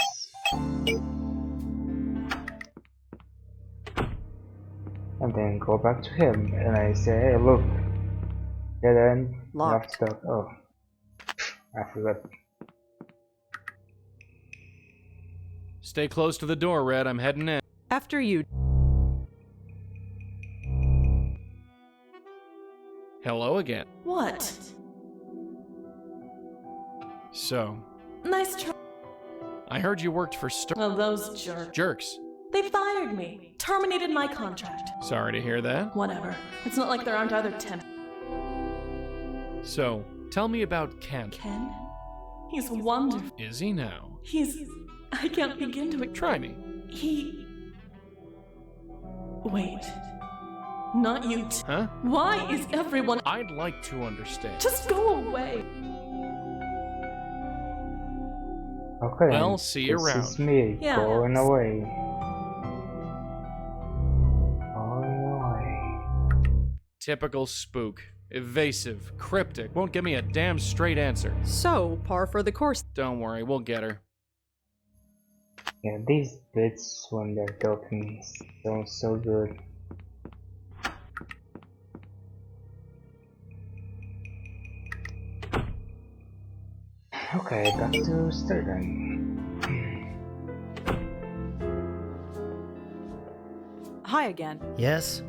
And then go back to him and I say, hey, look. Dead end. Locked. Stuff. Oh. I forgot. Stay close to the door, Red. I'm heading in. After you. Hello again. What? So, Nice try. I heard you worked for Well, those jerks. Jerks. They fired me. Terminated my contract. Sorry to hear that. Whatever. It's not like there aren't other temp. So, tell me about Ken. Ken? He's wonderful. Is he now? I can't begin to... Try me. Wait. Not you Huh? Why is everyone... I'd like to understand. Just go away. Okay. Well, see you this around. is me Yeah. going away. Going away. Typical spook. Evasive. Cryptic. Won't give me a damn straight answer. So, par for the course. Don't worry, we'll get her. Yeah, these bits when they're talking sound so good. Okay, back to Sterling. Hi again. Yes?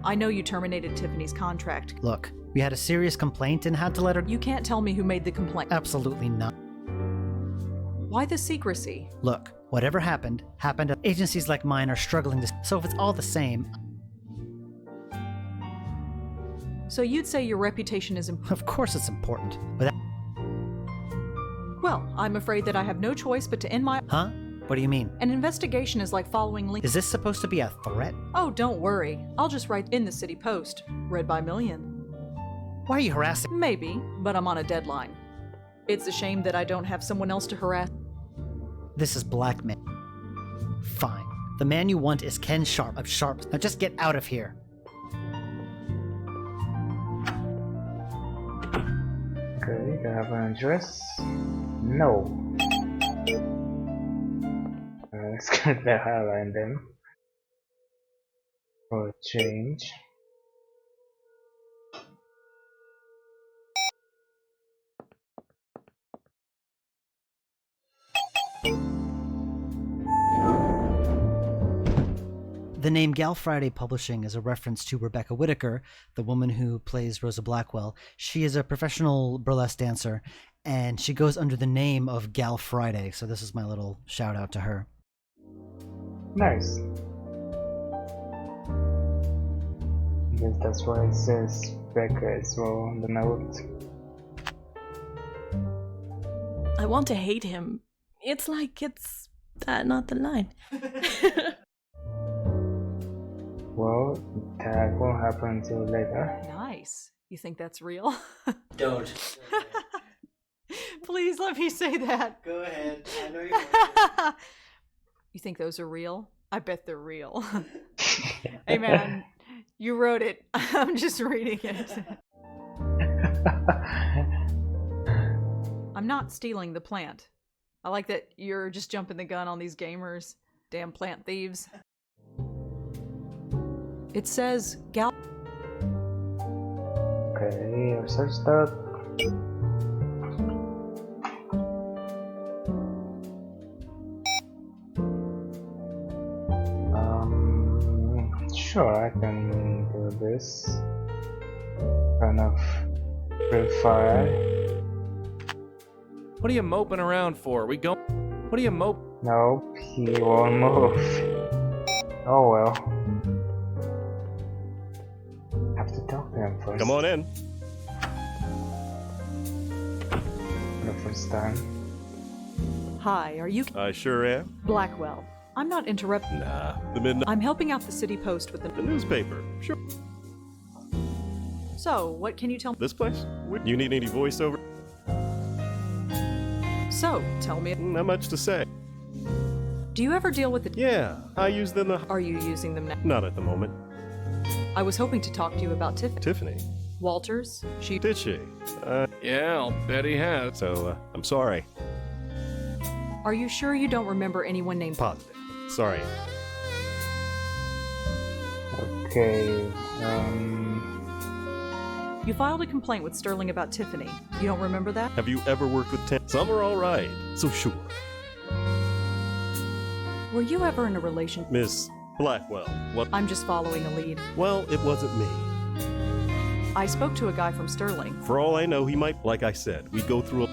I know you terminated Tiffany's contract. Look, we had a serious complaint and had to let her... You can't tell me who made the complaint. Absolutely not. Why the secrecy? Look, whatever happened, happened. Agencies like mine are struggling to... So if it's all the same... So you'd say your reputation is important? Of course it's important. Without... Well, I'm afraid that I have no choice but to end my... Huh? What do you mean? An investigation is like following links. Is this supposed to be a threat? Oh, don't worry. I'll just write in the City Post. Read by million. Why are you harassing? Maybe, but I'm on a deadline. It's a shame that I don't have someone else to harass. This is blackmail. Fine. The man you want is Ken Sharp of Sharp. Now just get out of here. Okay, do I have an address? No. Let's get the highline then. For a change. The name Gal Friday Publishing is a reference to Rebecca Whitaker, the woman who plays Rosa Blackwell. She is a professional burlesque dancer, and she goes under the name of Gal Friday, so this is my little shout out to her. Nice. I guess that's why it says Becca as well on the note. I want to hate him. It's like it's not the line. Well, that won't happen until later. Nice. You think that's real? Don't. Please let me say that. Go ahead. I know you want to. You think those are real? I bet they're real. Hey man, you wrote it. I'm just reading it. I'm not stealing the plant. I like that you're just jumping the gun on these gamers. Damn plant thieves. It says gal. Okay, search that. Sure, I can do this. Kind of fire. What are you moping around for? We go. What are you Nope, he won't move. Oh well. Have to talk to him first. Come on in. For the first time. Hi, are you I sure am. Blackwell? I'm not interrupting. Nah, the midnight. I'm helping out the City Post with The newspaper. Sure. So, what can you tell me? This place? You need any voiceover? So, tell me. Not much to say. Do you ever deal with the... Yeah, I use them. Are you using them now? Not at the moment. I was hoping to talk to you about Tiffany. Tiffany? Walters? She... Did she? Yeah, I'll bet he has. So, I'm sorry. Are you sure you don't remember anyone named... Positive. Sorry. Okay, You filed a complaint with Sterling about Tiffany. You don't remember that? Have you ever worked with Tenzin? Some are alright, so sure. Were you ever in a relation... Miss Blackwell, what? I'm just following a lead. Well, it wasn't me. I spoke to a guy from Sterling. For all I know, he might, like I said, we go through a...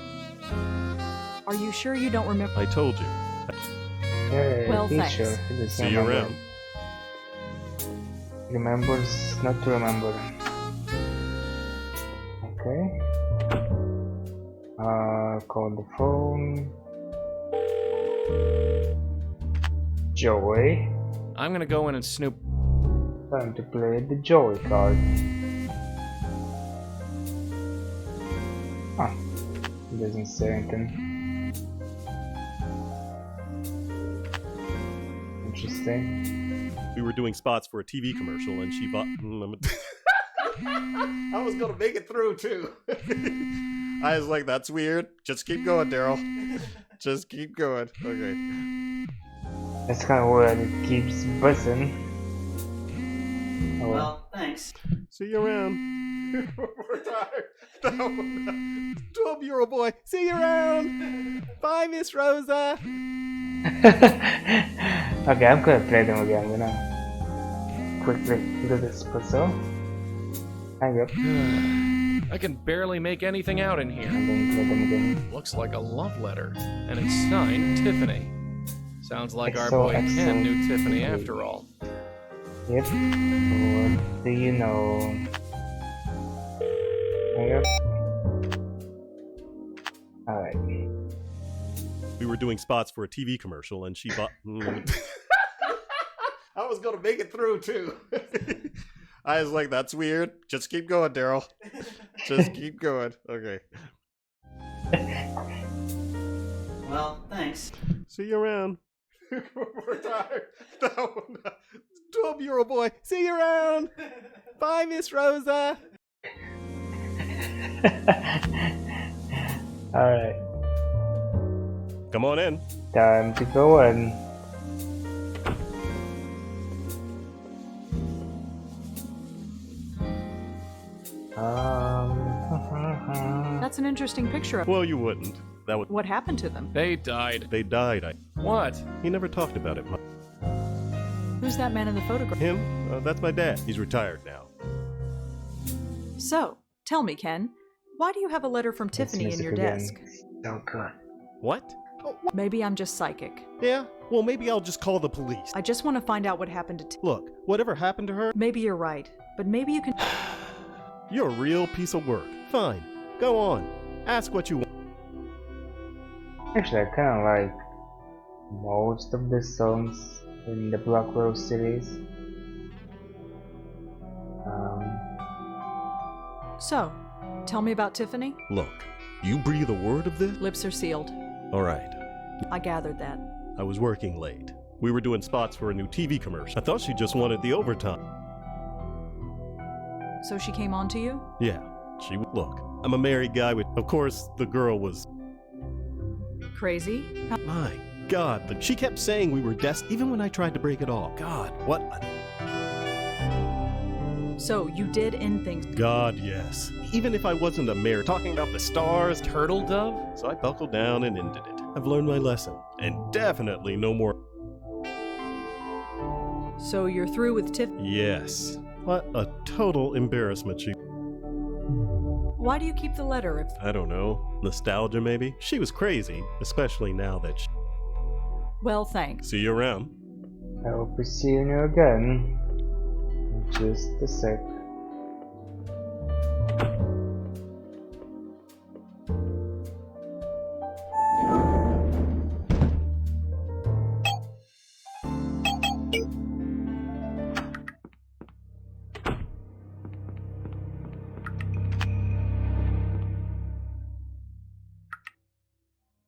Are you sure you don't remember... I told you. hey, well, teacher. thanks. See you around. Remembers not to remember. Okay. Call the phone. Joey. I'm gonna go in and snoop. Time to play the Joey card. Ah, he doesn't say anything. Interesting. We were doing spots for a TV commercial and she bought... I was gonna make it through too. I was like, that's weird. Just keep going, Daryl. Just keep going. Okay. That's kind of weird. It keeps buzzing. Oh, Well, thanks. See you around. We're tired. 12-year-old boy. See you around. Bye, Miss Rosa. Okay, I'm gonna play them again. I'm gonna quickly do this puzzle. Hang up. I can barely make anything out in here. And then play them again. Looks like a love letter, and it's signed Tiffany. Sounds like our XO, boy Ken knew XO. Tiffany after all. Yep. What do you know? Hang up. Alright. We were doing spots for a TV commercial and she bought... I was gonna make it through too. I was like, that's weird. Just keep going, Daryl. Just keep going. Okay. Well, thanks. See you around. We're tired. 12-year-old boy. See you around. Bye, Miss Rosa. Alright. Come on in. Time to go in. That's an interesting picture of... Well, you wouldn't. That would... What happened to them? They died. They died. What? He never talked about it much. Who's that man in the photograph? Him? That's my dad. He's retired now. So, tell me, Ken, why do you have a letter from Tiffany in your desk? So good. What? Maybe I'm just psychic. Yeah? Well, maybe I'll just call the police. I just want to find out what happened to Look, whatever happened to her... Maybe you're right, but maybe you can... You're a real piece of work. Fine. Go on. Ask what you want. Actually, I kind of like most of the songs in the Blackwell series. So, tell me about Tiffany? Look, you breathe a word of this? Lips are sealed. All right. I gathered that. I was working late. We were doing spots for a new TV commercial. I thought she just wanted the overtime. So she came on to you? Yeah, look, I'm a married guy with, of course, the girl was... Crazy? My God, she kept saying we were even when I tried to break it off. God, what a... So, you did end things. God, yes. Even if I wasn't a mayor talking about the stars... Turtle dove? So I buckled down and ended it. I've learned my lesson. And definitely no more... So you're through with Tiff? Yes. What a total embarrassment she... Why do you keep the letter if... I don't know. Nostalgia, maybe? She was crazy, especially now that she... Well, thanks. See you around. I hope we see you again. In just a sec.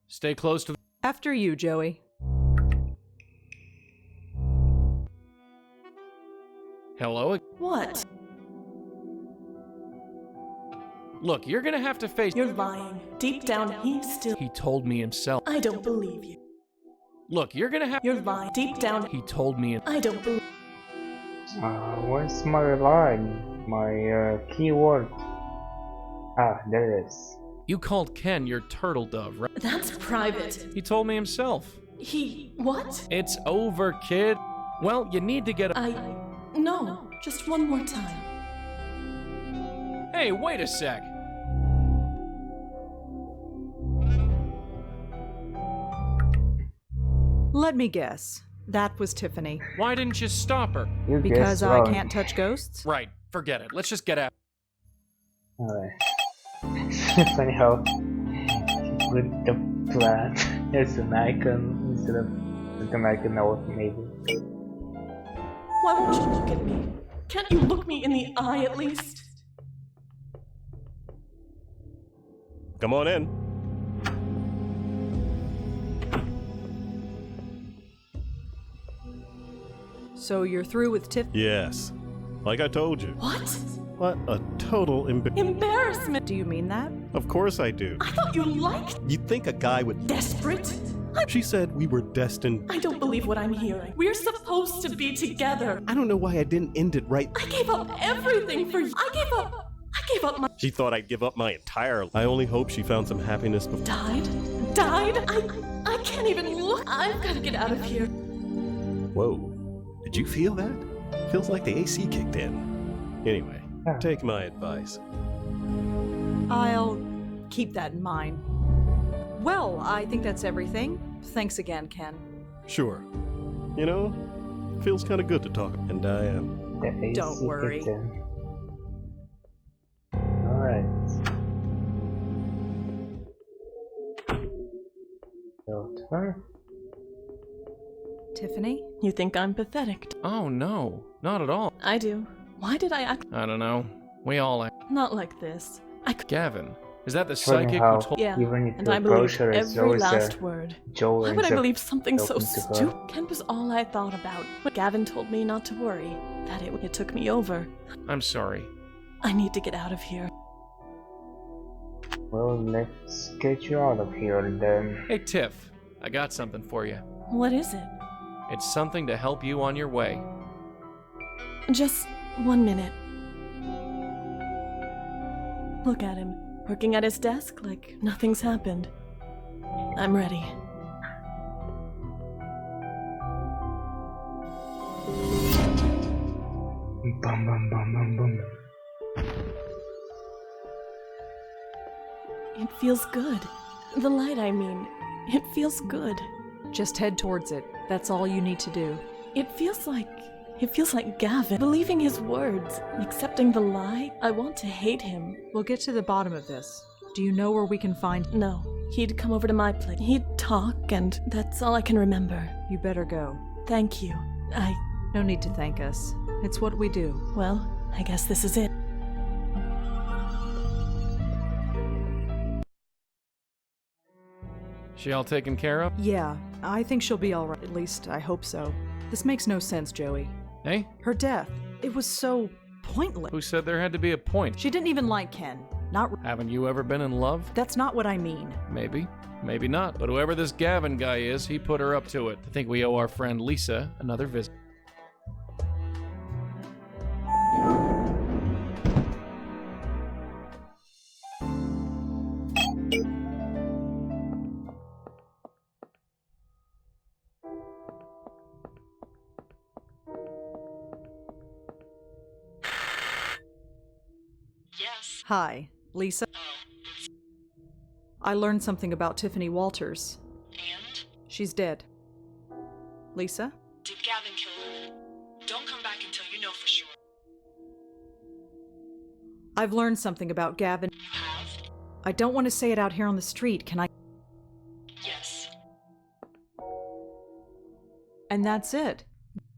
Stay close to... After you, Joey. Hello? What? Look, you're gonna have to face... You're lying. Deep down, he still... He told me himself. I don't believe you. Look, you're gonna have... You're lying. Deep down... He told me... I don't believe... Where's my line? My keyword? Ah, there it is. You called Ken your turtle dove, right? That's private. He told me himself. He... what? It's over, kid. Well, you need to get... No, just one more time. Hey, wait a sec. Let me guess. That was Tiffany. Why didn't you stop her? Because I can't touch ghosts? Right, forget it. Let's just get out. Alright. Funny how with the plant as an icon instead of like an icon note, maybe. Why won't you look at me? Can't you look me in the eye at least? Come on in. So you're through with Tiff? Yes. Like I told you. What? What a total embarrassment. Do you mean that? Of course I do. I thought you liked... You'd think a guy would... Desperate? She said we were destined... I don't believe what I'm hearing. We're supposed to be together. I don't know why I didn't end it right. I gave up everything for you. I gave up my... She thought I'd give up my entire... I only hope she found some happiness before... Died? I can't even look. I've got to get out of here. Whoa. Did you feel that? Feels like the AC kicked in. Anyway, take my advice. I'll keep that in mind. Well, I think that's everything. Thanks again, Ken. Sure. You know, feels kind of good to talk. And I am. Don't worry. Alright. So, her. Tiffany? You think I'm pathetic? Oh, no. Not at all. I do. Why did I act... I don't know. We all act. Not like this. Gavin, is that the Funny psychic how who told... Yeah, even if and your I believe brochure is every always last word. Joe Why ends would I up believe something so talking to her. stupid? Ken was all I thought about. But Gavin told me not to worry, that it took me over. I'm sorry. I need to get out of here. Well, let's get you out of here then. Hey, Tiff. I got something for you. What is it? It's something to help you on your way. Just 1 minute. Look at him, working at his desk like nothing's happened. I'm ready. Bum bum bum bum bum. It feels good. The light, I mean. It feels good. Just head towards it. That's all you need to do. It feels like Gavin. Believing his words, accepting the lie. I want to hate him. We'll get to the bottom of this. Do you know where we can find... No. He'd come over to my place. He'd talk, and that's all I can remember. You better go. Thank you. No need to thank us. It's what we do. Well, I guess this is it. She all taken care of? Yeah, I think she'll be alright. At least, I hope so. This makes no sense, Joey. Hey? Her death. It was so pointless. Who said there had to be a point? She didn't even like Ken. Not. Haven't you ever been in love? That's not what I mean. Maybe. Maybe not. But whoever this Gavin guy is, he put her up to it. I think we owe our friend Lisa another visit. Yes. Hi, Lisa. I learned something about Tiffany Walters. And? She's dead. Lisa? Did Gavin kill her? Don't come back until you know for sure. I've learned something about Gavin. You have? I don't want to say it out here on the street, can I? Yes. And that's it.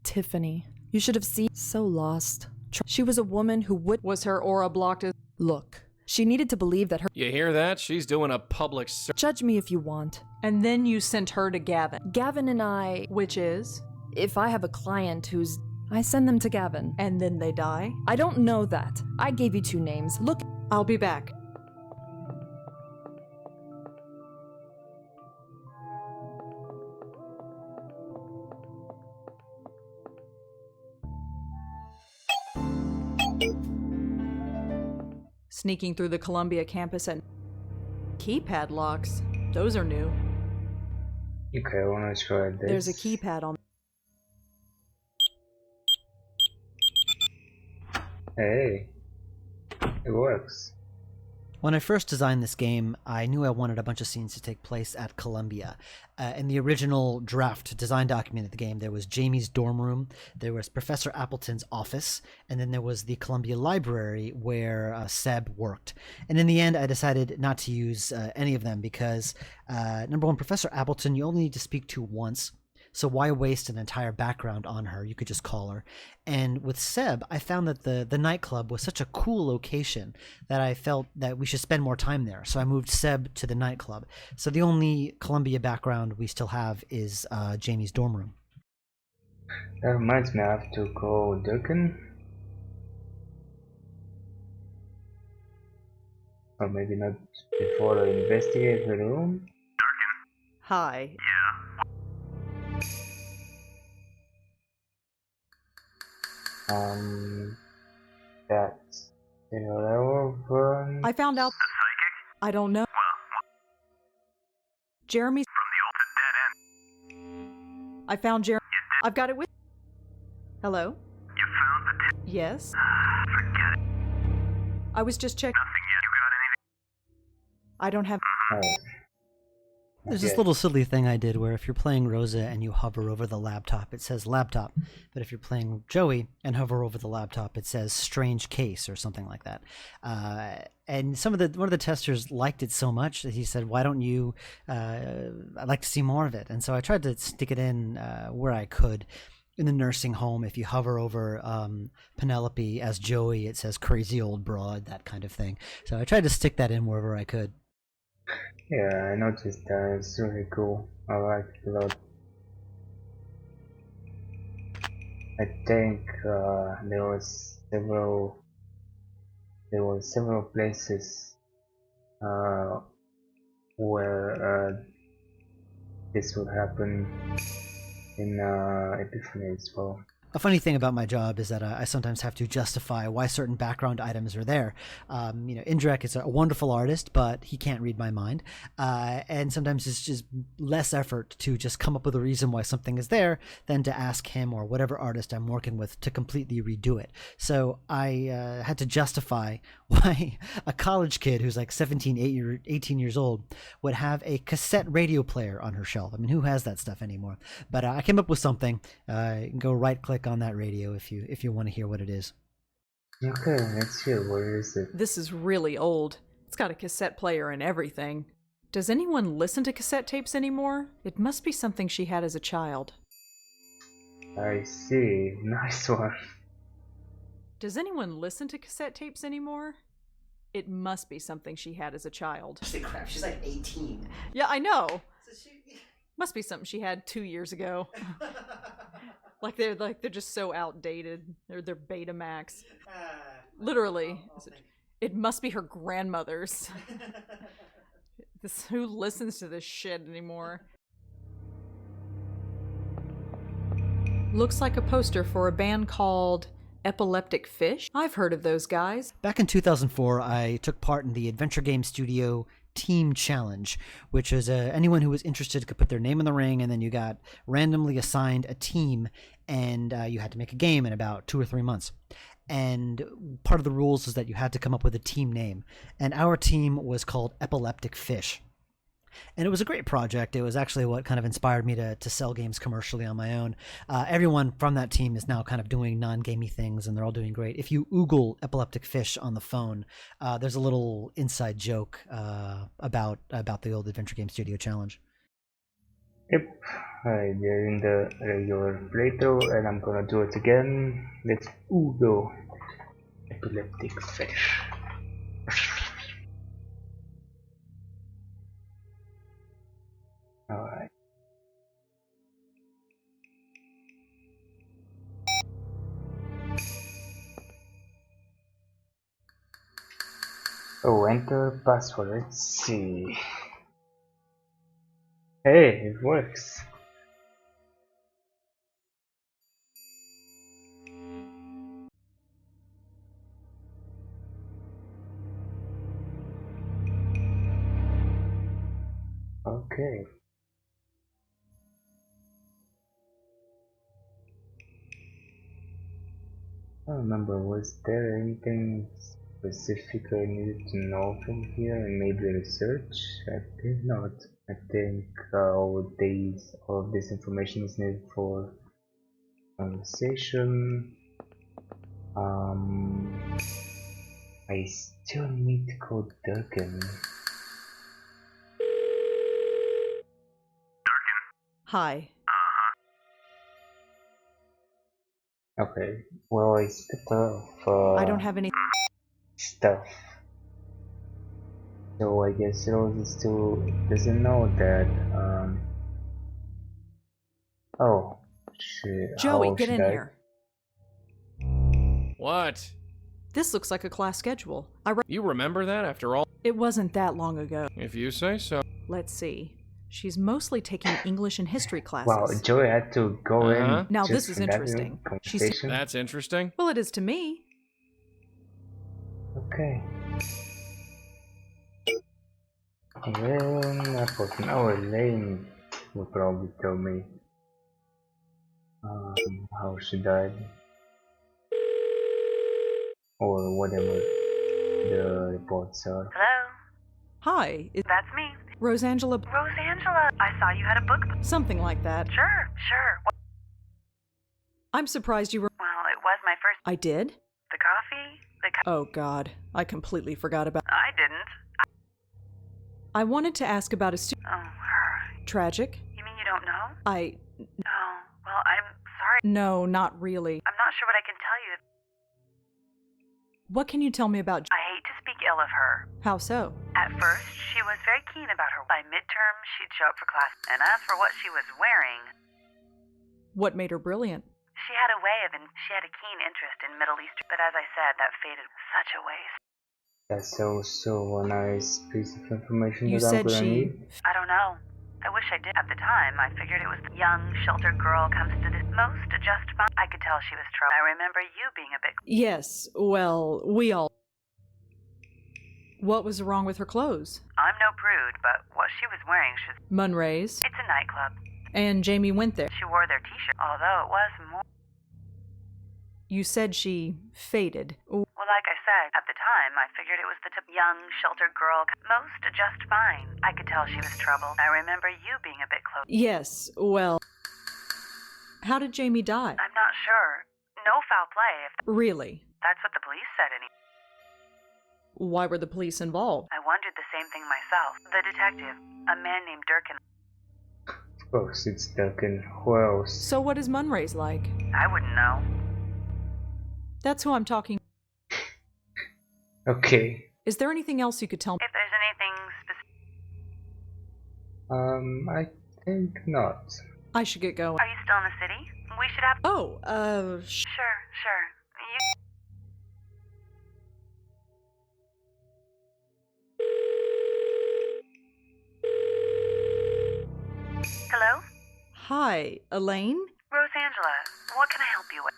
Tiffany. You should have seen. So lost. She was a woman who would. Was her aura blocked? Look. She needed to believe that her. You hear that? She's doing a public Judge me if you want. And then you sent her to Gavin. Gavin and I. Which is? If I have a client who's. I send them to Gavin. And then they die? I don't know that. I gave you 2 names. Look. I'll be back. Sneaking through the Columbia campus and keypad locks. Those are new. Okay, I wanna try this. There's a keypad on. Hey, it works. When I first designed this game, I knew I wanted a bunch of scenes to take place at Columbia. In the original draft design document of the game, there was Jamie's dorm room, there was Professor Appleton's office, and then there was the Columbia Library where Seb worked. And in the end, I decided not to use any of them because, number one, Professor Appleton you only need to speak to once. So why waste an entire background on her? You could just call her. And with Seb, I found that the nightclub was such a cool location that I felt that we should spend more time there. So I moved Seb to the nightclub. So the only Columbia background we still have is Jamie's dorm room. That reminds me, I have to call Durkin. Or maybe not before I investigate the room. Hi. Yeah. That's irrelevant. I found out. The psychic? I don't know. Jeremy's From the old dead end. I found Jeremy. I've got it with. Hello? You found the tip? Yes? Forget it. I was just checking. Nothing yet. You got anything? I don't have. Oh. There's this little silly thing I did where if you're playing Rosa and you hover over the laptop, it says laptop. But if you're playing Joey and hover over the laptop, it says strange case or something like that. And one of the testers liked it so much that he said, why don't you, I'd like to see more of it. And so I tried to stick it in where I could. In the nursing home, if you hover over Penelope as Joey, it says crazy old broad, that kind of thing. So I tried to stick that in wherever I could. Yeah, I noticed that. It's really cool. I like it a lot. I think there were several places where this would happen in Epiphany as well. A funny thing about my job is that I sometimes have to justify why certain background items are there. Indrek is a wonderful artist, but he can't read my mind. And sometimes it's just less effort to just come up with a reason why something is there than to ask him or whatever artist I'm working with to completely redo it. So I had to justify why a college kid who's like 18 years old would have a cassette radio player on her shelf. I mean, who has that stuff anymore? But I came up with something. You can go right click on that radio if you want to hear what it is. Okay, let's hear. What is it? This is really old. It's got a cassette player and everything. Does anyone listen to cassette tapes anymore? It must be something she had as a child. I see. Nice one. Does anyone listen to cassette tapes anymore? It must be something she had as a child. Holy crap, she's like 18. Yeah, I know. Must be something she had 2 years ago. they're just so outdated. They're Betamax. Literally, it must be her grandmother's. Who listens to this shit anymore? Looks like a poster for a band called Epileptic Fish. I've heard of those guys. Back in 2004, I took part in the adventure game studio Team Challenge, which is anyone who was interested could put their name in the ring, and then you got randomly assigned a team, and you had to make a game in about 2 or 3 months. And part of the rules is that you had to come up with a team name, and our team was called Epileptic Fish. And it was a great project. It was actually what kind of inspired me to sell games commercially on my own. Everyone from that team is now kind of doing non-gamey things, and they're all doing great. If you Google Epileptic Fish on the phone, there's a little inside joke about the old Adventure Game Studio Challenge. Yep, they're in the regular playthrough, and I'm gonna do it again. Let's Google Epileptic Fish. Alright. Oh, enter password. Let's see. Hey, it works. Okay. I don't remember, was there anything specific I needed to know from here, and maybe research? I think not. I think all of this information is needed for conversation. I still need to call Durkin. Hi. Okay, well, I stepped off I don't have any stuff. So I guess Rose still doesn't know that, oh, Joey, get in here. What? This looks like a class schedule. You remember that after all? It wasn't that long ago. If you say so. Let's see. She's mostly taking English and history classes. Wow, Joey had to go in. Now just this is for that interesting. conversation. That's interesting. Well, it is to me. Okay. Then about an hour lane will probably tell me how she died, or whatever the reports are. Hello? Hi. That's me. Rosangela. Rosangela, I saw you had a book. Something like that. Sure. I'm surprised you were. Well, it was my first. I did? The coffee? Oh, God. I completely forgot about. I didn't. I wanted to ask about a student. Oh, her. Tragic? You mean you don't know? Oh, well, I'm sorry. No, not really. I'm not sure what I can tell you. What can you tell me about? I hate to speak ill of her. How so? At first, she was very keen about her. By midterm, she'd show up for class. And as for what she was wearing... What made her brilliant? She had a way of, and she had a keen interest in Middle Eastern. But as I said, that faded. Such a waste. That's also a nice piece of information You that I'm said gonna she... need. I don't know. I wish I did. At the time, I figured it was the young, sheltered girl comes to this most just fine. I could tell she was trouble. I remember you being a bit... Yes, well, we all... What was wrong with her clothes? I'm no prude, but what she was wearing should... Munray's? It's a nightclub. And Jamie went there. She wore their t-shirt, although it was more... You said she faded. Well, like I said, at the time, I figured it was the young, sheltered girl, most just fine. I could tell she was troubled. I remember you being a bit close. Yes, well... How did Jamie die? I'm not sure. No foul play. Really? That's what the police said anyway. Why were the police involved? I wondered the same thing myself. The detective, a man named Durkin. Of course, it's Durkin. Who else? So what is Munray's like? I wouldn't know. That's who I'm talking. Okay. Is there anything else you could tell me? If there's anything specific... I think not. I should get going. Are you still in the city? We should have. Sure. Hello? Hi, Elaine? Rosangela, what can I help you with?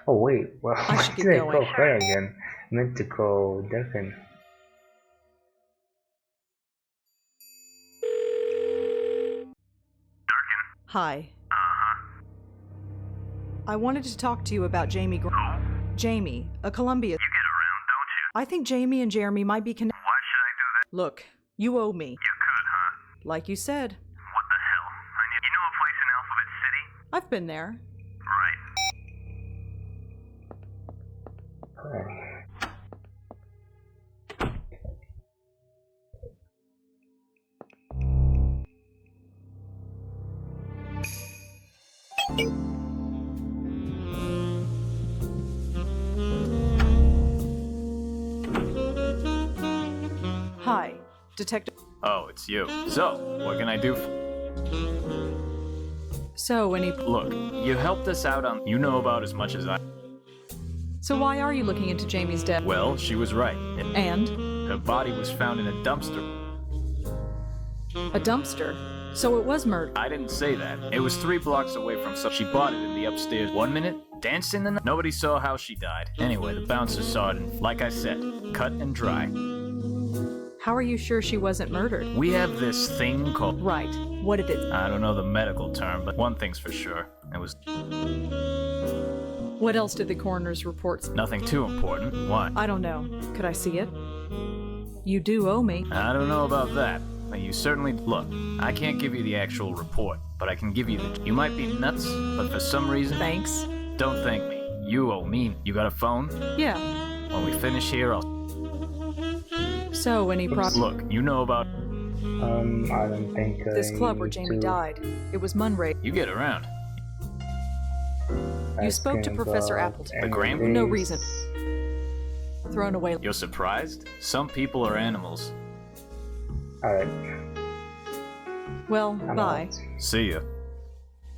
Oh wait, well, I should get did I going. call her again? I meant to call Delphin. Hi. I wanted to talk to you about Jamie Jamie, a Columbia. You get around, don't you? I think Jamie and Jeremy might be connected. Why should I do that? Look, you owe me. You could, huh? Like you said. What the hell? You know a place in Alphabet City? I've been there. Right. Hi, Detective. Oh, it's you. So, what can I do So, any. Look, you helped us out on. You know about as much as I. So, why are you looking into Jamie's death? Well, she was right. And? Her body was found in a dumpster. A dumpster? So it was murder. I didn't say that. It was 3 blocks away from so she bought it in the upstairs. 1 minute, danced in the night. Nobody saw how she died. Anyway, the bouncer saw it and, like I said, cut and dry. How are you sure she wasn't murdered? We have this thing called... Right. What did it... I don't know the medical term, but one thing's for sure. It was... What else did the coroner's report say? Nothing too important. Why? I don't know. Could I see it? You do owe me. I don't know about that. But you certainly... Look, I can't give you the actual report, but I can give you the... You might be nuts, but for some reason... Thanks. Don't thank me. You owe me. You got a phone? Yeah. When we finish here, I'll... So, any problem? Look, you know about... I don't think... This club where Jamie died. It was Munray. You get around. You spoke to Professor Appleton. The Graham? No reason. Thrown away. You're surprised? Some people are animals. Alright. Well, bye. See ya.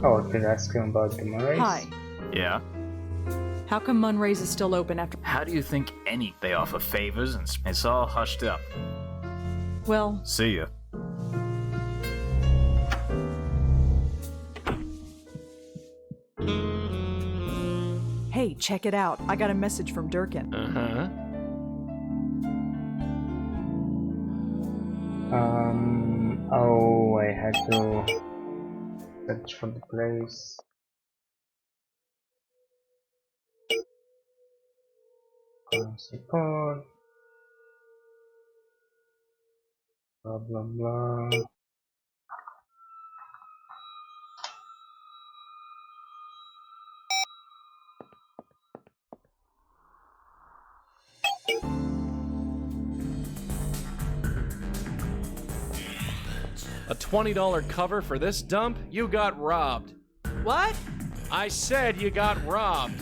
Oh, did I ask him about the Murrays? Hi. Yeah? How come Munray's is still open after... How do you think they offer favors and it's all hushed up? Well... See ya. Hey, check it out. I got a message from Durkin. Uh-huh. Oh, I had to search for the place. Support. Blah blah blah. A $20 cover for this dump? You got robbed. What? I said you got robbed.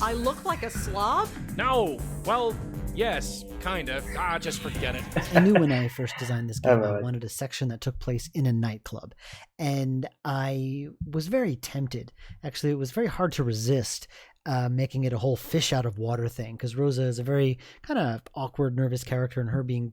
I look like a slob? No. Well, yes, kind of. Just forget it. I knew when I first designed this game, I wanted a section that took place in a nightclub. And I was very tempted. Actually, it was very hard to resist making it a whole fish out of water thing, because Rosa is a very kind of awkward, nervous character, and her being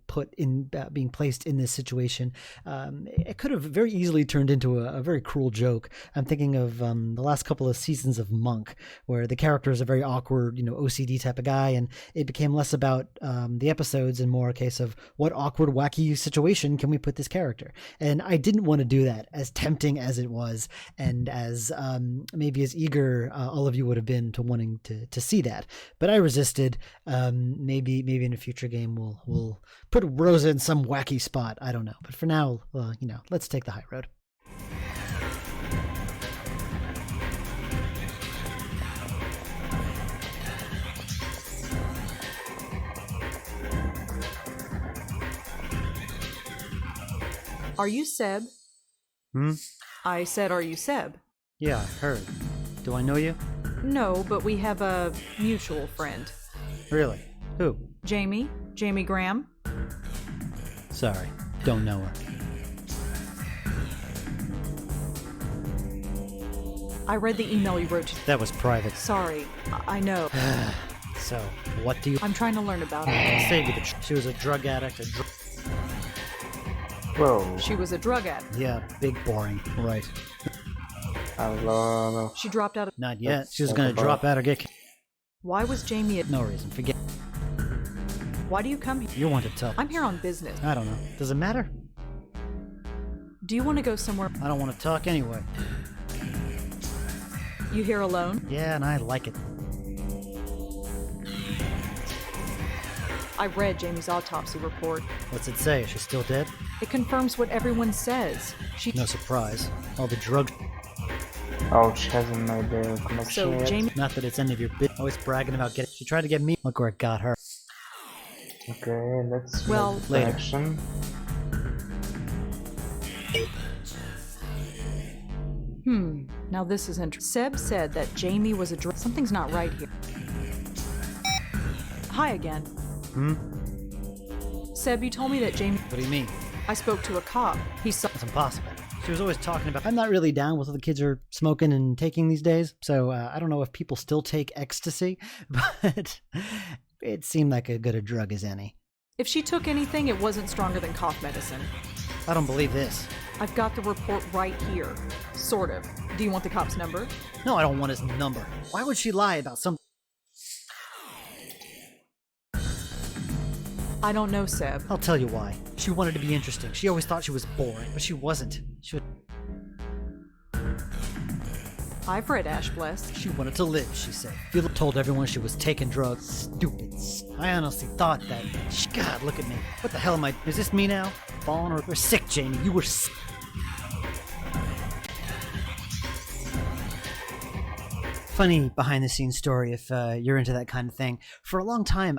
being placed in this situation, it could have very easily turned into a very cruel joke. I'm thinking of the last couple of seasons of Monk, where the character is a very awkward, OCD type of guy, and it became less about the episodes and more a case of what awkward, wacky situation can we put this character. And I didn't want to do that, as tempting as it was, and as maybe as eager all of you would have been to wanting to see that, but I resisted. Maybe in a future game we'll put Rosa in some wacky spot. I don't know, but for now, let's take the high road. Are you Seb? I said, are you Seb? Yeah, I heard. Do I know you? No, but we have a mutual friend. Really? Who? Jamie Graham. Sorry, don't know her. I read the email you wrote to... That was private. Sorry, I know. So, what do you... I'm trying to learn about her. I'll save you the... She was a drug addict, Whoa. She was a drug addict. Yeah, big boring. Right. Hello. She dropped out of... Not yet. She was gonna drop out or get... Why was Jamie at... No reason. Forget... Why do you come here? You want to tell. I'm here on business. I don't know. Does it matter? Do you want to go somewhere? I don't want to talk anyway. You here alone? Yeah, and I like it. I read Jamie's autopsy report. What's it say? Is she still dead? It confirms what everyone says. She... No surprise. All the drugs... Oh, she hasn't made the connection So, yet. Jamie... Not that it's any of your bit. Always bragging about getting... She tried to get me. Look where it got her. Okay, let's well, make the later. connection. Now this is interesting. Seb said that Jamie was a drug... Something's not right here. Hi again. Seb, you told me that Jamie... What do you mean? I spoke to a cop. He saw... That's impossible. She was always talking about... I'm not really down with what the kids are smoking and taking these days, so I don't know if people still take ecstasy, but it seemed like as good a drug as any. If she took anything, it wasn't stronger than cough medicine. I don't believe this. I've got the report right here. Sort of. Do you want the cop's number? No, I don't want his number. Why would she lie about something? I don't know, Seb. I'll tell you why. She wanted to be interesting. She always thought she was boring, but she wasn't. She would... I've read Ash Blessed. She wanted to live, she said. You told everyone she was taking drugs. Stupid. I honestly thought that... God, look at me. What the hell am I... Is this me now? Falling or... You're sick, Jamie. You were sick. Funny behind-the-scenes story if you're into that kind of thing. For a long time,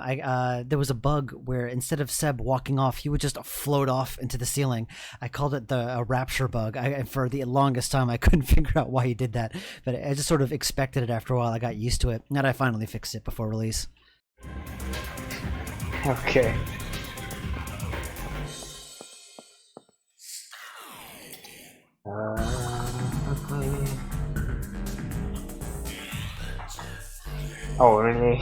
there was a bug where instead of Seb walking off, he would just float off into the ceiling. I called it the rapture bug. For the longest time, I couldn't figure out why he did that, but I just sort of expected it after a while. I got used to it, and I finally fixed it before release. Okay. Oh, really?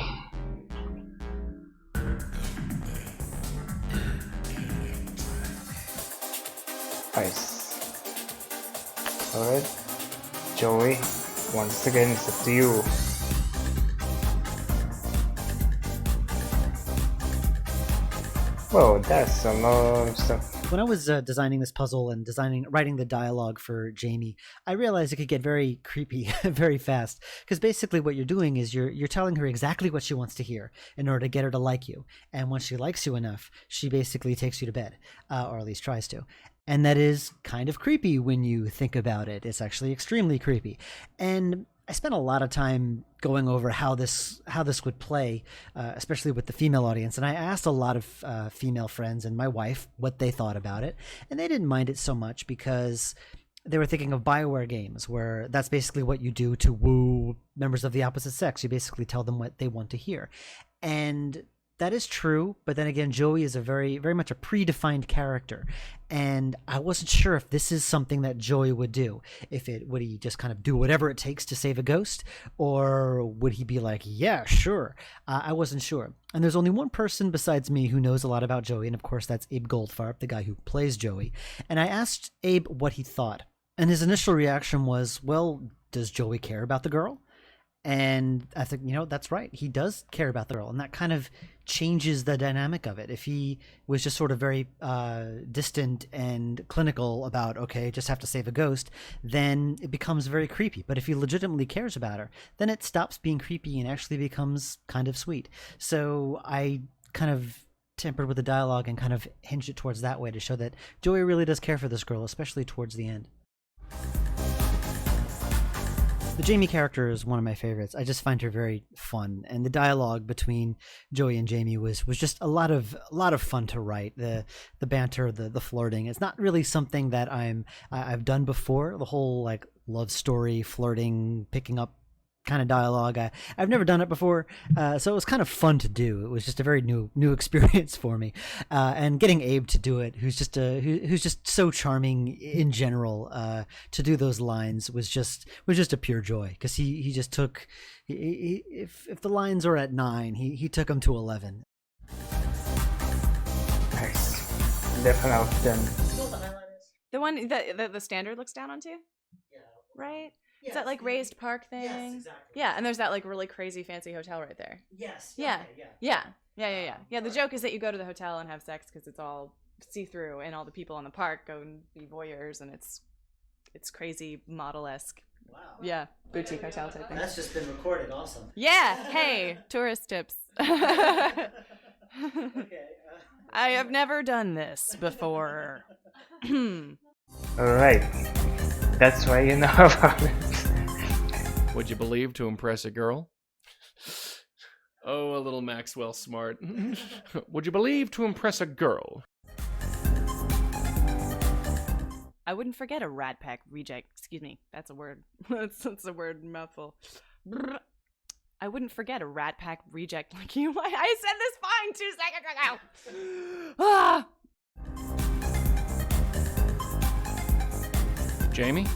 Nice. Alright. Joey, once again, it's up to you. Whoa, that's a lot of stuff. When I was designing this puzzle and writing the dialogue for Jamie, I realized it could get very creepy very fast. Because basically what you're doing is you're telling her exactly what she wants to hear in order to get her to like you. And once she likes you enough, she basically takes you to bed, or at least tries to. And that is kind of creepy when you think about it. It's actually extremely creepy. And I spent a lot of time going over how this would play, especially with the female audience. And I asked a lot of female friends and my wife what they thought about it. And they didn't mind it so much because they were thinking of BioWare games where that's basically what you do to woo members of the opposite sex. You basically tell them what they want to hear. And that is true, but then again, Joey is a very, very much a predefined character, and I wasn't sure if this is something that Joey would do. Would he just kind of do whatever it takes to save a ghost, or would he be like, yeah, sure? I wasn't sure. And there's only one person besides me who knows a lot about Joey, and of course that's Abe Goldfarb, the guy who plays Joey. And I asked Abe what he thought, and his initial reaction was, well, does Joey care about the girl? And I think, that's right. He does care about the girl, and that kind of changes the dynamic of it. If he was just sort of very distant and clinical about, okay, just have to save a ghost, then it becomes very creepy. But if he legitimately cares about her, then it stops being creepy and actually becomes kind of sweet. So I kind of tempered with the dialogue and kind of hinged it towards that way to show that Joey really does care for this girl, especially towards the end. The Jamie character is one of my favorites. I just find her very fun, and the dialogue between Joey and Jamie was just a lot of fun to write. The banter, the flirting. It's not really something that I've done before. The whole like love story, flirting, picking up kind of dialogue. I've never done it before, so it was kind of fun to do. It was just a very new experience for me, and getting Abe to do it, who's just so charming in general, to do those lines was just a pure joy, because he just took, if the lines are at 9, he took them to 11. Nice. 11 out of 10. The one that the standard looks down onto? Yeah. Right? Yes. Is that like raised park thing? Yes, exactly. Yeah, and there's that like really crazy fancy hotel right there. Yes. Yeah. Okay, yeah. Yeah, the joke is that you go to the hotel and have sex because it's all see-through, and all the people in the park go and be voyeurs, and it's crazy model-esque. Wow. Yeah, boutique hotel type thing. That's just been recorded. Awesome. Yeah. Hey, tourist tips. Okay. I have never done this before. Alright. That's why you know about it. Would you believe to impress a girl? Oh, a little Maxwell smart. Would you believe to impress a girl? I wouldn't forget a Rat Pack reject. Excuse me, that's a word. that's a word mouthful. I wouldn't forget a Rat Pack reject like you. I said this fine 2 seconds ago. Ah! Jamie?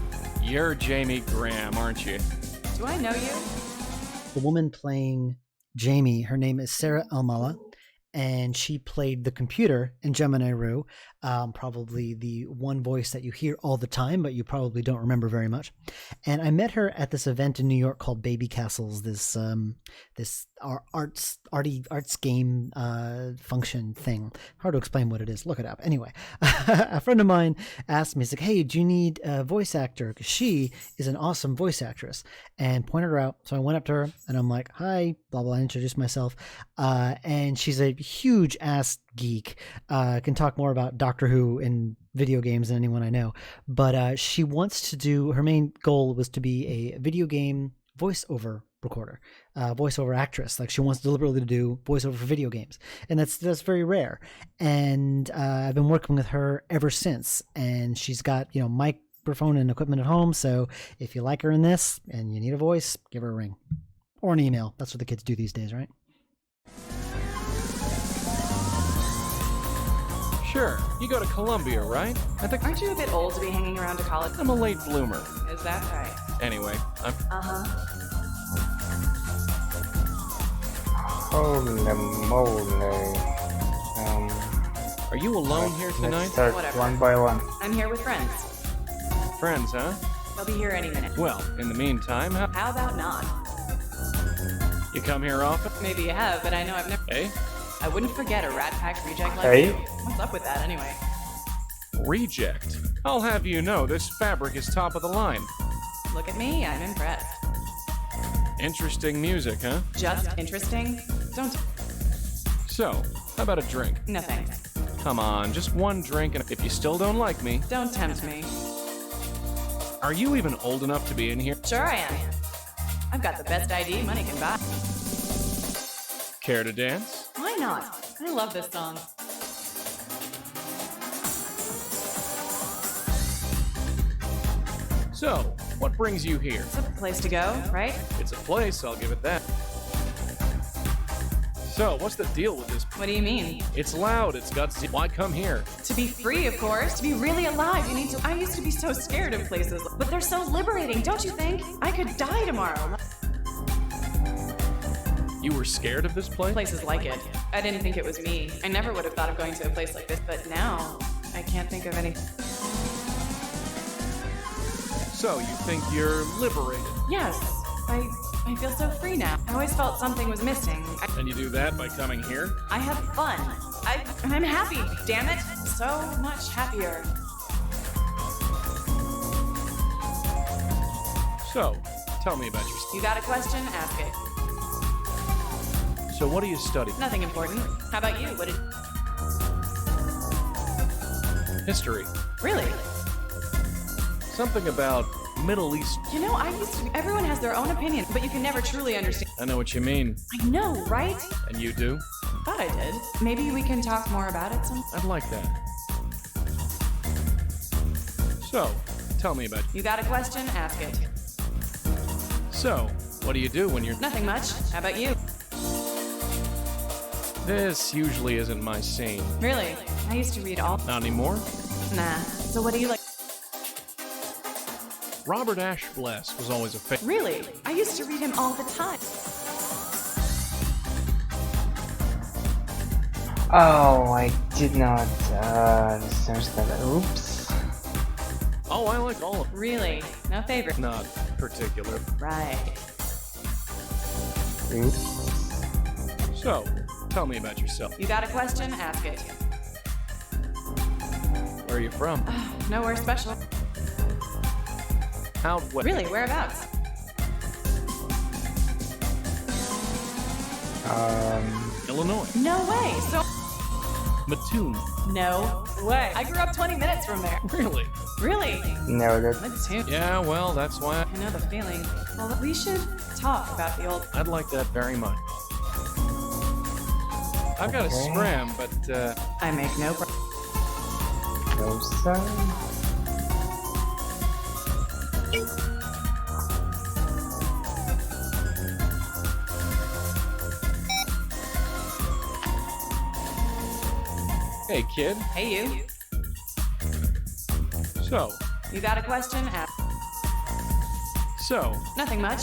You're Jamie Graham, aren't you? Do I know you? The woman playing Jamie, her name is Sarah Almala, and she played the computer in Gemini Rue, probably the one voice that you hear all the time, but you probably don't remember very much. And I met her at this event in New York called Baby Castles, this arts game function thing. Hard to explain what it is. Look it up. Anyway, a friend of mine asked me, he's like, hey, do you need a voice actor? Because she is an awesome voice actress, and pointed her out. So I went up to her and I'm like, hi, blah, blah, I introduced myself. And she's a huge ass geek, can talk more about Doctor Who and video games than anyone I know. But she wants to do, her main goal was to be a video game voiceover recorder, voiceover actress. Like, she wants deliberately to do voiceover for video games, and that's very rare. And I've been working with her ever since, and she's got microphone and equipment at home. So if you like her in this and you need a voice, give her a ring or an email. That's what the kids do these days, right? Sure. You go to Columbia, right? Aren't you a bit old to be hanging around to college? I'm a late bloomer. Is that right? Anyway, I'm... Holy moly. Are you alone here tonight? Let's start Whatever. one by one. I'm here with friends. Friends, huh? They'll be here any minute. Well, in the meantime, How about not? You come here often? Maybe you have, but I know I've never... Hey? I wouldn't forget a Rat Pack reject like Hey? you. What's up with that anyway? Reject? I'll have you know this fabric is top of the line. Look at me, I'm impressed. Interesting music, huh? Just interesting? Don't... So, how about a drink? No thanks. Come on, just one drink, and if you still don't like me... Don't tempt me. Are you even old enough to be in here? Sure I am. I've got the best ID money can buy. Care to dance? Why not? I love this song. So, what brings you here? It's a place to go, right? It's a place, I'll give it that. So, what's the deal with this? What do you mean? It's loud, it's got why come here? To be free, of course. To be really alive, you need to... I used to be so scared of places, but they're so liberating, don't you think? I could die tomorrow. You were scared of this place? Places like it. I didn't think it was me. I never would have thought of going to a place like this, but now I can't think of any. So, you think you're liberated? Yes. I feel so free now. I always felt something was missing. And you do that by coming here? I have fun. I'm happy, damn it. So much happier. So, tell me about yourself. You got a question? Ask it. So what do you study? Nothing important. How about you? What did... History. Really? Something about Middle East. You know, I used to... Everyone has their own opinion, but you can never truly understand. I know what you mean. I know, right? And you do? Thought I did. Maybe we can talk more about it some... I'd like that. So, tell me about... You got a question? Ask it. So, What do you do when you're... Nothing much. How about you? This usually isn't my scene. Really? I used to read all... Not anymore? Nah. So what do you like? Robert Ashbless was always a fan. Really? I used to read him all the time. Oh, I did not search that. Oops. Oh, I like all of them. Really? No favorite? Not particular. Right. Oops. So, tell me about yourself. You got a question? Ask it. Where are you from? Nowhere special. Out west. Really? Whereabouts? Illinois. No way. So... Mattoon. No way. I grew up 20 minutes from there. Really? Really? No, that's... Mattoon. Yeah, well, that's why I know the feeling. Well, we should talk about the old... I'd like that very much. I've got a scram, but, I make no... No sound. Hey, kid. Hey, you. So. You got a question? Ask. So. Nothing much.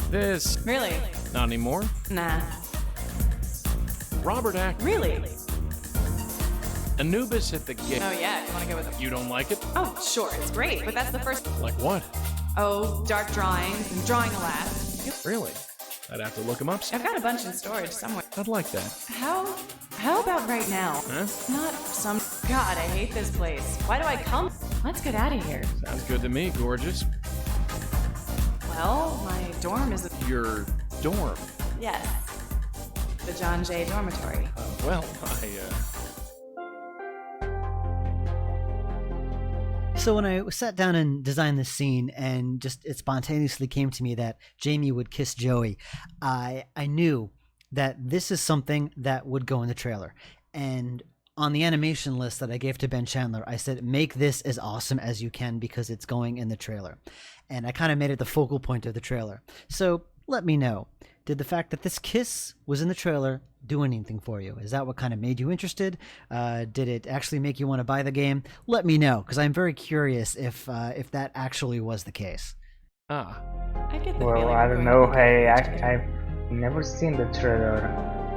This. Really? Not anymore? Nah. Robert Act. Really? Anubis at the gate. Oh, yeah, if you want to go with it. You don't like it? Oh, sure, it's great, but that's the first... Like what? Oh, dark drawings and drawing a laugh. Really? I'd have to look them up. I've got a bunch in storage somewhere. I'd like that. How about right now? Huh? Not some... God, I hate this place. Why do I come? Let's get out of here. Sounds good to me, gorgeous. Well, my dorm is... Your dorm? Yes. The John Jay dormitory. Well, So when I sat down and designed this scene, and just it spontaneously came to me that Jamie would kiss Joey, I knew that this is something that would go in the trailer. And on the animation list that I gave to Ben Chandler, I said, make this as awesome as you can because it's going in the trailer. And I kind of made it the focal point of the trailer. So let me know, did the fact that this kiss was in the trailer do anything for you? Is that what kind of made you interested? Did it actually make you want to buy the game? Let me know, because I'm very curious if that actually was the case. Ah. I get the well, feeling I don't know. Hey, I've never seen the trailer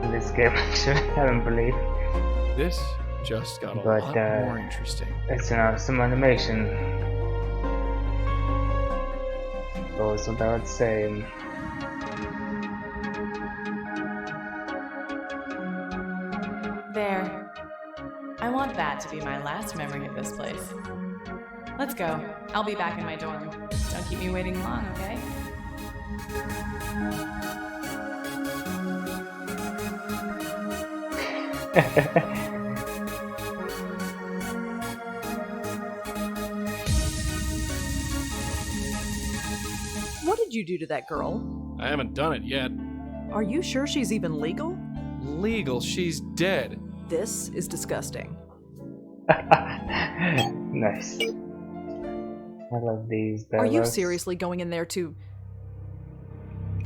in this game. Actually, I don't believe. This just got a lot more interesting. It's an awesome animation. Goes without saying. There. I want that to be my last memory of this place. Let's go. I'll be back in my dorm. Don't keep me waiting long, okay? What did you do to that girl? I haven't done it yet. Are you sure she's even legal? Legal? She's dead. This is disgusting. Nice. I love these dialogues. Are you seriously going in there to...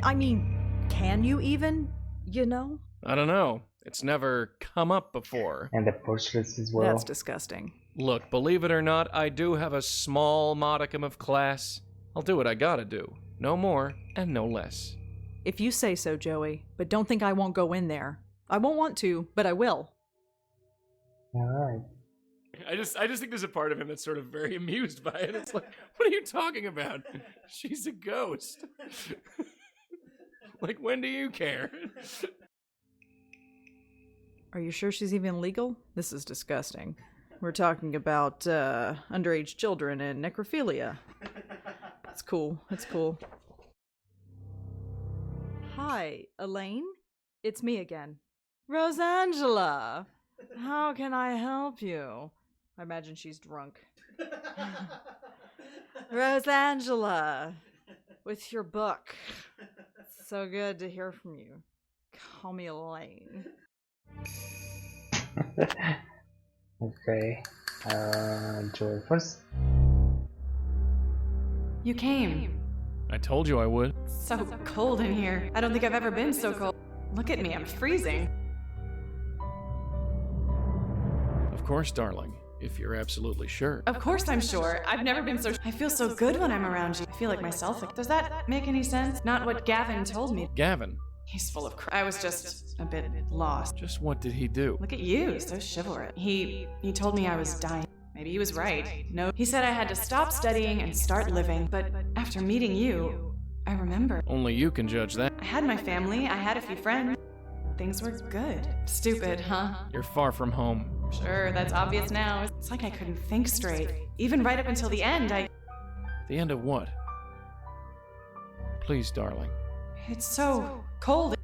I mean, can you even? You know? I don't know. It's never come up before. And the portraits as well. That's disgusting. Look, believe it or not, I do have a small modicum of class. I'll do what I gotta do. No more and no less. If you say so, Joey, but don't think I won't go in there. I won't want to, but I will. Alright. I just think there's a part of him that's sort of very amused by it. It's like, what are you talking about? She's a ghost. Like, when do you care? Are you sure she's even legal? This is disgusting. We're talking about underage children and necrophilia. It's cool. It's cool. Hi, Elaine? It's me again. Rosangela! How can I help you? I imagine she's drunk. Rosangela! With your book. It's so good to hear from you. Call me Elaine. Okay. Joey first. You came. I told you I would. It's so cold in here. I don't think I've ever been so cold. Look at me, I'm freezing. Of course, darling. If you're absolutely sure. Of course I'm sure. I've never been so... I feel so good when I'm around you. I feel like myself. Does that make any sense? Not what Gavin told me. Gavin? He's full of crap. I was just a bit lost. Just what did he do? Look at you, so chivalrous. He told me I was dying. Maybe he was right. No, he said I had to stop studying and start living. But after meeting you, I remember. Only you can judge that. I had my family. I had a few friends. Things were good. Stupid, huh? You're far from home. Sure, that's obvious now. It's like I couldn't think straight. Even right up until the end, The end of what? Please, darling. It's so cold.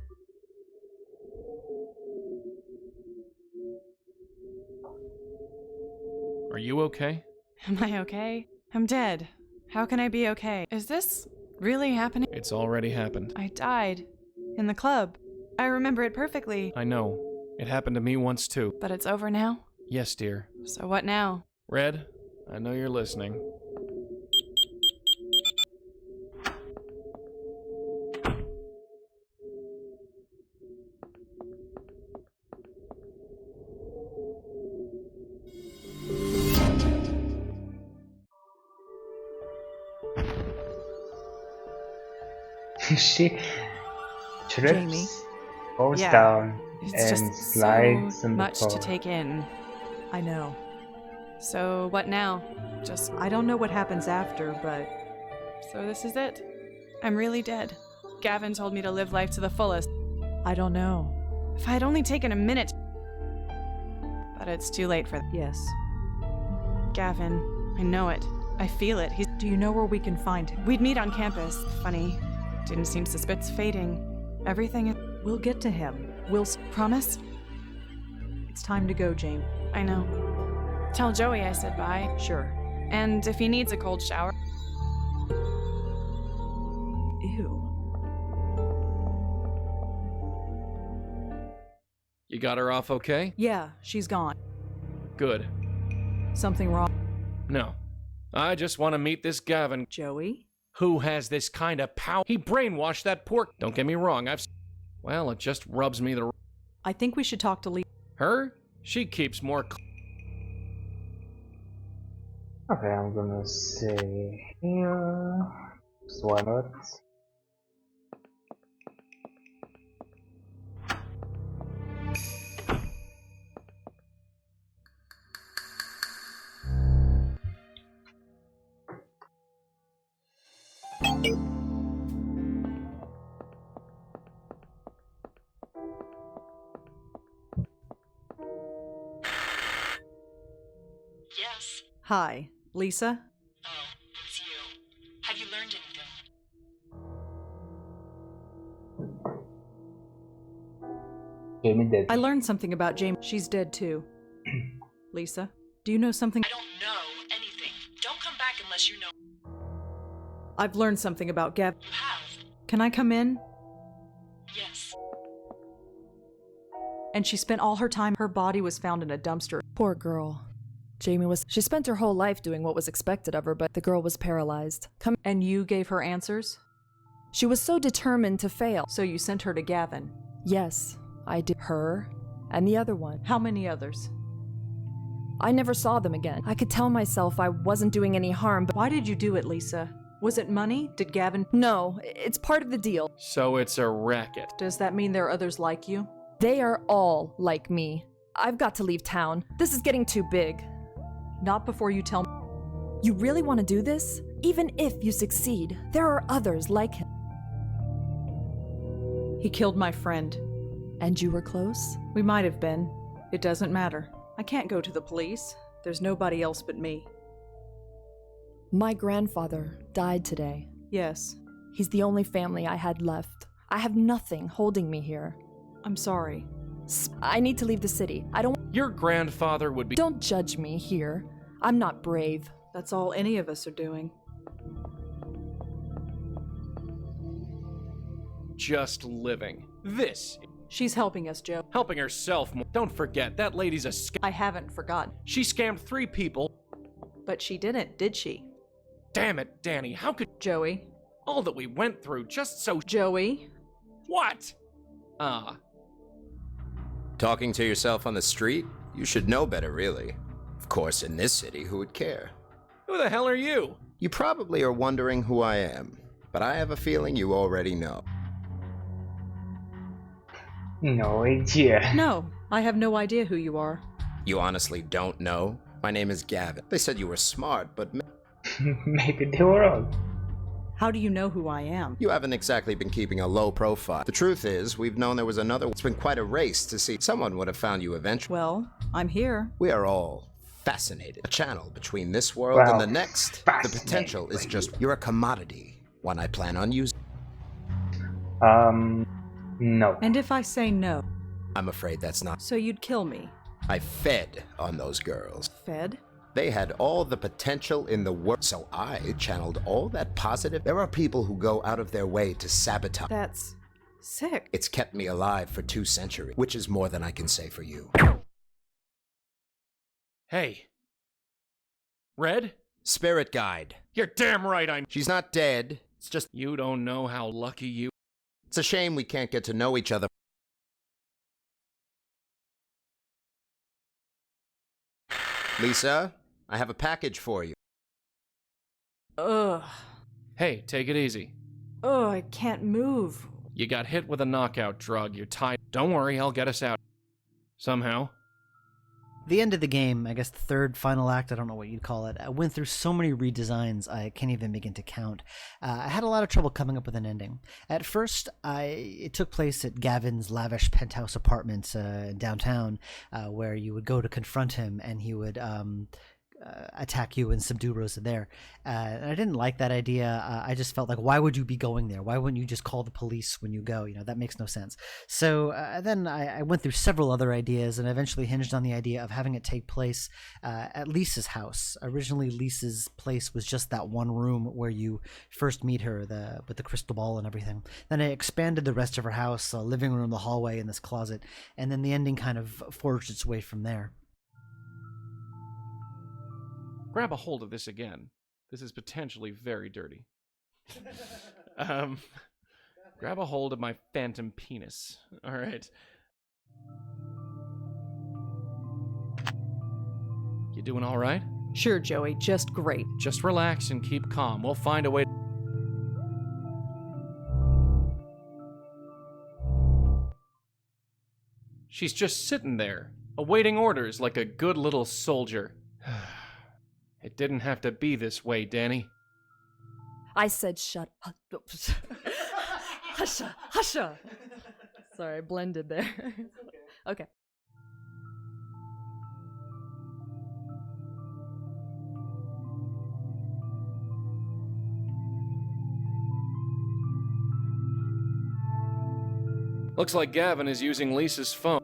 Are you okay? Am I okay? I'm dead. How can I be okay? Is this really happening? It's already happened. I died. In the club. I remember it perfectly. I know. It happened to me once too. But it's over now? Yes, dear. So what now? Red, I know you're listening. She trips, Jamie. falls Yeah. down, It's and just slides so on the much floor. to take in. I know. So what now? Just... I don't know what happens after, but... So this is it? I'm really dead. Gavin told me to live life to the fullest. I don't know. If I had only taken a minute... But it's too late for... Yes. Gavin. I know it. I feel it. He's... Do you know where we can find him? We'd meet on campus. Funny. Didn't seem suspicious. It's fading. Everything is... We'll get to him. We'll... Promise? It's time to go, Jane. I know. Tell Joey I said bye. Sure. And if he needs a cold shower... Ew. You got her off okay? Yeah, she's gone. Good. Something wrong? No. I just want to meet this Gavin. Joey? Who has this kind of power? He brainwashed that poor... Don't get me wrong, Well, it just rubs me the... I think we should talk to Lee. Her? She keeps more... Okay, I'm gonna say here. Just why not? Yes. Hi, Lisa? Oh, it's you. Have you learned anything? Jamie dead. I learned something about Jamie. She's dead too. Lisa, do you know something? I don't know anything. Don't come back unless you know. I've learned something about Gav. You have? Can I come in? Yes. And she spent all her time. Her body was found in a dumpster. Poor girl. She spent her whole life doing what was expected of her, but the girl was paralyzed. And you gave her answers? She was so determined to fail. So you sent her to Gavin? Yes, I did. Her and the other one. How many others? I never saw them again. I could tell myself I wasn't doing any harm, but... Why did you do it, Lisa? Was it money? Did Gavin... No, it's part of the deal. So it's a racket. Does that mean there are others like you? They are all like me. I've got to leave town. This is getting too big. Not before you tell me. You really want to do this? Even if you succeed, there are others like him. He killed my friend. And you were close? We might have been. It doesn't matter. I can't go to the police. There's nobody else but me. My grandfather died today. Yes. He's the only family I had left. I have nothing holding me here. I'm sorry. I need to leave the city. I don't... Your grandfather would be... Don't judge me here. I'm not brave. That's all any of us are doing. Just living. This. She's helping us, Joe. Helping herself more. Don't forget, that lady's a I haven't forgotten. She scammed 3 people. But she didn't, did she? Damn it, Danny, how could... Joey, All that we went through just so... Joey? What? Talking to yourself on the street? You should know better, really. Of course, in this city, who would care? Who the hell are you? You probably are wondering who I am, but I have a feeling you already know. No idea. No, I have no idea who you are. You honestly don't know? My name is Gavin. They said you were smart, but... Maybe they were wrong. How do you know who I am? You haven't exactly been keeping a low profile. The truth is, we've known there was another... It's been quite a race to see. Someone would have found you eventually. Well, I'm here. We are all fascinated. A channel between this world and the next. The potential is just... You're a commodity. One I plan on using. No. And if I say no? I'm afraid that's not... So you'd kill me? I fed on those girls. Fed? They had all the potential in the world, so I channeled all that positive. There are people who go out of their way to sabotage. That's sick. It's kept me alive for 2 centuries, which is more than I can say for you. Hey. Red? Spirit guide. You're damn right I'm... She's not dead. It's just... You don't know how lucky you... It's a shame we can't get to know each other. Lisa, I have a package for you. Ugh. Hey, take it easy. Ugh, I can't move. You got hit with a knockout drug. You're tired. Don't worry, I'll get us out. Somehow. The end of the game, I guess the third final act, I don't know what you'd call it, I went through so many redesigns I can't even begin to count. I had a lot of trouble coming up with an ending. At first, it took place at Gavin's lavish penthouse apartment downtown, where you would go to confront him and he would attack you and subdue Rosa there. And I didn't like that idea. I just felt like, why would you be going there? Why wouldn't you just call the police when you go? You know, that makes no sense. So then I went through several other ideas and eventually hinged on the idea of having it take place at Lisa's house. Originally, Lisa's place was just that one room where you first meet her with the crystal ball and everything. Then I expanded the rest of her house, the living room, the hallway, and this closet. And then the ending kind of forged its way from there. Grab a hold of this again. This is potentially very dirty. Grab a hold of my phantom penis. All right. You doing all right? Sure, Joey, just great. Just relax and keep calm. We'll find a way. She's just sitting there, awaiting orders like a good little soldier. It didn't have to be this way, Danny. I said shut up. Husha, husha. Sorry, I blended there. Okay. Looks like Gavin is using Lisa's phone.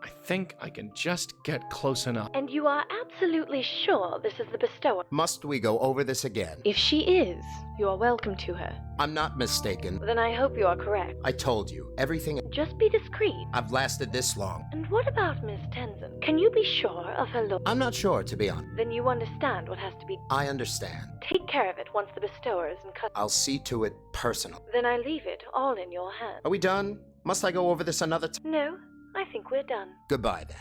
I think I can just get close enough. And you are absolutely sure this is the bestower? Must we go over this again? If she is, you are welcome to her. I'm not mistaken. Then I hope you are correct. I told you, everything... Just be discreet. I've lasted this long. And what about Miss Tenzin? Can you be sure of her look? I'm not sure, to be honest. Then you understand what has to be... I understand. Take care of it once the bestower is in custody. I'll see to it personal. Then I leave it all in your hands. Are we done? Must I go over this another time? No, I think we're done. Goodbye, then.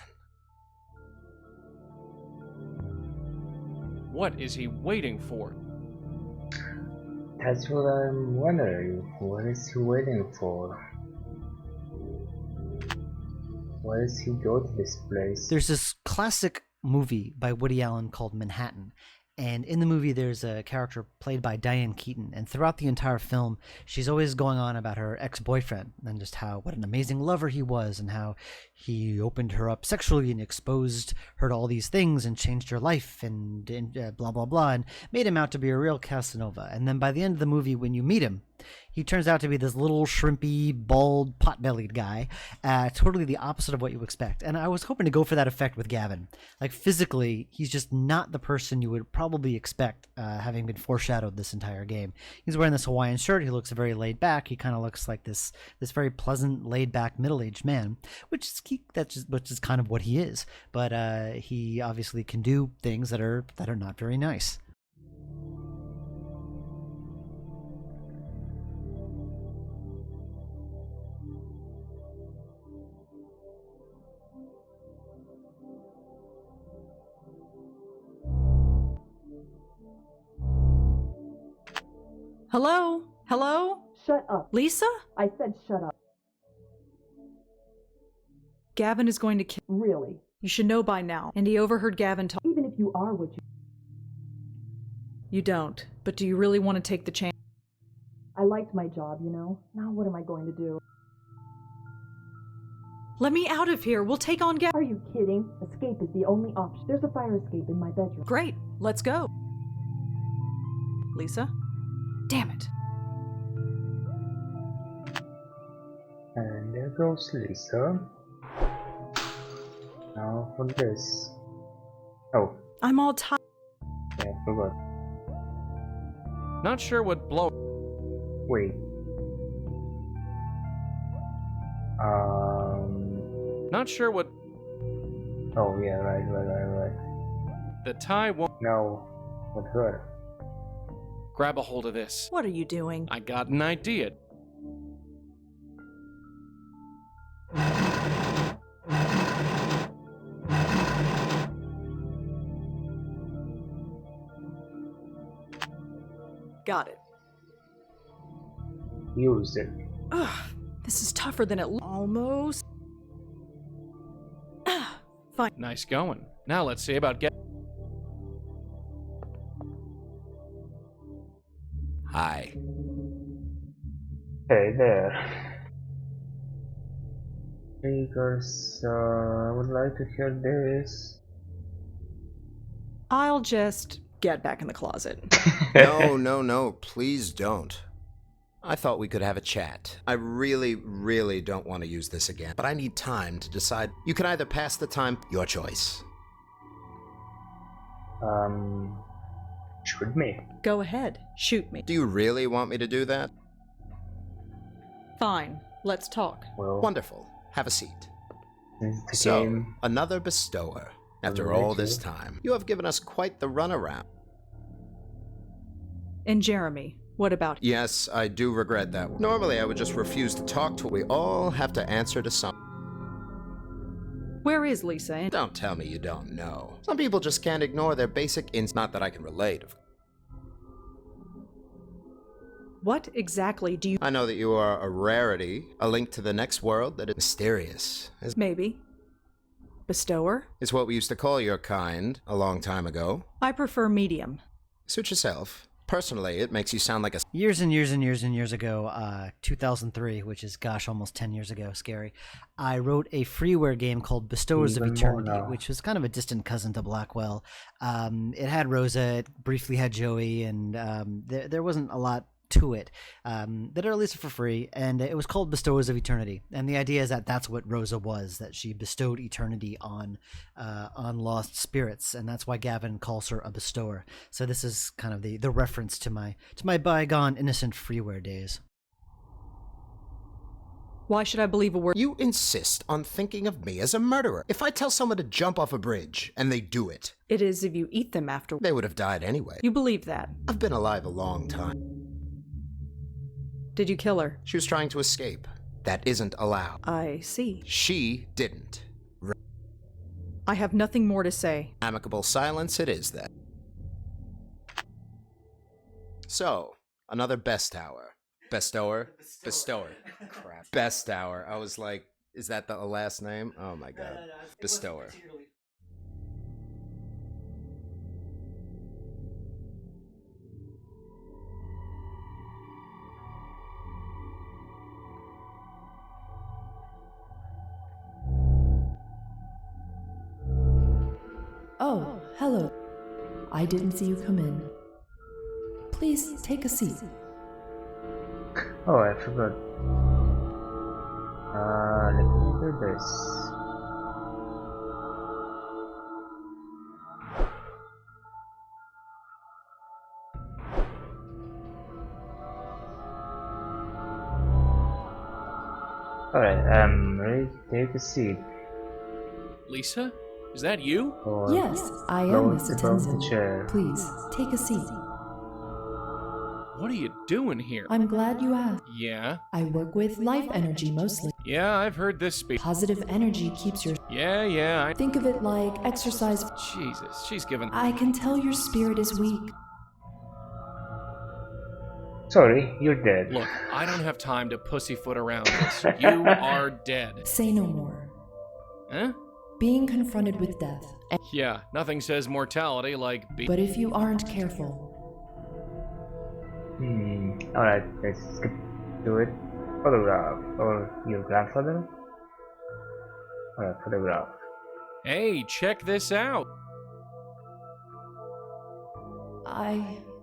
What is he waiting for? That's what I'm wondering. What is he waiting for? Why does he go to this place? There's this classic movie by Woody Allen called Manhattan. And in the movie, there's a character played by Diane Keaton. And throughout the entire film, she's always going on about her ex-boyfriend and just what an amazing lover he was and how he opened her up sexually and exposed her to all these things and changed her life and blah, blah, blah, and made him out to be a real Casanova. And then by the end of the movie, when you meet him, he turns out to be this little shrimpy, bald, pot-bellied guy, totally the opposite of what you expect. And I was hoping to go for that effect with Gavin. Like, physically, he's just not the person you would probably expect, having been foreshadowed this entire game. He's wearing this Hawaiian shirt. He looks very laid back. He kind of looks like this very pleasant, laid back, middle-aged man, which is kind of what he is. But he obviously can do things that are not very nice. Hello? Hello? Shut up. Lisa? I said shut up. Gavin is going to kill. Really? You should know by now. And he overheard Gavin talk. Even if you are what you... You don't. But do you really want to take the chance? I liked my job, you know? Now what am I going to do? Let me out of here. We'll take on Gavin. Are you kidding? Escape is the only option. There's a fire escape in my bedroom. Great. Let's go. Lisa? Damn it. And there goes Lisa. Now for this. Oh. I'm all tired. Yeah, I forgot. Not sure what blow. Wait. Not sure what. Oh yeah, right. The tie won't. No. What's good? Grab a hold of this. What are you doing? I got an idea. Got it. Use it. Ugh, this is tougher than it almost. Fine. Nice going. Now let's see about get. Hi. Hey there. Because I would like to hear this. I'll just get back in the closet. No, please don't. I thought we could have a chat. I really don't want to use this again, but I need time to decide. You can either pass the time, your choice. Shoot me. Go ahead. Shoot me. Do you really want me to do that? Fine. Let's talk. Well, wonderful. Have a seat. So, game. Another bestower. After all this time, you have given us quite the runaround. And Jeremy, what about him? Yes, I do regret that. Normally, I would just refuse to talk to. We all have to answer to some. Where is Lisa? And don't tell me you don't know. Some people just can't ignore their basic instincts. Not that I can relate. What exactly do you... I know that you are a rarity, a link to the next world that is mysterious. Maybe. Bestower? It's what we used to call your kind a long time ago. I prefer medium. Suit yourself. Personally, it makes you sound like a... Years and years ago, 2003, which is, gosh, almost 10 years ago, scary, I wrote a freeware game called Bestowers of Eternity, which was kind of a distant cousin to Blackwell. It had Rosa, it briefly had Joey, and there wasn't a lot to it. That are released for free, and it was called Bestowers of Eternity. And the idea is that that's what Rosa was, that she bestowed eternity on lost spirits, and that's why Gavin calls her a bestower. So this is kind of the reference to my bygone innocent freeware days. Why should I believe a word? You insist on thinking of me as a murderer. If I tell someone to jump off a bridge and they do it, it is if you eat them after. They would have died anyway. You believe that? I've been alive a long time. Did you kill her? She was trying to escape. That isn't allowed. I see. She didn't. I have nothing more to say. Amicable silence it is, then. So, another best hour. Bestower? Bestower. Crap. Best hour. I was like, is that the last name? Oh my god. No. Bestower. Oh, hello. I didn't see you come in. Please take a seat. Oh, I forgot. Let me do this. Alright, ready to take a seat. Lisa? Is that you? Or yes, I am Mr. Tenzin. Please, take a seat. What are you doing here? I'm glad you asked. Yeah? I work with life energy mostly. Yeah, I've heard this speak. Positive energy keeps your... Yeah, Think of it like exercise. Jesus, she's given... I can tell your spirit is weak. Sorry, you're dead. Look, I don't have time to pussyfoot around this. You are dead. Say no more. Huh? Being confronted with death. Yeah, nothing says mortality like But if you aren't careful. Alright, let's skip to it. Photograph. Or your grandfather? Alright, photograph. Hey, check this out.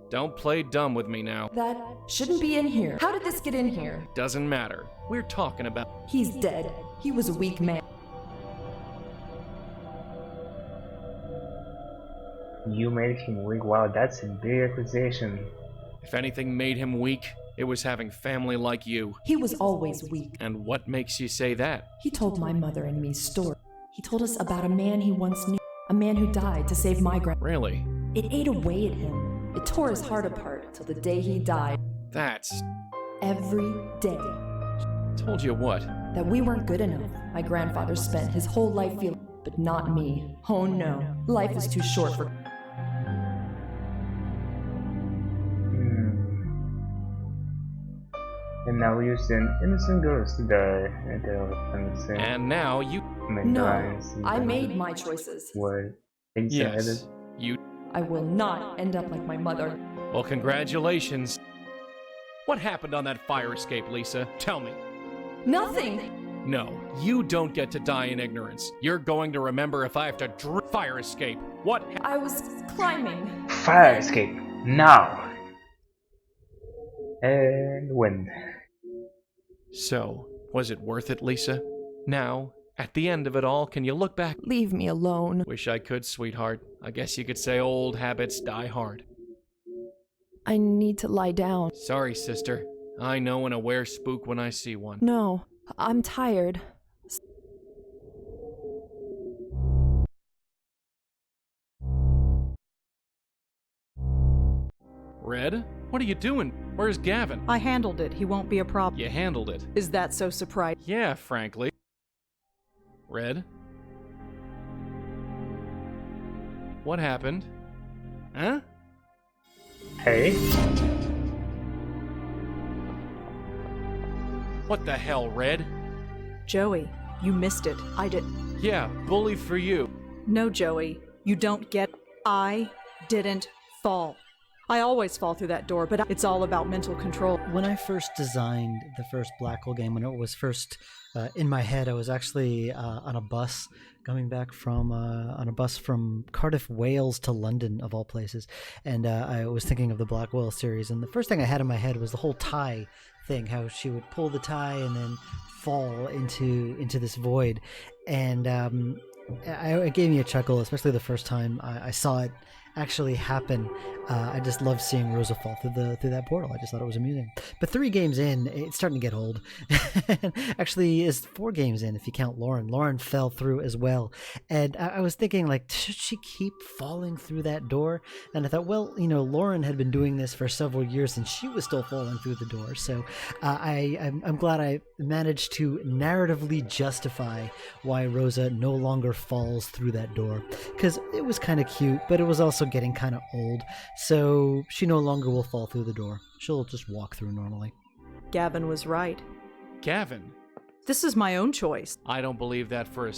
Don't play dumb with me now. That shouldn't be in here. How did this get in here? Doesn't matter. We're talking about... He's dead. He was a weak man. You made him weak? Wow, that's a big accusation. If anything made him weak, it was having family like you. He was always weak. And what makes you say that? He told my mother and me stories. He told us about a man he once knew. A man who died to save my Really? It ate away at him. It tore his heart apart till the day he died. That's... Every day. Told you what? That we weren't good enough. My grandfather spent his whole life feeling... But not me. Oh no. Life is too short for... And now we use an innocent girls to die. And now you... No, I made my choices. What? Yes, you... I will not end up like my mother. Well, congratulations. What happened on that fire escape, Lisa? Tell me. Nothing! No, you don't get to die in ignorance. You're going to remember if I have to fire escape. What? I was climbing. Fire escape. Now! And when? So, was it worth it, Lisa? Now, at the end of it all, can you look back? Leave me alone. Wish I could, sweetheart. I guess you could say old habits die hard. I need to lie down. Sorry, sister. I know an aware spook when I see one. No, I'm tired. Red? What are you doing? Where's Gavin? I handled it. He won't be a problem. You handled it. Is that so surprising? Yeah, frankly. Red? What happened? Huh? Hey? What the hell, Red? Joey, you missed it. I did. Yeah, bully for you. No, Joey. You don't get... I didn't fall. I always fall through that door, but it's all about mental control. When I first designed the first Blackwell game, when it was first in my head, I was actually on a bus coming back from Cardiff, Wales to London, of all places. And I was thinking of the Blackwell series. And the first thing I had in my head was the whole tie thing, how she would pull the tie and then fall into this void. And it gave me a chuckle, especially the first time I saw it actually happen. I just love seeing Rosa fall through that portal. I just thought it was amusing. But 3 games in, it's starting to get old. Actually, it's 4 games in if you count Lauren. Lauren fell through as well. And I was thinking, like, should she keep falling through that door? And I thought, well, Lauren had been doing this for several years and she was still falling through the door. So I'm glad I managed to narratively justify why Rosa no longer falls through that door. Because it was kind of cute, but it was also getting kind of old. So she no longer will fall through the door. She'll just walk through normally. Gavin was right. Gavin? This is my own choice. I don't believe that for a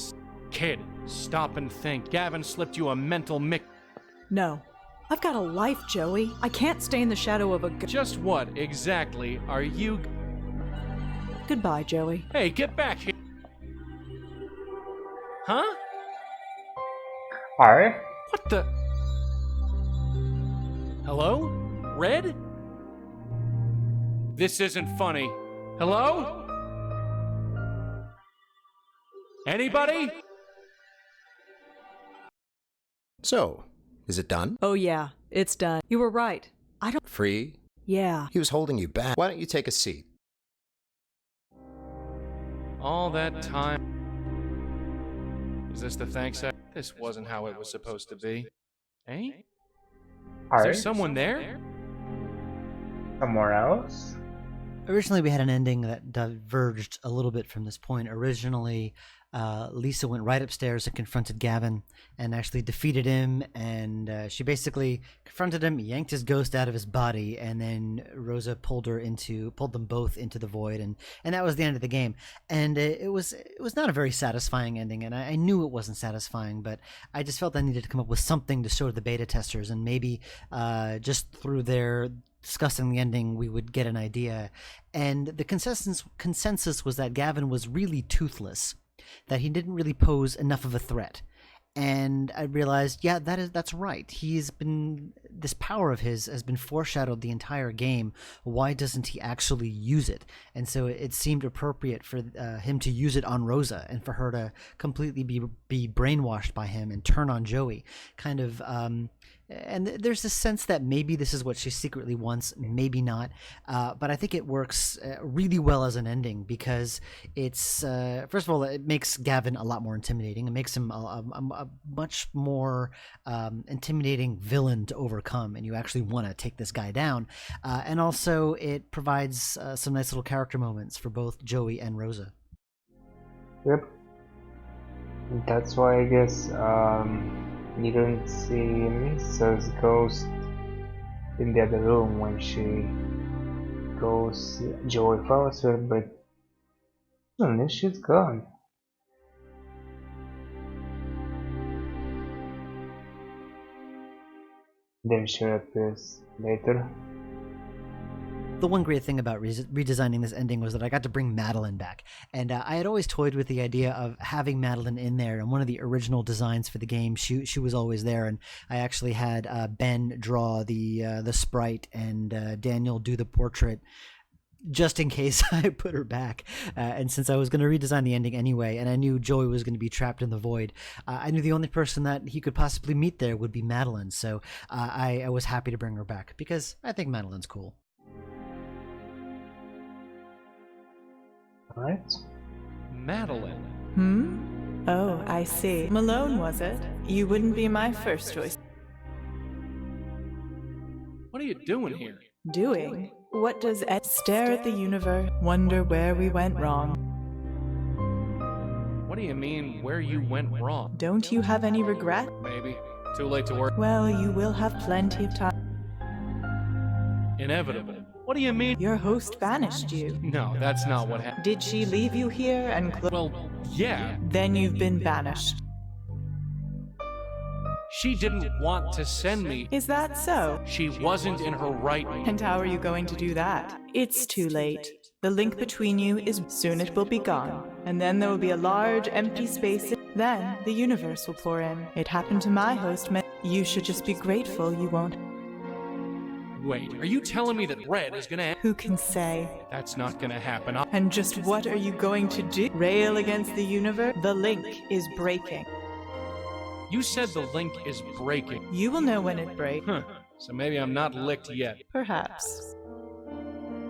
kid. Stop and think. Gavin slipped you a mental No. I've got a life, Joey. I can't stay in the shadow of a... Just what exactly are you... Goodbye, Joey. Hey, get back here. Huh? Alright. What the... Hello? Red? This isn't funny. Hello? Anybody? So, is it done? Oh yeah, it's done. You were right. I don't... Free? Yeah. He was holding you back. Why don't you take a seat? All that time... Is this the thanks act? This wasn't how it was supposed to be. Eh? Is there someone there? Somewhere else? Originally, we had an ending that diverged a little bit from this point. Originally, Lisa went right upstairs and confronted Gavin and actually defeated him, and she basically confronted him, yanked his ghost out of his body, and then Rosa pulled them both into the void, and that was the end of the game. And it was not a very satisfying ending, and I knew it wasn't satisfying, but I just felt I needed to come up with something to show the beta testers, and maybe just through their discussing the ending we would get an idea. And the consensus was that Gavin was really toothless, that he didn't really pose enough of a threat. And I realized, yeah, that's right. This power of his has been foreshadowed the entire game. Why doesn't he actually use it? And so it seemed appropriate for him to use it on Rosa, and for her to completely be brainwashed by him and turn on Joey. Kind of, and there's this sense that maybe this is what she secretly wants, maybe not. But I think it works really well as an ending, because it's, first of all, it makes Gavin a lot more intimidating. It makes him a much more intimidating villain to overcome, and you actually want to take this guy down. And also, it provides some nice little character moments for both Joey and Rosa. Yep. That's why I guess you don't see Lisa's ghost in the other room when she goes. Joey follows her, but suddenly she's gone. Then she appears later. The one great thing about redesigning this ending was that I got to bring Madeline back. And I had always toyed with the idea of having Madeline in there. And one of the original designs for the game, she was always there. And I actually had Ben draw the sprite and Daniel do the portrait, just in case I put her back. And since I was going to redesign the ending anyway, and I knew Joey was going to be trapped in the void, I knew the only person that he could possibly meet there would be Madeline. So I was happy to bring her back, because I think Madeline's cool. Right. Madeline. Oh, I see. Malone, was it? You wouldn't be my first choice. What are you doing here? Doing? What does Ed stare at the universe, wonder where we went wrong? What do you mean, where you went wrong? Don't you have any regret? Maybe. Too late to work. Well, you will have plenty of time. Inevitable. What do you mean? Your host banished you. No, that's not what happened. Did she leave you here and Well, yeah. Then you've been banished. She didn't want to send me. Is that so? She wasn't in her right mind. And how are you going to do that? It's too late. The link between you is soon it will be gone. And then there will be a large empty space. Then the universe will pour in. It happened to my host. You should just be grateful you won't. Wait, are you telling me that Red is gonna... Who can say? That's not gonna happen. And just what are you going to do? Rail against the universe? The link is breaking. You said the link is breaking. You will know when it breaks. Huh. So maybe I'm not licked yet. Perhaps.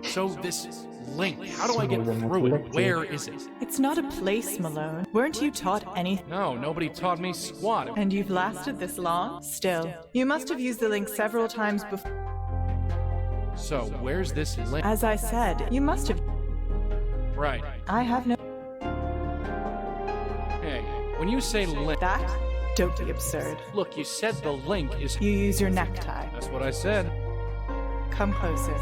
So this link, how do I get through it? Where is it? It's not a place, Malone. Weren't you taught anything? No, nobody taught me squat. And you've lasted this long? Still, you must have used the link several times before. So, where's this link? As I said, you must have... Right. I have no... Hey, when you say link... That? Don't be absurd. Look, you said the link is... You use your necktie. That's what I said. Come closer.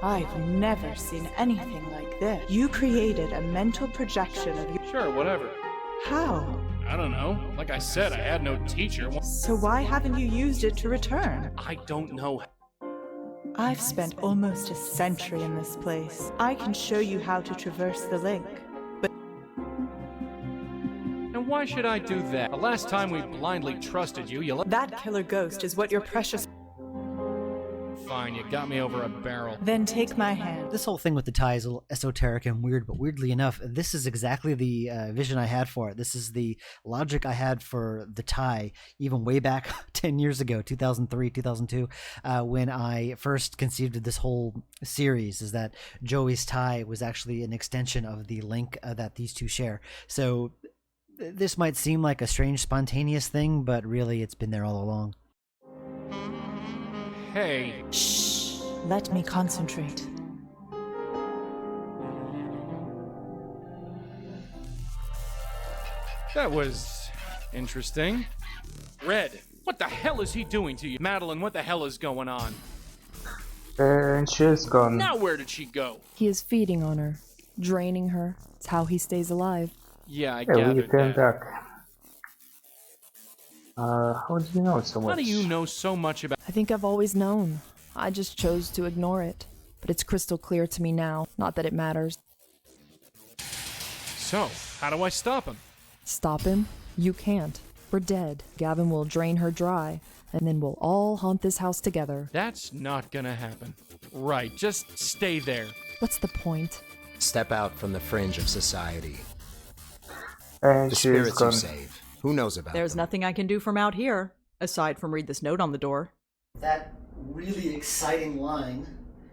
I've never seen anything like this. You created a mental projection of you. Sure, whatever. How? I don't know. Like I said, I had no teacher. So why haven't you used it to return? I don't know. I've spent almost a century in this place. I can show you how to traverse the link, but... And why should I do that? The last time we blindly trusted you, you let... That killer ghost is what your precious... Fine, you got me over a barrel. Then take my hand. This whole thing with the tie is a little esoteric and weird, but weirdly enough, this is exactly the vision I had for it. This is the logic I had for the tie, even way back 10 years ago, 2003, 2002, when I first conceived of this whole series, is that Joey's tie was actually an extension of the link that these two share. So this might seem like a strange, spontaneous thing, but really it's been there all along. Hey. Shh. Let me concentrate. That was interesting. Red, what the hell is he doing to you? Madeline, what the hell is going on? And she's gone. Now where did she go? He is feeding on her, draining her. It's how he stays alive. Yeah, I We gathered came that. back. How do you know so much? How do you know so much about... I think I've always known. I just chose to ignore it. But it's crystal clear to me now. Not that it matters. So, how do I stop him? Stop him? You can't. We're dead. Gavin will drain her dry, and then we'll all haunt this house together. That's not gonna happen. Right, just stay there. What's the point? Step out from the fringe of society. And The she's spirits you gone. save. Who knows about There's them? nothing I can do from out here, aside from read this note on the door. That really exciting line.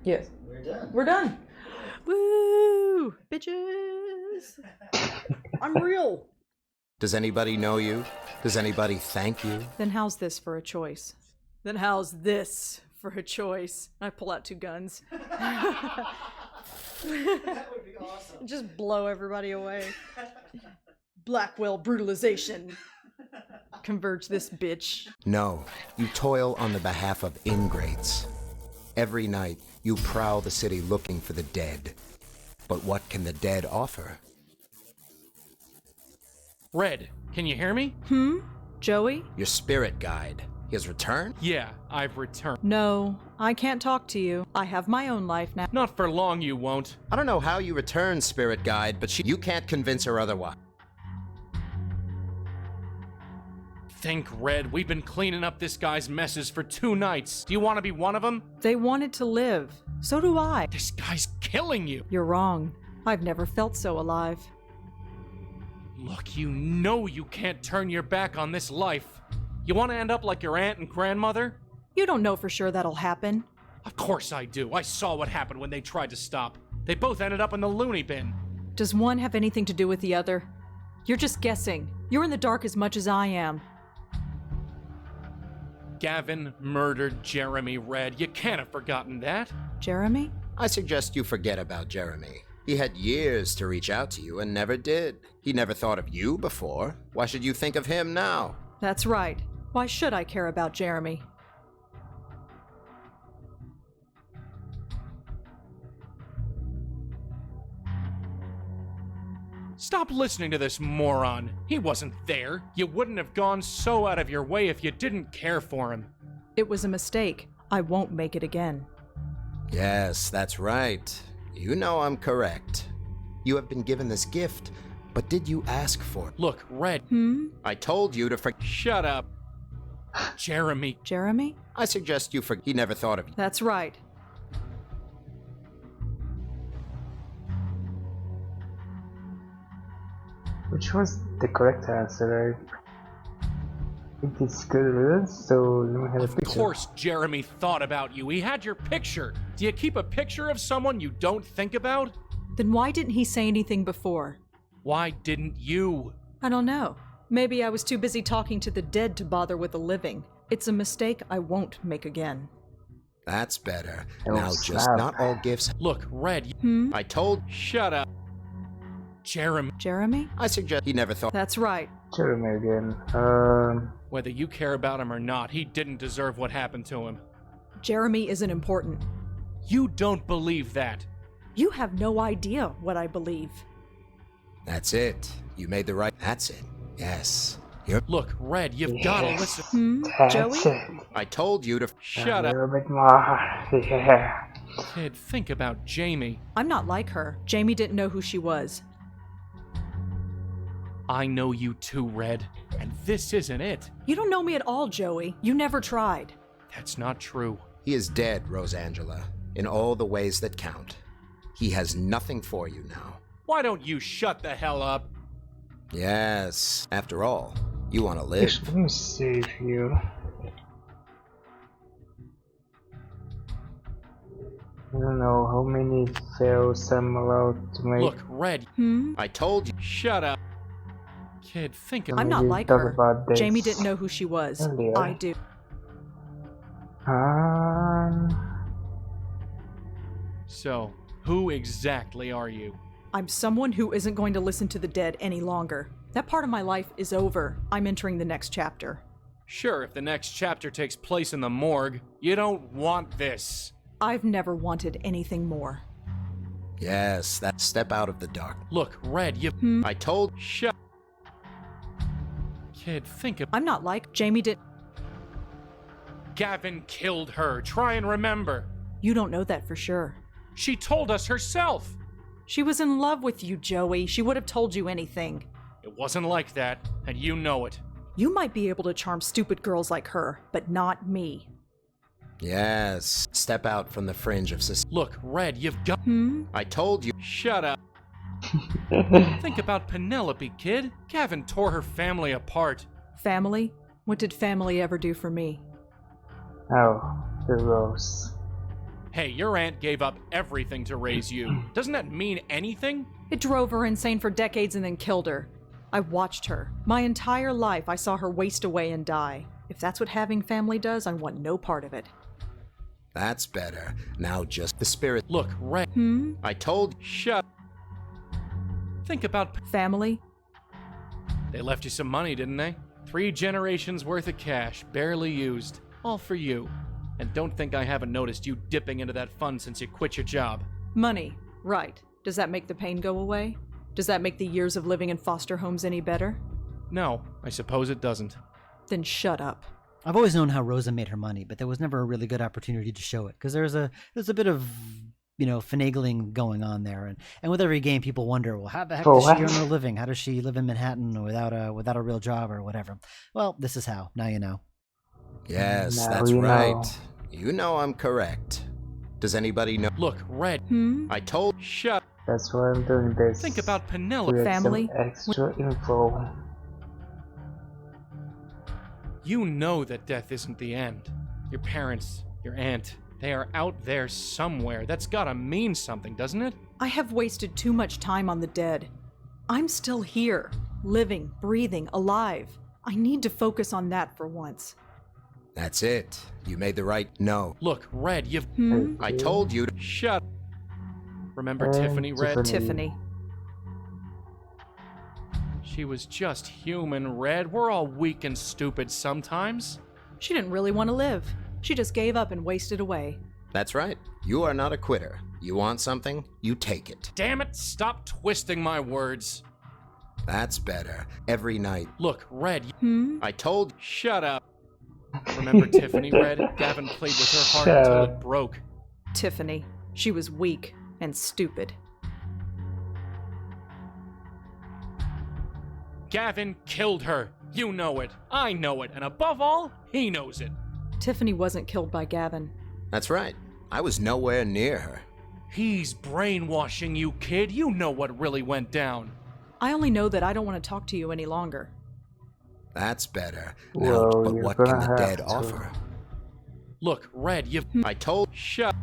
Yes. We're done. We're done. Woo! Bitches! I'm real! Does anybody know you? Does anybody thank you? Then how's this for a choice? Then how's this for a choice? I pull out 2 guns. That would be awesome. Just blow everybody away. Blackwell brutalization. Converge this bitch. No, you toil on the behalf of ingrates. Every night, you prowl the city looking for the dead. But what can the dead offer? Red, can you hear me? Joey? Your spirit guide. He has returned? Yeah, I've returned. No, I can't talk to you. I have my own life now. Not for long, you won't. I don't know how you returned, spirit guide, but you can't convince her otherwise. Think, Red, we've been cleaning up this guy's messes for 2 nights. Do you want to be one of them? They wanted to live. So do I. This guy's killing you. You're wrong. I've never felt so alive. Look, you know you can't turn your back on this life. You want to end up like your aunt and grandmother? You don't know for sure that'll happen. Of course I do. I saw what happened when they tried to stop. They both ended up in the loony bin. Does one have anything to do with the other? You're just guessing. You're in the dark as much as I am. Gavin murdered Jeremy, Red. You can't have forgotten that. Jeremy? I suggest you forget about Jeremy. He had years to reach out to you and never did. He never thought of you before. Why should you think of him now? That's right. Why should I care about Jeremy? Stop listening to this moron. He wasn't there. You wouldn't have gone so out of your way if you didn't care for him. It was a mistake. I won't make it again. Yes, that's right. You know I'm correct. You have been given this gift, but did you ask for it? Look, Red. I told you to Shut up. Jeremy. Jeremy? I suggest you He never thought of you. That's right. Which was the correct answer? I think it's good riddance, so let me have a Of picture. course Jeremy thought about you. He had your picture. Do you keep a picture of someone you don't think about? Then why didn't he say anything before? Why didn't you? I don't know. Maybe I was too busy talking to the dead to bother with the living. It's a mistake I won't make again. That's better. Oh, Now, just snap. not all gifts. Look, Red. I told. Shut up. Jeremy. Jeremy? I suggest he never thought. That's right. Jeremy again. Whether you care about him or not, he didn't deserve what happened to him. Jeremy isn't important. You don't believe that. You have no idea what I believe. That's it. You made the right. That's it. Yes. You're. Look, Red, you've got to listen. That's Joey? it. I told you to. Shut A up. little bit more. Yeah. Kid, think about Jamie. I'm not like her. Jamie didn't know who she was. I know you too, Red. And this isn't it. You don't know me at all, Joey. You never tried. That's not true. He is dead, Rosangela, in all the ways that count. He has nothing for you now. Why don't you shut the hell up? Yes. After all, you want to live. Let me save you. I don't know how many fails I'm allowed to make. Look, Red. I told you. Shut up. Kid, think about I'm not Maybe like talk her. about this Jamie didn't know who she was. earlier. I do. So, who exactly are you? I'm someone who isn't going to listen to the dead any longer. That part of my life is over. I'm entering the next chapter. Sure, if the next chapter takes place in the morgue, you don't want this. I've never wanted anything more. Yes, that step out of the dark. Look, Red, you... I told... Shut... Kid, think of... I'm not like Jamie did... Gavin killed her. Try and remember. You don't know that for sure. She told us herself. She was in love with you, Joey. She would have told you anything. It wasn't like that, and you know it. You might be able to charm stupid girls like her, but not me. Yes, step out from the fringe of society. Look, Red, you've got... I told you. Shut up. Think about Penelope, kid. Gavin tore her family apart. Family? What did family ever do for me? Oh, the rose. Hey, your aunt gave up everything to raise you. Doesn't that mean anything? It drove her insane for decades and then killed her. I watched her. My entire life I saw her waste away and die. If that's what having family does, I want no part of it. That's better. Now just the spirit. Look, Red. I told... Shut. Think about... Family? They left you some money, didn't they? 3 generations worth of cash, barely used. All for you. And don't think I haven't noticed you dipping into that fund since you quit your job. Money. Right. Does that make the pain go away? Does that make the years of living in foster homes any better? No, I suppose it doesn't. Then shut up. I've always known how Rosa made her money, but there was never a really good opportunity to show it because there's a bit of finagling going on there, and with every game, people wonder, well, how the heck does she earn her living? How does she live in Manhattan without a real job or whatever? Well, this is how. Now you know. Yes, Now that's you right. know. You know I'm correct. Does anybody know? Look, Red. I told... Shut. That's why I'm doing this. Think about Penelope. To get Family? some extra info. You know that death isn't the end. Your parents, your aunt, they are out there somewhere. That's gotta mean something, doesn't it? I have wasted too much time on the dead. I'm still here, living, breathing, alive. I need to focus on that for once. That's it. You made the right... No. Look, Red, you've... I told you to... Shut. Remember Tiffany, Red? Tiffany. She was just human, Red. We're all weak and stupid sometimes. She didn't really want to live. She just gave up and wasted away. That's right. You are not a quitter. You want something, you take it. Damn it, stop twisting my words. That's better. Every night. Look, Red. I told... Shut up. Remember Tiffany, Red? Gavin played with her heart until it broke. Tiffany. She was weak and stupid. Gavin killed her. You know it. I know it. And above all, he knows it. Tiffany wasn't killed by Gavin. That's right. I was nowhere near her. He's brainwashing you, kid. You know what really went down. I only know that I don't want to talk to you any longer. That's better. Well, now, but you're what can gonna the have dead to. offer? Look, Red, you've... I told... Shut.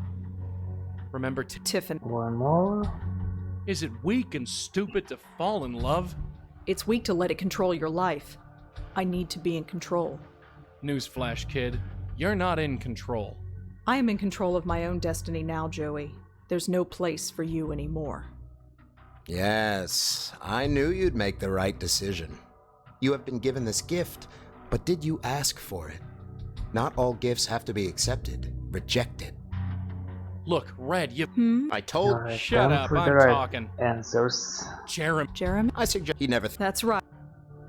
Remember Tiffany. One more. Is it weak and stupid to fall in love? It's weak to let it control your life. I need to be in control. Newsflash, kid. You're not in control. I am in control of my own destiny now, Joey. There's no place for you anymore. Yes, I knew you'd make the right decision. You have been given this gift, but did you ask for it? Not all gifts have to be accepted, rejected. Look, Red, you... I told... Alright, Shut time up, for the I'm right talking. Answers. Jeremy? I suggest he never... That's right.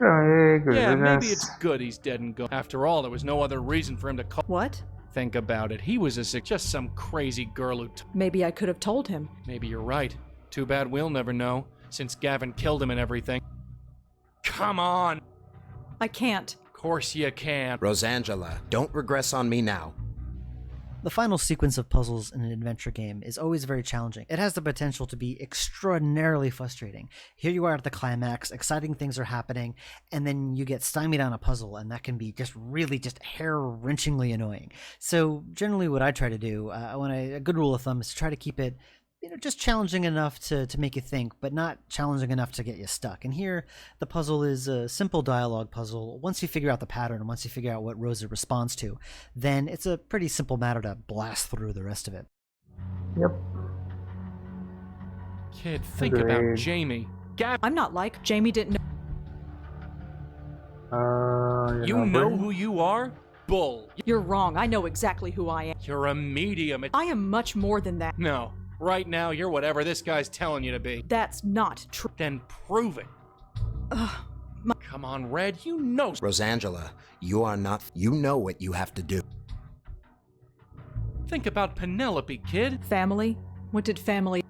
Yeah, maybe it's good he's dead and gone. After all, there was no other reason for him to call... What? Think about it. He was just some crazy girl who... Maybe I could have told him. Maybe you're right. Too bad we'll never know, since Gavin killed him and everything. Come on! I can't. Of course you can. Rosangela, don't regress on me now. The final sequence of puzzles in an adventure game is always very challenging. It has the potential to be extraordinarily frustrating. Here you are at the climax, exciting things are happening, and then you get stymied on a puzzle, and that can be just really just hair-wrenchingly annoying. So generally what I try to do, a good rule of thumb is to try to keep it just challenging enough to make you think, but not challenging enough to get you stuck. And here, the puzzle is a simple dialogue puzzle. Once you figure out the pattern, once you figure out what Rosa responds to, then it's a pretty simple matter to blast through the rest of it. Yep. Kid, think about Jamie. I'm not like Jamie didn't know. You know who you are? Bull. You're wrong. I know exactly who I am. You're a medium. I am much more than that. No. Right now, you're whatever this guy's telling you to be. That's not true. Then prove it. Come on, Red. You know. Rosangela, you are not. You know what you have to do. Think about Penelope, kid. Family? What did family...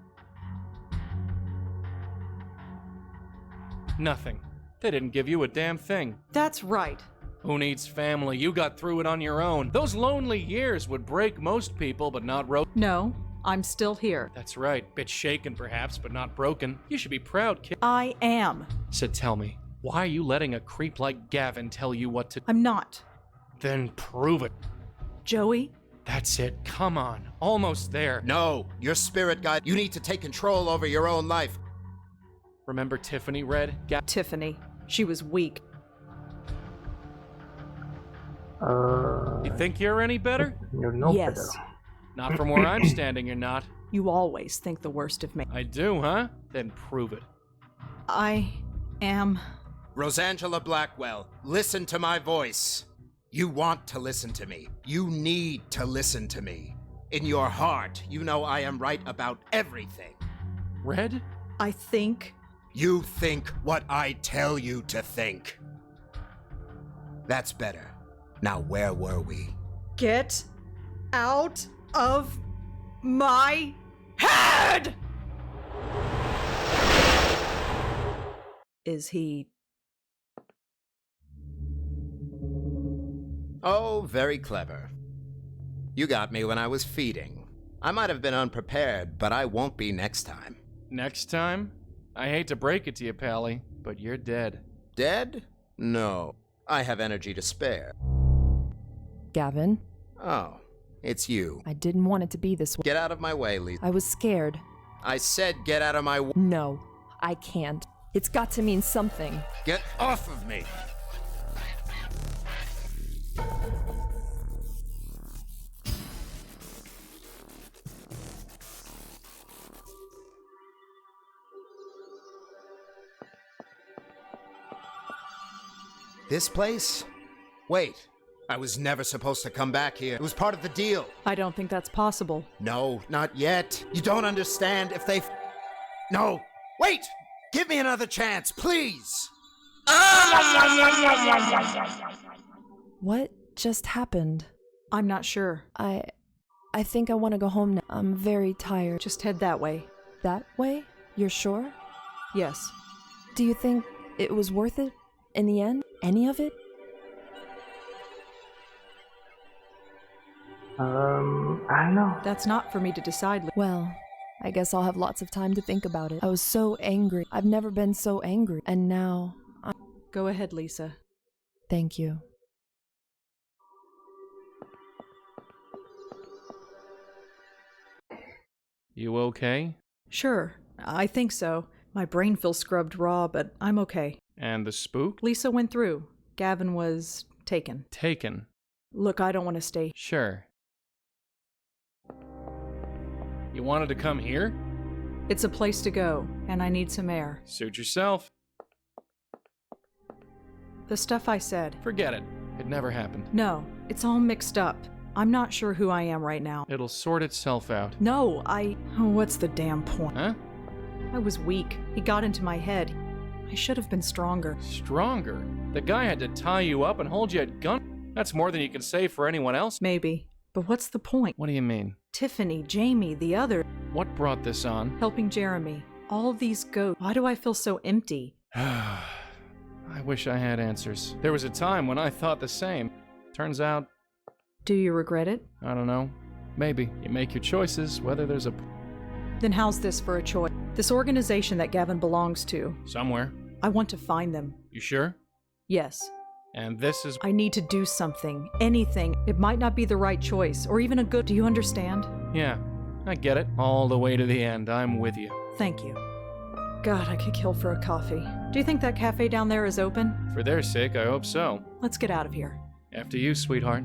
Nothing. They didn't give you a damn thing. That's right. Who needs family? You got through it on your own. Those lonely years would break most people, but not No, I'm still here. That's right. Bit shaken, perhaps, but not broken. You should be proud, kid. I am. So tell me, why are you letting a creep like Gavin tell you what to... I'm not. Then prove it. Joey? That's it. Come on. Almost there. No, your spirit guide. You need to take control over your own life. Remember Tiffany, Red? Tiffany. She was weak. You think you're any better? You're no Yes. better. Not from where I'm standing, you're not. You always think the worst of me. I do, huh? Then prove it. I am... Rosangela Blackwell, listen to my voice. You want to listen to me. You need to listen to me. In your heart, you know I am right about everything. Red? I think... You think what I tell you to think. That's better. Now, where were we? Get out of my head! Is he... Oh, very clever. You got me when I was feeding. I might have been unprepared, but I won't be next time. Next time? I hate to break it to you, Pally, but you're dead. Dead? No. I have energy to spare. Gavin? Oh, it's you. I didn't want it to be this way. Get out of my way, Lisa. I was scared. I said get out of my way. No, I can't. It's got to mean something. Get off of me! This place? Wait, I was never supposed to come back here. It was part of the deal. I don't think that's possible. No, not yet. You don't understand if they... No, wait! Give me another chance, please! What just happened? I'm not sure. I think I want to go home now. I'm very tired. Just head that way. That way? You're sure? Yes. Do you think it was worth it in the end? Any of it? I don't know. That's not for me to decide. Well, I guess I'll have lots of time to think about it. I was so angry. I've never been so angry. And now... Go ahead, Lisa. Thank you. You okay? Sure, I think so. My brain feels scrubbed raw, but I'm okay. And the spook? Lisa went through. Gavin was taken. Taken? Look, I don't want to stay. Sure. You wanted to come here? It's a place to go, and I need some air. Suit yourself. The stuff I said. Forget it. It never happened. No, it's all mixed up. I'm not sure who I am right now. It'll sort itself out. No, Oh, what's the damn point? Huh? I was weak. He got into my head. I should have been stronger. Stronger? The guy had to tie you up and hold you at gun. That's more than you can say for anyone else. Maybe. But what's the point? What do you mean? Tiffany, Jamie, the other. What brought this on? Helping Jeremy. All these ghosts. Why do I feel so empty? I wish I had answers. There was a time when I thought the same. Turns out... Do you regret it? I don't know. Maybe. You make your choices, whether there's a... Then how's this for a choice? This organization that Gavin belongs to. Somewhere. I want to find them. You sure? Yes. And this is... I need to do something. Anything. It might not be the right choice, or even a good... Do you understand? Yeah, I get it. All the way to the end. I'm with you. Thank you. God, I could kill for a coffee. Do you think that cafe down there is open? For their sake, I hope so. Let's get out of here. After you, sweetheart.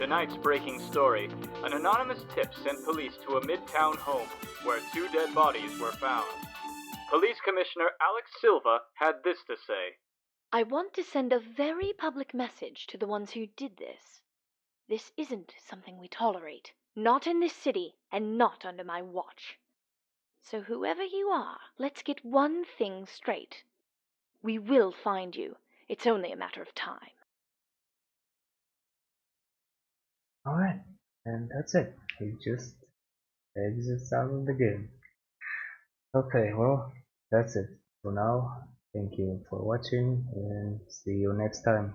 Tonight's breaking story: an anonymous tip sent police to a midtown home where 2 dead bodies were found. Police Commissioner Alex Silva had this to say. I want to send a very public message to the ones who did this. This isn't something we tolerate. Not in this city, and not under my watch. So whoever you are, let's get one thing straight. We will find you. It's only a matter of time. Alright, and that's it. He just exits out of the game. Okay, well, that's it for now. Thank you for watching and see you next time.